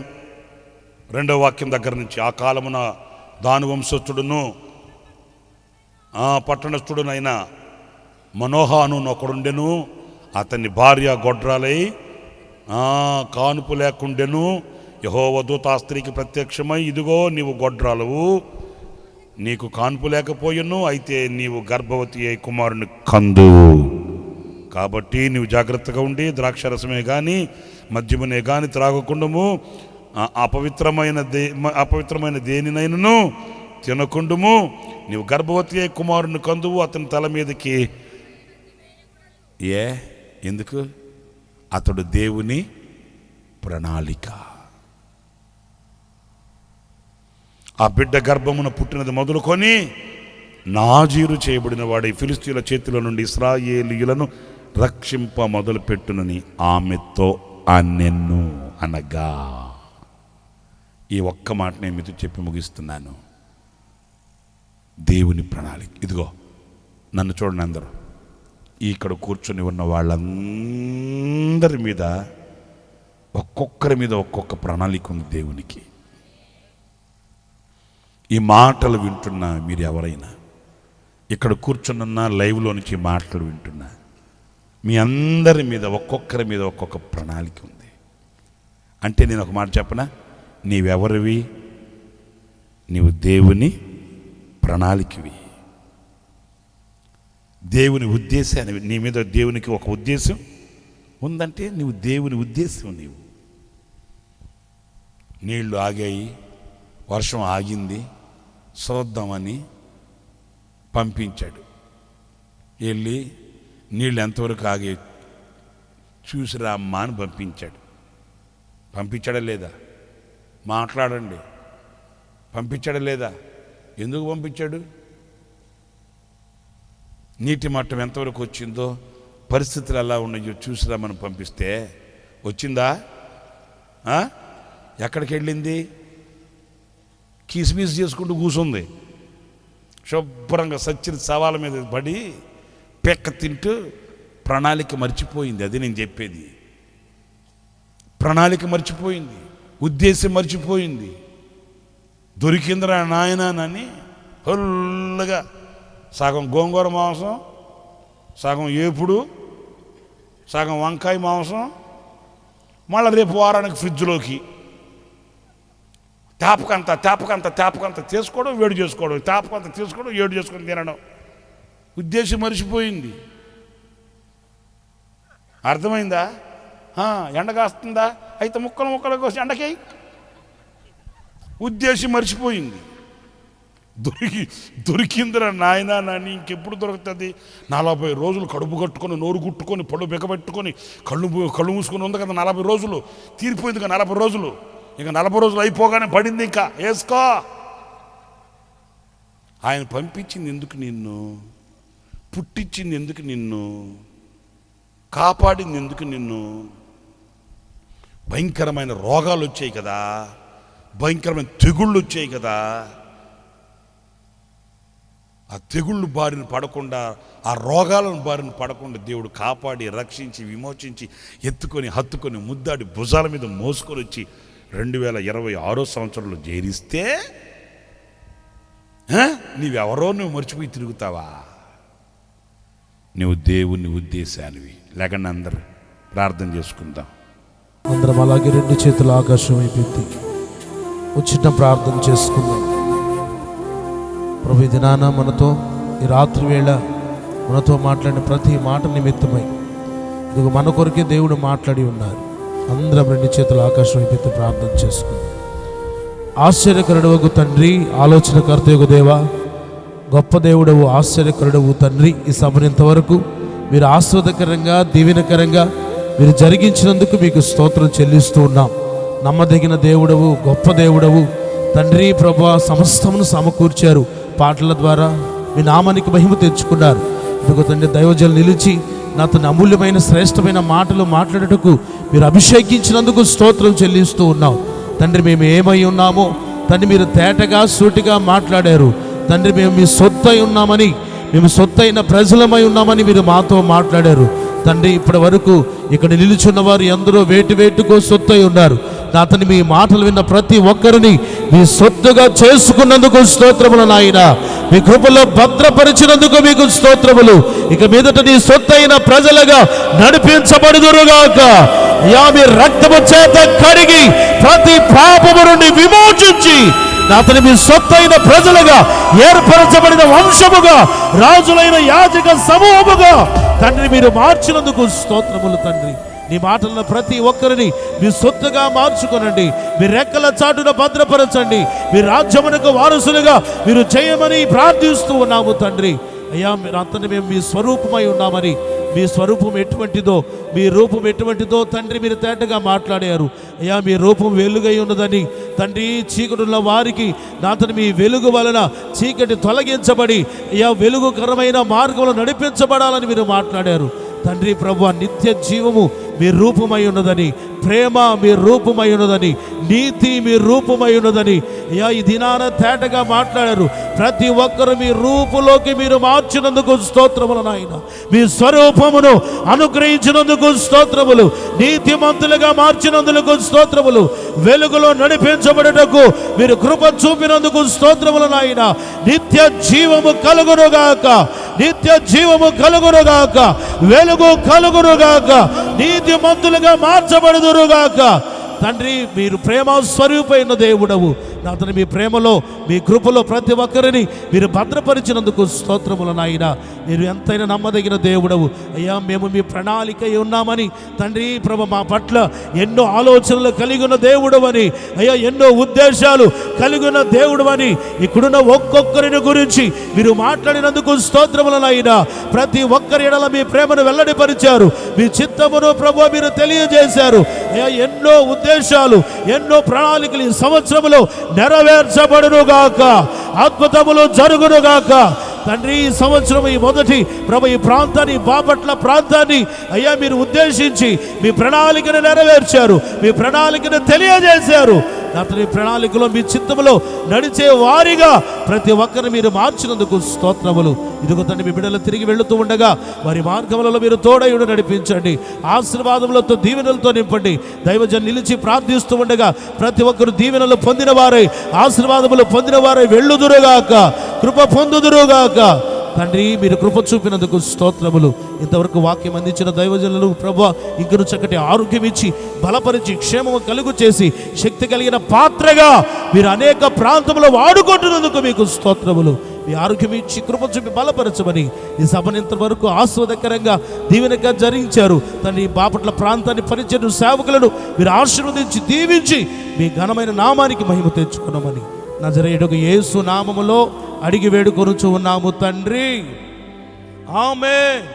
2వ వాక్యం దగ్గర నుంచి, ఆ కాలమున దాను వంశస్థుడును పట్టణస్థుడునైన మనోహాను ఒకడుండెను. అతని భార్య గొడ్రాలై కానుపు లేకుండెను. యెహోవా దూత ఆ స్త్రీకి ప్రత్యక్షమై, ఇదిగో నీవు గొడ్రాలవు, నీకు కాన్పు లేకపోయెను, అయితే నీవు గర్భవతి అయి కుమారుని కందు. కాబట్టి నీవు జాగ్రత్తగా ఉండి ద్రాక్షరసమే కానీ మద్యమునే కానీ త్రాగకుండము, అపవిత్రమైన దేనినైనను తినకుండుము. నీవు గర్భవతి అయి కుమారుని కందువు. అతని తల మీదకి ఎందుకు? అతడు దేవుని ప్రణాళిక. ఆ బిడ్డ గర్భమున పుట్టినది మొదలుకొని నాజీరు చేయబడిన వాడి ఫిలిస్తీయుల చేతిలో నుండి ఇశ్రాయేలీయులను రక్షింప మొదలుపెట్టునని ఆమెతో అనెను అనగా. ఈ ఒక్క మాట నేను మీతో చెప్పి ముగిస్తున్నాను. దేవుని ప్రణాళిక. ఇదిగో నన్ను చూడండి, అందరూ ఇక్కడ కూర్చొని ఉన్న వాళ్ళందరి మీద, ఒక్కొక్కరి మీద ఒక్కొక్క ప్రణాళిక ఉంది దేవునికి. ఈ మాటలు వింటున్నా మీరు ఎవరైనా, ఇక్కడ కూర్చున్న లైవ్లో నుంచి మాటలు వింటున్నా, మీ అందరి మీద ఒక్కొక్కరి మీద ఒక్కొక్క ప్రణాళిక ఉంది. అంటే నేను ఒక మాట చెప్పనా? నీవెవరివి? నీవు దేవుని ప్రణాళికవి. దేవుని ఉద్దేశాన్ని, నీ మీద దేవునికి ఒక ఉద్దేశం ఉందంటే నువ్వు దేవుని ఉద్దేశం. నీళ్లు ఆగాయి, వర్షం ఆగింది, చూద్దామని పంపించాడు. వెళ్ళి నీళ్ళు ఎంతవరకు ఆగే చూసిరా అమ్మా అని పంపించాడు. పంపించాడా లేదా? మాట్లాడండి. పంపించాడా లేదా? ఎందుకు పంపించాడు? నీటి మట్టం ఎంతవరకు వచ్చిందో, పరిస్థితులు ఎలా ఉన్నాయో చూసిరా మనం పంపిస్తే వచ్చిందా? ఎక్కడికి వెళ్ళింది? కిస్మిస్ చేసుకుంటూ కూర్చుంది. శుభ్రంగా సచ్చిన సవాల మీద పడి పెక్క తింటూ ప్రణాళిక మర్చిపోయింది. అది నేను చెప్పేది. ప్రణాళిక మర్చిపోయింది, ఉద్దేశం మర్చిపోయింది. దొరికిందిరా నాయనని ఫుల్గా సగం గోంగూర మాంసం, సగం ఏపుడు, సగం వంకాయ మాంసం, మళ్ళీ రేపు వారానికి ఫ్రిడ్జ్లోకి తేపకంత తీసుకోవడం, వేడి చేసుకోవడం, తేపకంత తీసుకోవడం, వేడి చేసుకొని తినడం. ఉద్దేశం మర్చిపోయింది. అర్థమైందా? ఎండ కాస్తుందా? అయితే ముక్కలు కోసి ఎండకేయి. ఉద్దేశం మర్చిపోయింది. దొరికిందిరా నాయనా నాని, ఇంకెప్పుడు దొరుకుతుంది? 40 రోజులు కడుపు కట్టుకొని, నోరు గుట్టుకొని, పళ్ళు బిగబెట్టుకొని, కళ్ళు మూసుకొని ఉంది కదా 40 రోజులు. తీరిపోయింది కదా 40 రోజులు. ఇక 40 రోజులు అయిపోగానే పడింది, ఇంకా వేసుకో. ఆయన పంపించింది ఎందుకు నిన్ను? పుట్టించింది ఎందుకు నిన్ను? కాపాడింది ఎందుకు నిన్ను? భయంకరమైన రోగాలు వచ్చాయి కదా, భయంకరమైన తెగుళ్ళు వచ్చాయి కదా. ఆ తెగుళ్ళు బారిన పడకుండా, ఆ రోగాలను బారిన పడకుండా దేవుడు కాపాడి, రక్షించి, విమోచించి, ఎత్తుకొని, హత్తుకొని, ముద్దాడి, భుజాల మీద మోసుకొని వచ్చి 2026 సంవత్సరంలో చేరిస్తే నీవెవరో నువ్వు మర్చిపోయి తిరుగుతావా? నువ్వు దేవుని ఉద్దేశానివి. లేకుండా అందరూ ప్రార్థన చేసుకుందాం. అందరం అలాగే 2 చేతులు ఆకాశం అయిపోయింది, చిన్న ప్రార్థన చేసుకుందాం. ప్రభు ఈ దినాన మనతో, ఈ రాత్రి వేళ మనతో మాట్లాడిన ప్రతి మాట నిమిత్తమై ఇదిగో మన కొరకే దేవుడు మాట్లాడి ఉన్నారు. అందరం 2 చేతులు ఆకాశం అయిపోతే ప్రార్థన చేసుకుందాం. ఆశ్చర్యకరుడవు తండ్రి, ఆలోచనకర్తయగు దేవా, గొప్ప దేవుడవు, ఆశ్చర్యకరుడవు తండ్రి. ఈ సభను ఇంతవరకు మీరు ఆస్వాదకరంగా, దీవెనకరంగా మీరు జరిగించినందుకు మీకు స్తోత్రం చెల్లిస్తూ ఉన్నాం. నమ్మదగిన దేవుడవు, గొప్ప దేవుడవు తండ్రి. ప్రభువా, సమస్తమును సమకూర్చారు. పాటల ద్వారా మీ నామానికి మహిమ తెచ్చుకున్నారు. ఇదిగో తండ్రి, దైవజనులు నిలిచి నాతో అమూల్యమైన శ్రేష్టమైన మాటలు మాట్లాడటకు మీరు అభిషేకించినందుకు స్తోత్రం చెల్లిస్తూ ఉన్నాం తండ్రి. మేము ఏమై ఉన్నామో తండ్రి మీరు తేటగా, సూటిగా మాట్లాడారు తండ్రి. మేము మీ సొత్తై ఉన్నామని, మేము సొత్తైన ప్రజలమై ఉన్నామని మీరు మాతో మాట్లాడారు తండ్రి. ఇప్పటి వరకు ఇక్కడ నిలుచున్న వారు ఎందరో వేటుకో సొత్తై ఉన్నారు. నాతని మీ మాటలు విన్న ప్రతి ఒక్కరిని మీ సొత్తుగా చేసుకున్నందుకు స్తోత్రములు నాయన. మీ కృపలో భద్రపరిచినందుకు మీకు స్తోత్రములు. ఇక మీదట నీ సొత్తైన ప్రజలుగా నడిపించబడుదురుగాక. మీ రక్తము చేత కడిగి ప్రతి పాపము నుండి విమోచించి నాతని మీ సొత్తైన ప్రజలుగా, ఏర్పరచబడిన వంశముగా, రాజులైన యాజక సమూహముగా తండ్రి మీరు మార్చినందుకు స్తోత్రములు తండ్రి. నీ మాటలను ప్రతి ఒక్కరిని మీ సొత్తుగా మార్చుకొనండి. మీ రెక్కల చాటున భద్రపరచండి. మీ రాజ్యమునకు వారసులుగా మీరు చేయమని ప్రార్థిస్తూ ఉన్నాము తండ్రి. అయ్యా, మీరు అంతని మేము మీ స్వరూపమై ఉన్నామని, మీ స్వరూపం ఎటువంటిదో, మీ రూపం ఎటువంటిదో తండ్రి మీరు తేటగా మాట్లాడారు. అయ్యా, మీ రూపం వెలుగై ఉన్నదని తండ్రి, చీకటున్న వారికి నాతని మీ వెలుగు వలన చీకటి తొలగించబడి అయ్యా వెలుగుకరమైన మార్గంలో నడిపించబడాలని మీరు మాట్లాడారు తండ్రి. ప్రభువా, నిత్య జీవము మీ రూపమై ఉన్నదని, ప్రేమ మీ రూపమై ఉన్నదని, నీతి మీ రూపమై ఉన్నదని అయ్యా ఈ దినాన తేటగా మాట్లాడారు. ప్రతి ఒక్కరు మీ రూపులోకి మీరు మార్చినందుకు స్తోత్రములు నాయన. మీ స్వరూపమును అనుగ్రహించినందుకు స్తోత్రములు. నీతిమంతులుగా మార్చినందుకు స్తోత్రములు. వెలుగులో నడిపించబడుటకు మీరు కృప చూపినందుకు స్తోత్రములు నాయన. నిత్య జీవము కలుగునుగాక, నిత్య జీవము కలుగునుగాక, వెలుగు కలుగునుగాక, నీతిమంతులుగా మార్చబడుదురుగాక తండ్రి. మీరు ప్రేమ స్వరూపైన దేవుడవు నాతని. మీ ప్రేమలో, మీ కృపలో ప్రతి ఒక్కరిని మీరు భద్రపరిచినందుకు స్తోత్రములు నాయన. మీరు ఎంతైనా నమ్మదగిన దేవుడవు అయ్యా. మేము మీ ప్రణాళిక ఉన్నామని తండ్రి. ప్రభు, మా పట్ల ఎన్నో ఆలోచనలు కలిగి ఉన్న దేవుడు అని అయ్యా, ఎన్నో ఉద్దేశాలు కలిగి ఉన్న దేవుడు అని ఇక్కడున్న ఒక్కొక్కరిని గురించి మీరు మాట్లాడినందుకు స్తోత్రములు నాయన. ప్రతి ఒక్కరి ఎడల మీ ప్రేమను వెల్లడిపరిచారు. మీ చిత్తమును ప్రభు మీరు తెలియజేశారు అయ్యా. ఎన్నో ఉద్దేశాలు, ఎన్నో ప్రణాళికలు ఈ సంవత్సరంలో నెరవేర్చబడునుగాక, అద్భుతములు జరుగునుగాక తండ్రి. ఈ సంవత్సరం ఈ మొదటి ప్రభు ఈ ప్రాంతాన్ని, బాపట్ల ప్రాంతాన్ని అయ్యా మీరు ఉద్దేశించి మీ ప్రణాళికను నెరవేర్చారు, మీ ప్రణాళికను తెలియజేశారు. అతని ప్రణాళికలో మీ చిత్తములో నడిచే వారిగా ప్రతి ఒక్కరిని మీరు మార్చినందుకు స్తోత్రములు. ఇదిగో తండ్రి, మీ బిడ్డలు తిరిగి వెళుతూ ఉండగా వారి మార్గములలో మీరు తోడయుడు నడిపించండి. ఆశీర్వాదములతో, దీవెనలతో నింపండి. దైవజన్ నిలిచి ప్రార్థిస్తూ ఉండగా ప్రతి ఒక్కరు దీవెనలు పొందిన వారై, ఆశీర్వాదములు పొందిన వారై వెళ్ళుదురుగాక, కృప పొందుదురుగాక తండ్రి. మీరు కృప చూపినందుకు స్తోత్రములు. ఇంతవరకు వాక్యం అందించిన దైవజనులు ప్రభువా, ఇంకను చక్కటి ఆరోగ్యం ఇచ్చి, బలపరిచి, క్షేమము కలుగు చేసి, శక్తి కలిగిన పాత్రగా మీరు అనేక ప్రాంతంలో వాడుకుంటున్నందుకు మీకు స్తోత్రములు. మీ ఆరోగ్యం ఇచ్చి, కృప చూపి బలపరచమని ఈ సభను ఇంతవరకు ఆస్వాదకరంగా, దీవెనగా జరిగించారు తండ్రి. బాపట్ల ప్రాంతాన్ని పరిచయం సేవకులను మీరు ఆశీర్వదించి, దీవించి మీ ఘనమైన నామానికి మహిమ తెచ్చుకున్నామని నజరేయుడకు యేసు నామములో అడిగి వేడుకొనుచు ఉన్నాము తండ్రి. ఆమేన్.